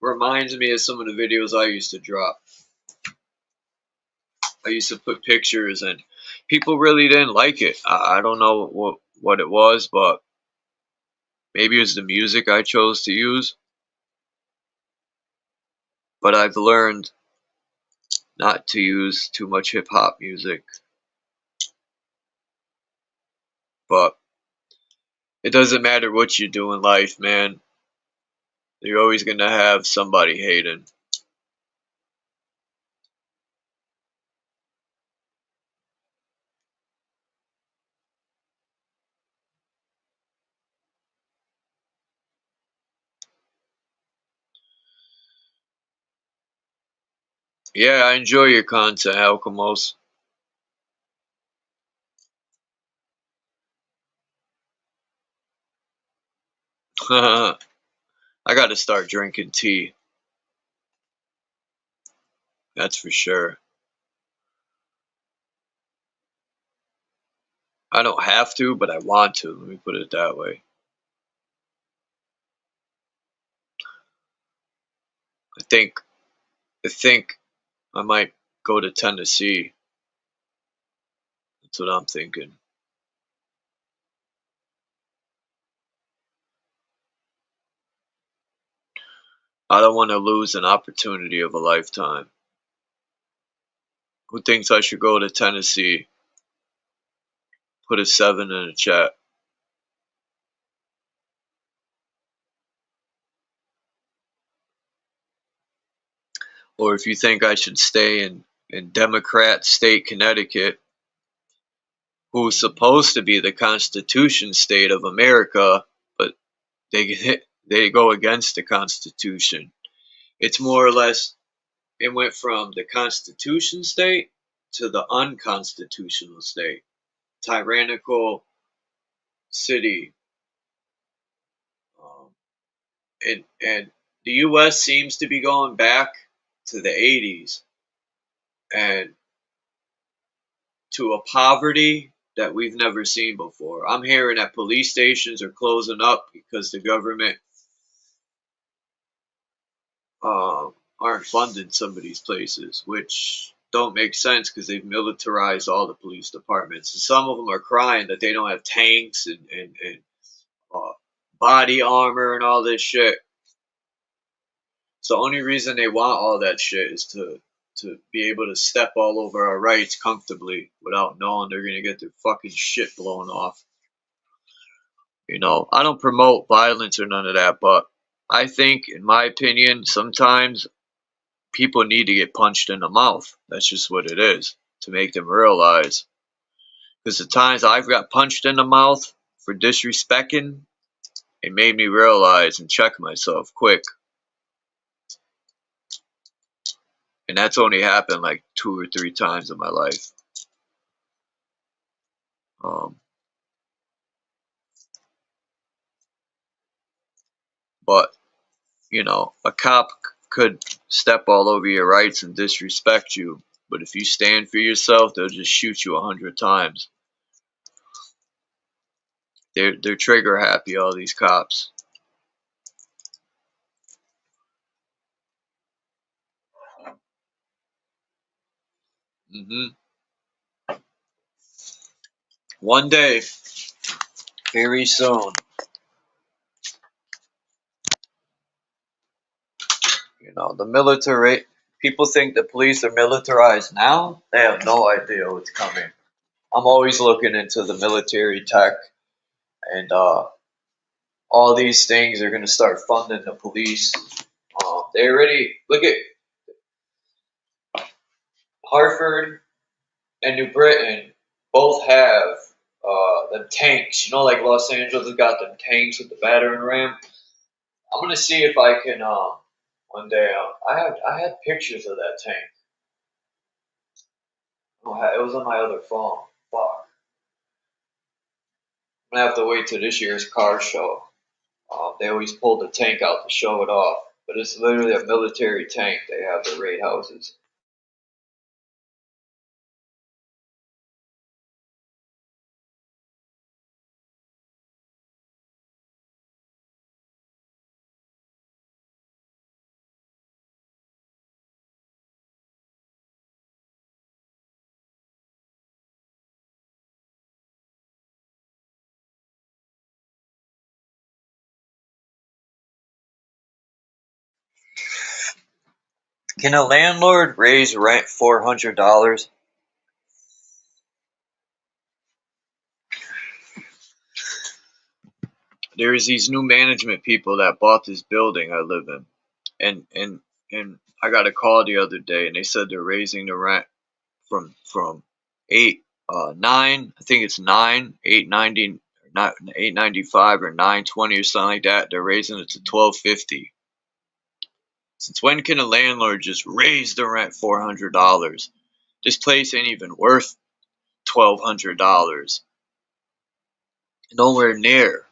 reminds me of some of the videos I used to drop. I used to put pictures and people really didn't like it. I don't know what it was, but maybe it was the music I chose to use. But I've learned not to use too much hip-hop music. But it doesn't matter what you do in life, man. You're always going to have somebody hating. Yeah, I enjoy your content, Alchemos. I gotta start drinking tea. That's for sure. I don't have to, but I want to. Let me put it that way. I think I might go to Tennessee. That's what I'm thinking. I don't want to lose an opportunity of a lifetime. Who thinks I should go to Tennessee? Put a 7 in the chat. Or if you think I should stay in Democrat state Connecticut, who's supposed to be the Constitution state of America, but they go against the Constitution. It's more or less, it went from the Constitution state to the unconstitutional state. Tyrannical city. And the U.S. seems to be going back to the 80s and to a poverty that we've never seen before. I'm hearing that police stations are closing up because the government aren't funding some of these places, which don't make sense because they've militarized all the police departments. And some of them are crying that they don't have tanks and body armor and all this shit. So the only reason they want all that shit is to be able to step all over our rights comfortably without knowing they're going to get their fucking shit blown off. You know, I don't promote violence or none of that, but I think, in my opinion, sometimes people need to get punched in the mouth. That's just what it is, to make them realize. Because the times I've got punched in the mouth for disrespecting, it made me realize and check myself quick. And that's only happened like 2 or 3 times in my life. But, you know, a cop could step all over your rights and disrespect you. But if you stand for yourself, they'll just shoot you 100 times. They're trigger happy, all these cops. One day, very soon. You know, the military, people think the police are militarized now. They have no idea what's coming. I'm always looking into the military tech, and all these things are going to start funding the police. They already, look at Hartford and New Britain, both have the tanks. You know, like Los Angeles has got them tanks with the battering ram. I'm going to see if I can, one day, I had pictures of that tank. Oh, it was on my other phone. Fuck. I'm gonna have to wait till this year's car show. They always pull the tank out to show it off, but it's literally a military tank. They have the raid houses. Can a landlord raise rent $400? There's these new management people that bought this building I live in, and I got a call the other day, and they said they're raising the rent from 9, I think it's 8.90, not 8.95 or 9.20 or something like that. They're raising it to 12.50. Since when can a landlord just raise the rent $400? This place ain't even worth $1,200. Nowhere near.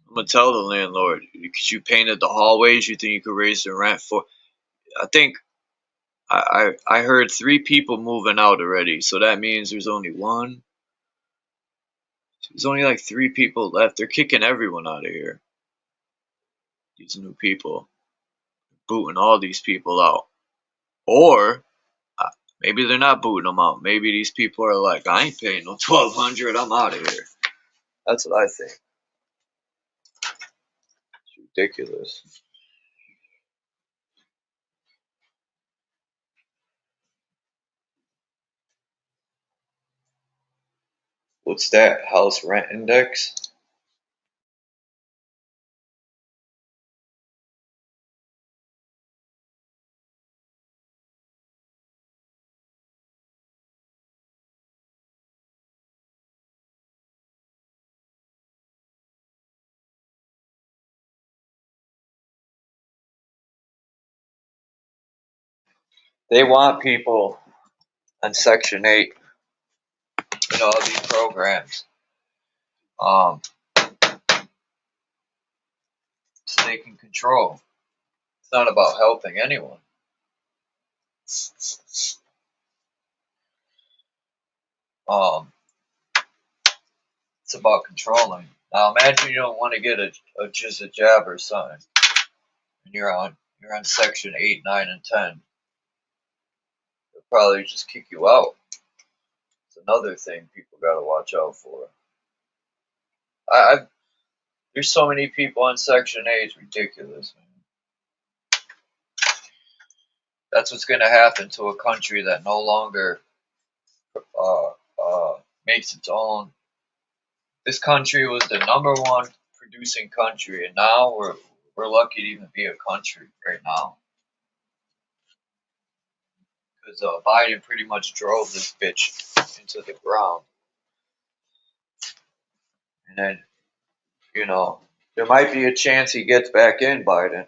I'm gonna tell the landlord, because you painted the hallways, you think you could raise the rent for? I think I heard 3 people moving out already, so that means there's only one. There's only like 3 people left. They're kicking everyone out of here. These new people, booting all these people out, or maybe they're not booting them out. Maybe these people are like, I ain't paying no 1,200. I'm out of here. That's what I think. It's ridiculous. What's that? House rent index? They want people on Section 8 in all these programs, so they can control. It's not about helping anyone. It's about controlling. Now imagine you don't want to get just a jab or something, and you're on Section 8, 9, and 10. They'll probably just kick you out. It's another thing people got to watch out for. There's so many people on Section 8, it's ridiculous, man. That's what's going to happen to a country that no longer makes its own. This country was the #1 producing country, and now we're lucky to even be a country right now. Because Biden pretty much drove this bitch into the ground. And then, you know, there might be a chance he gets back in, Biden.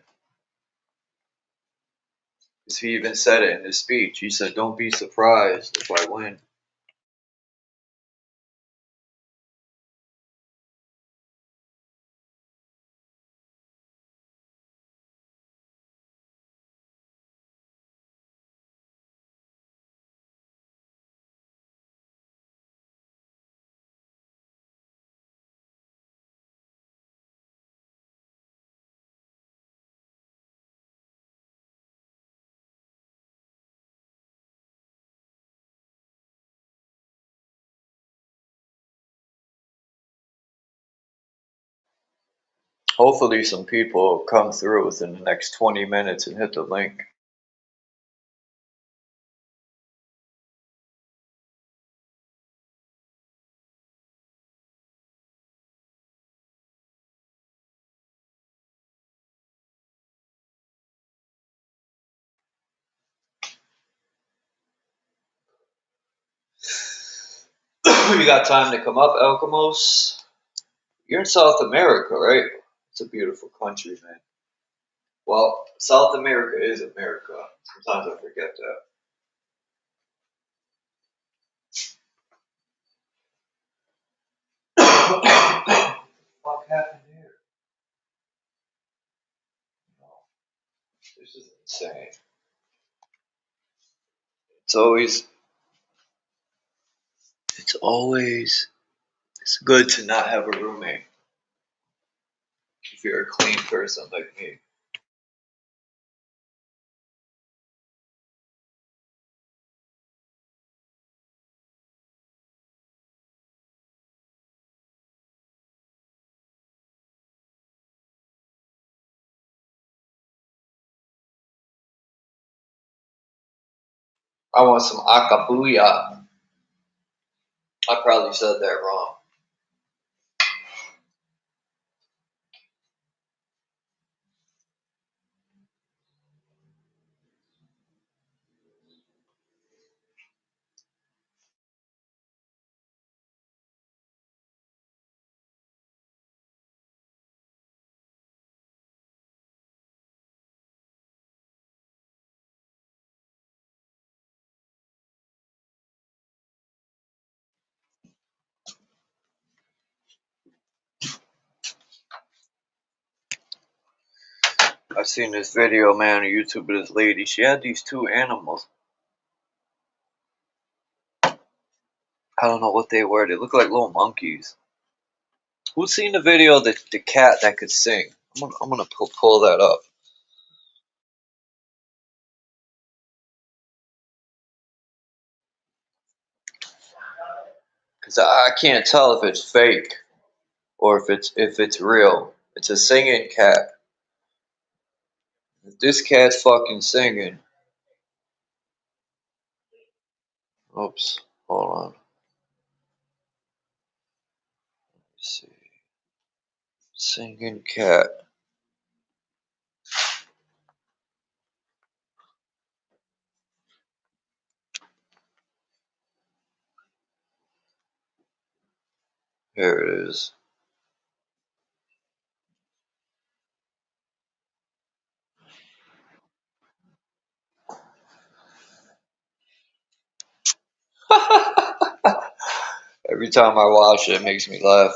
Because he even said it in his speech. He said, don't be surprised if I win. Hopefully some people will come through within the next 20 minutes and hit the link. You got time to come up, Alchemos? You're in South America, right? It's a beautiful country, man. Well, South America is America. Sometimes I forget that. What happened here? This is insane. It's good to not have a roommate if you're a clean person like me. I want some acabuya. I probably said that wrong. I seen this video, man, on YouTube of this lady. She had these two animals. I don't know what they were. They look like little monkeys. Who's seen the video of the cat that could sing? I'm gonna pull that up. Cause I can't tell if it's fake or if it's real. It's a singing cat. If this cat's fucking singing. Oops, hold on. Let's see. Singing cat. Here it is. Every time I watch it, it makes me laugh.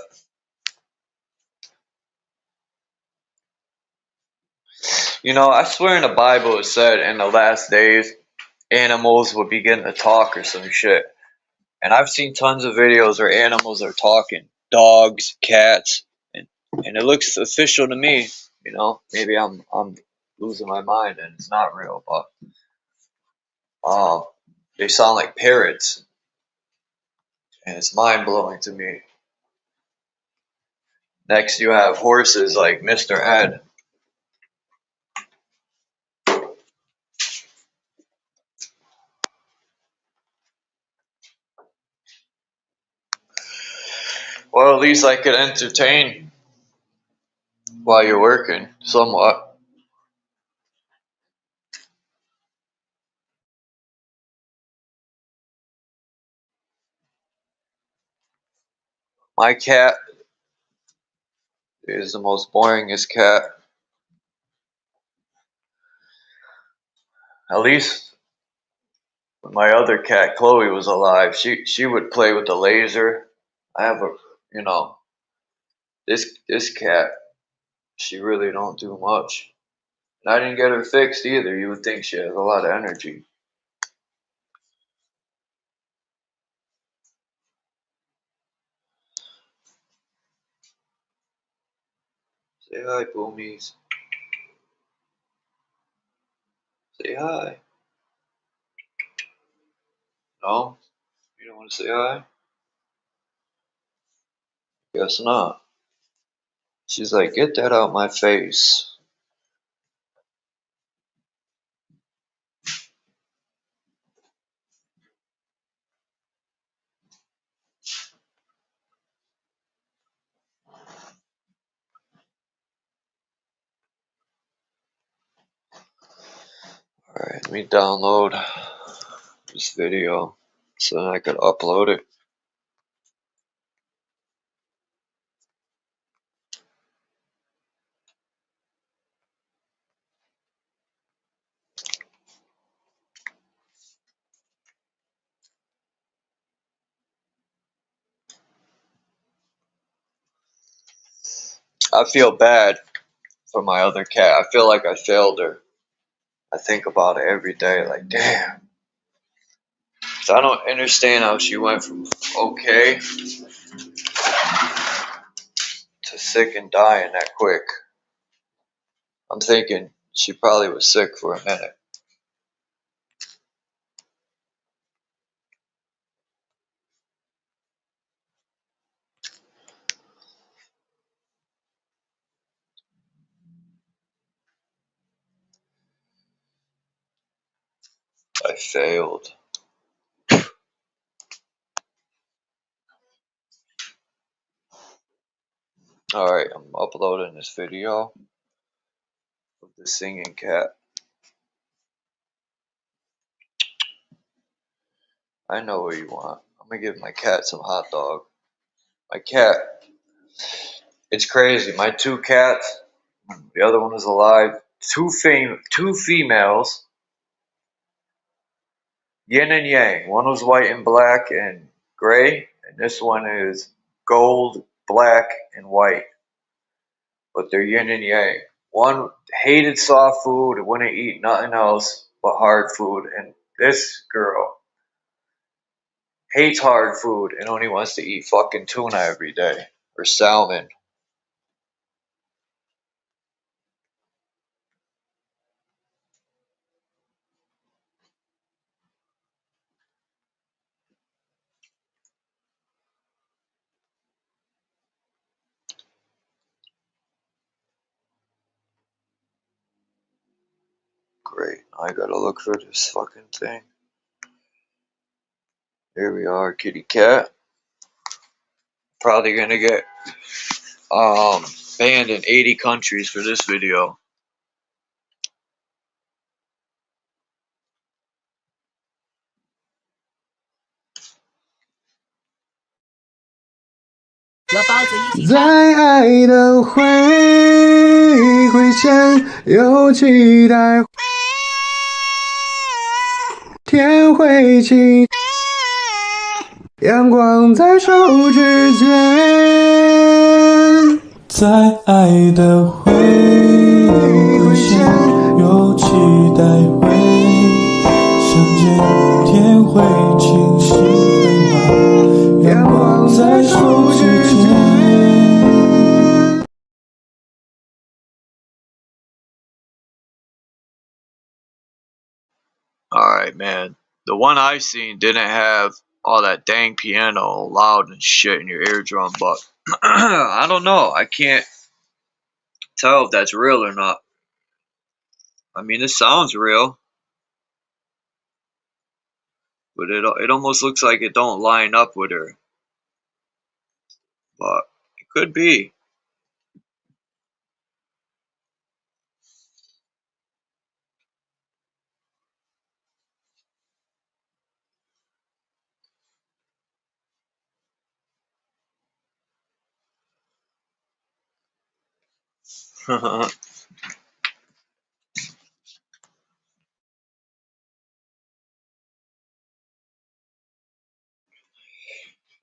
You know, I swear in the Bible it said in the last days animals would begin to talk or some shit. And I've seen tons of videos where animals are talking. Dogs, cats, and it looks official to me. You know, maybe I'm losing my mind and it's not real, but they sound like parrots, and it's mind blowing to me. Next, you have horses like Mr. Ed. Well, at least I could entertain while you're working, somewhat. My cat is the most boringest cat. At least when my other cat, Chloe, was alive, she would play with the laser. I have a, you know, this cat, she really don't do much. And I didn't get her fixed either. You would think she has a lot of energy. Say hi, Boomies. Say hi. No? You don't want to say hi? Guess not. She's like, get that out my face. Alright, let me download this video so then I could upload it. I feel bad for my other cat. I feel like I failed her. I think about it every day, like, damn. So I don't understand how she went from okay to sick and dying that quick. I'm thinking she probably was sick for a minute. I failed. Alright, I'm uploading this video of the singing cat. I know what you want. I'm gonna give my cat some hot dog. My cat, it's crazy. My two cats, the other one is alive. Two females, yin and yang. One was white and black and gray, and this one is gold, black, and white. But they're yin and yang. One hated soft food, wouldn't eat nothing else but hard food, and this girl hates hard food and only wants to eat fucking tuna every day or salmon. Great. I gotta look for this fucking thing. Here we are, kitty cat. Probably gonna get banned in 80 countries for this video. Dạ. 在爱的回归前，有期待，天会晴，阳光在手指间，在爱的回归前，有期待会相见，天会清晰回望，阳光在手指间。Alright, man. The one I seen didn't have all that dang piano loud and shit in your eardrum, but I don't know. I can't tell if that's real or not. I mean, it sounds real, but it almost looks like it don't line up with her. But it could be.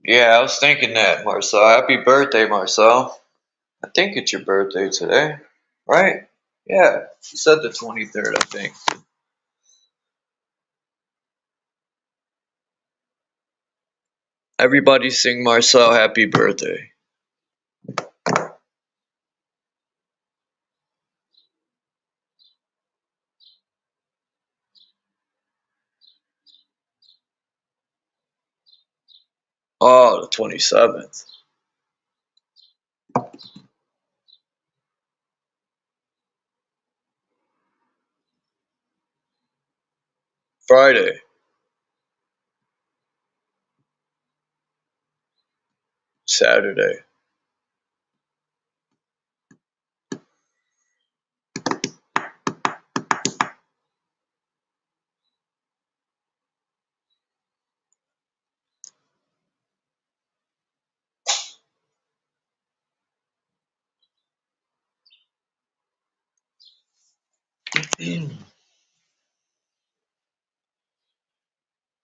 Yeah, I was thinking that, Marcel. Happy birthday, Marcel. I think it's your birthday today, right? Yeah, you said the 23rd, I think. Everybody sing Marcel happy birthday. Oh, the 27th. Friday. Saturday.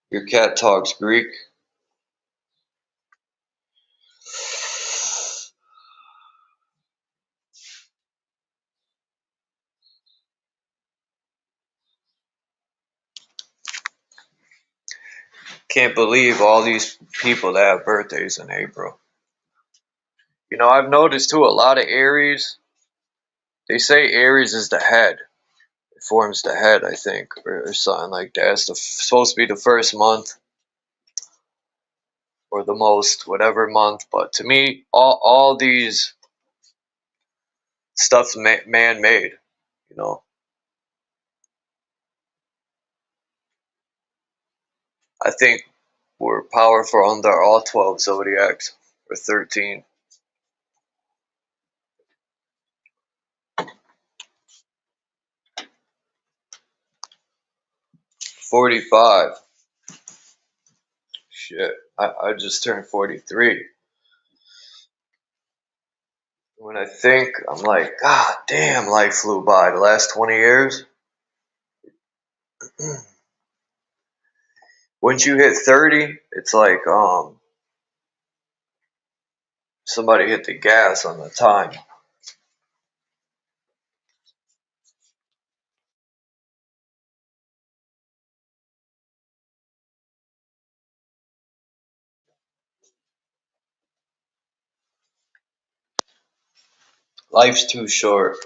Your cat talks Greek. Can't believe all these people that have birthdays in April. You know, I've noticed too, a lot of Aries, they say Aries is the head. It forms the head, I think, or something like that. It's supposed to be the first month or the most, whatever month. But to me, all these stuff's man-made, you know. I think we're powerful under all 12 zodiacs, or 13. $45. Shit, I just turned 43. When I think, I'm like, God damn, life flew by the last 20 years. Once you hit 30, it's like somebody hit the gas on the time. Life's too short.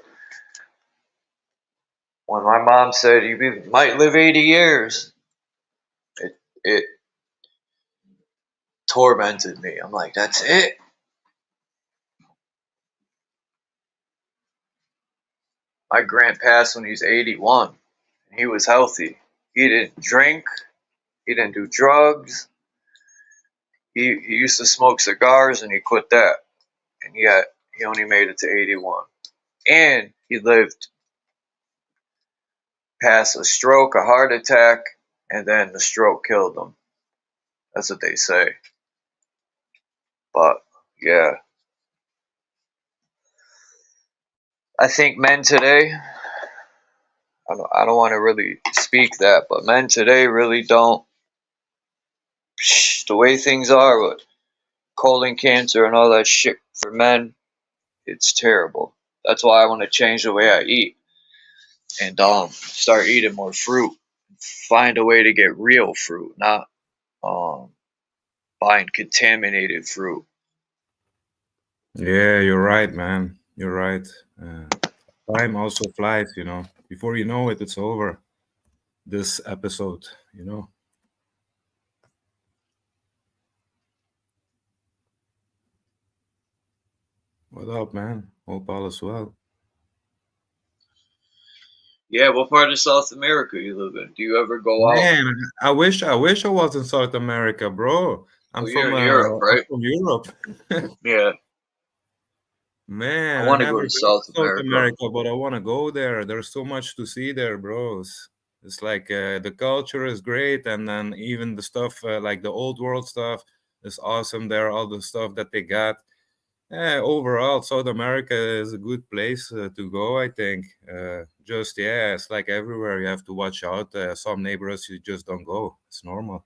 When my mom said you might live 80 years, it tormented me. I'm like, that's it? My grand passed when he was 81. And he was healthy. He didn't drink. He didn't do drugs. He used to smoke cigars and he quit that. And yet he only made it to 81. And he lived past a stroke, a heart attack, and then the stroke killed him. That's what they say. But yeah, I think men today, I don't want to really speak that, but men today really don't, the way things are with colon cancer and all that shit for men, it's terrible. That's why I want to change the way I eat and start eating more fruit. Find a way to get real fruit, not buying contaminated fruit. Yeah, you're right, man. You're right. Time also flies, you know. Before you know it, it's over. This episode, you know. What up, man? Hope all is well. Yeah, what part of South America you live in? Do you ever go out? Man, I wish I was in South America, bro. I'm you're from in Europe, right? I'm from Europe. Yeah. Man, I want to never go to been South America, but I want to go there. There's so much to see there, bros. It's like the culture is great, and then even the stuff like the old world stuff is awesome there. All the stuff that they got. Overall, South America is a good place to go, I think. Just, yeah, it's like everywhere. You have to watch out. Some neighborhoods you just don't go. It's normal.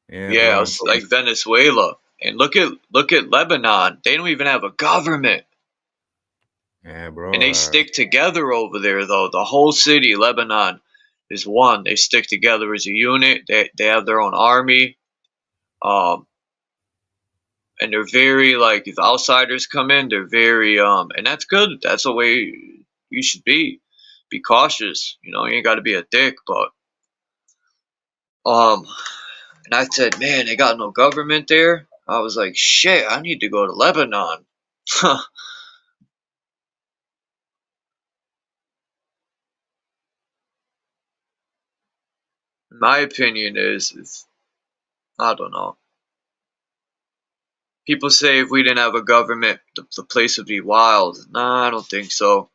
Yeah, bro, it's like Venezuela. And look at Lebanon. They don't even have a government. Yeah, bro. And they stick together over there, though. The whole city, Lebanon, is one. They stick together as a unit. They have their own army. And they're very, like, if outsiders come in, they're very, and that's good. That's the way you should be. Be cautious. You know, you ain't got to be a dick, but, and I said, man, they got no government there. I was like, shit, I need to go to Lebanon. My opinion is I don't know. People say if we didn't have a government, the place would be wild. Nah, I don't think so.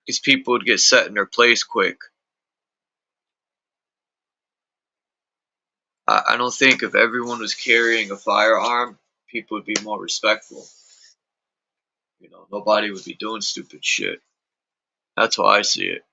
Because people would get set in their place quick. I don't think if everyone was carrying a firearm, people would be more respectful. You know, nobody would be doing stupid shit. That's how I see it.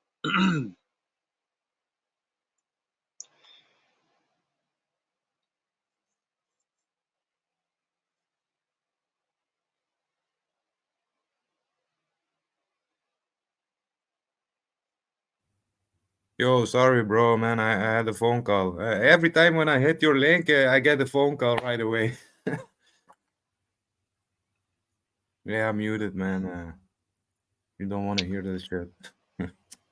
Yo, sorry, bro, man. I had a phone call. Every time when I hit your link, I get a phone call right away. Yeah, I'm muted, man. You don't want to hear this shit.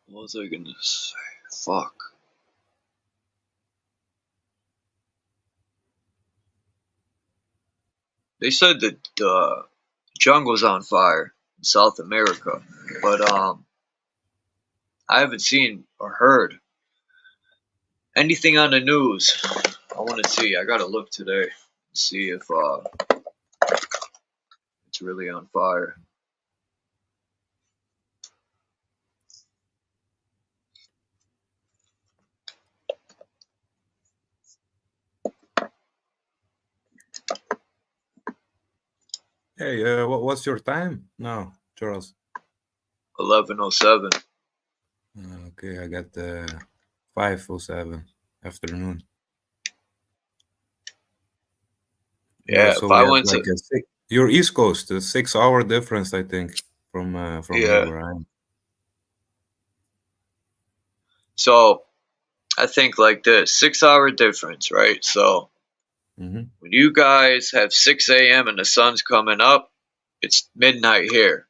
What was I gonna say? Fuck. They said that the jungle's on fire in South America, but I haven't seen or heard anything on the news. I want to see. I gotta look today, see if it's really on fire. Hey, what's your time now, Charles? 11:07. Okay, I got 5:07 afternoon. Yeah, so if we I have went like to your East Coast, a 6 hour difference, I think, from Yeah. where I am. So I think like this 6 hour difference, right? So Mhm. when you guys have 6 a.m. and the sun's coming up, it's midnight here.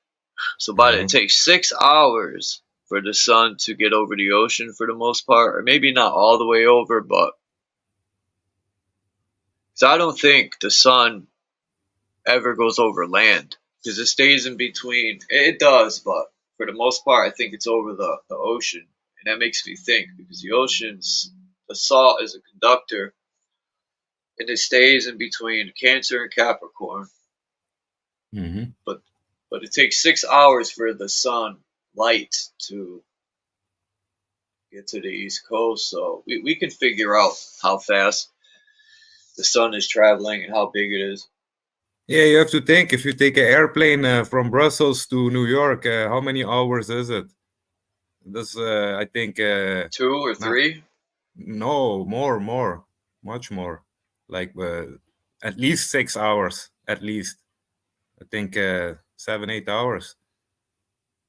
So but it takes 6 hours for the sun to get over the ocean for the most part, or maybe not all the way over, but because I don't think the sun ever goes over land because it stays in between. It does, but for the most part, I think it's over the ocean, and that makes me think because the salt is a conductor, and it stays in between Cancer and Capricorn. Mhm. But it takes 6 hours for the sun light to get to the East Coast, so we can figure out how fast the sun is traveling and how big it is. Yeah, you have to think if you take an airplane from Brussels to New York, how many hours is it? That's I think 2 or 3. No, more, much more. Like at least 6 hours, at least. I think 7, 8 hours.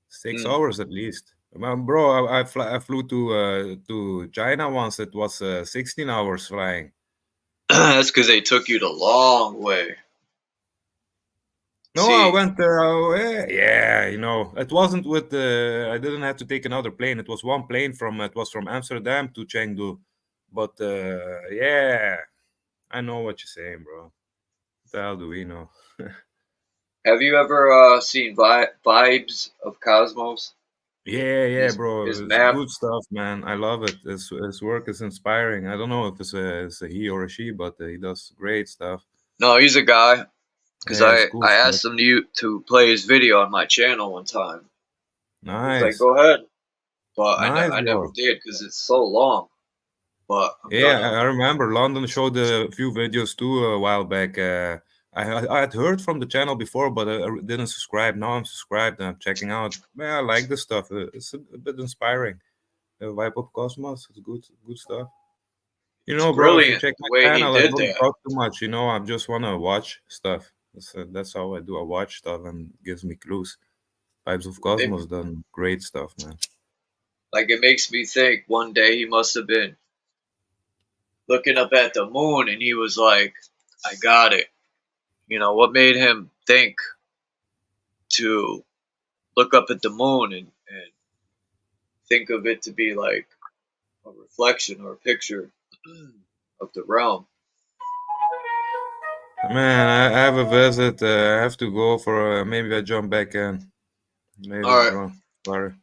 6 hours at least. Bro, I flew to China once. It was 16 hours flying. That's because they took you the long way. No, I went yeah, you know, it wasn't with I didn't have to take another plane. It was one plane it was from Amsterdam to Chengdu. But yeah, I know what you're saying, bro. What the hell do we know? Have you ever seen Vibes of Cosmos? Yeah, bro. His It's map. good stuff, man. I love it. His work is inspiring. I don't know if it's a he or a she, but he does great stuff. No, he's a guy. Because Yeah, it's cool I stuff. asked him to play his video on my channel one time. He's like, Nice. go ahead. But Nice, I never bro. did because it's so long. But I'm Yeah, gonna. I remember London showed a few videos too a while back. I had heard from the channel before, but I didn't subscribe. Now I'm subscribed and I'm checking out. Man, I like this stuff. It's a bit inspiring. Vibe of Cosmos, it's good stuff. You know, bro, if you Brilliant check the my way he channel, I did don't that. talk too much. You know, I just want to watch stuff. That's how I do. I watch stuff and gives me clues. Vibes of Cosmos done great stuff, man. Like it makes me think one day he must have been looking up at the moon and he was like, I got it. You know, what made him think to look up at the moon and think of it to be like a reflection or a picture of the realm? Man, I have a visit. I have to go for maybe I jump back in. Later, All right. bro. Sorry.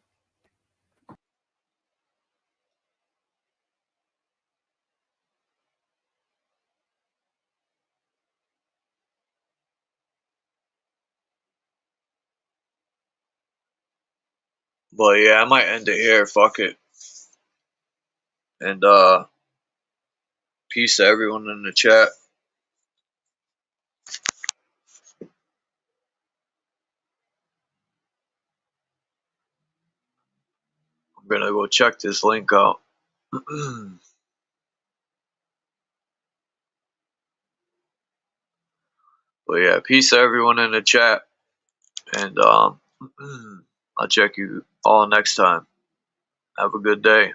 But yeah, I might end it here. Fuck it. And peace to everyone in the chat. I'm gonna go check this link out. But yeah, peace to everyone in the chat. And I'll check you all next time. Have a good day.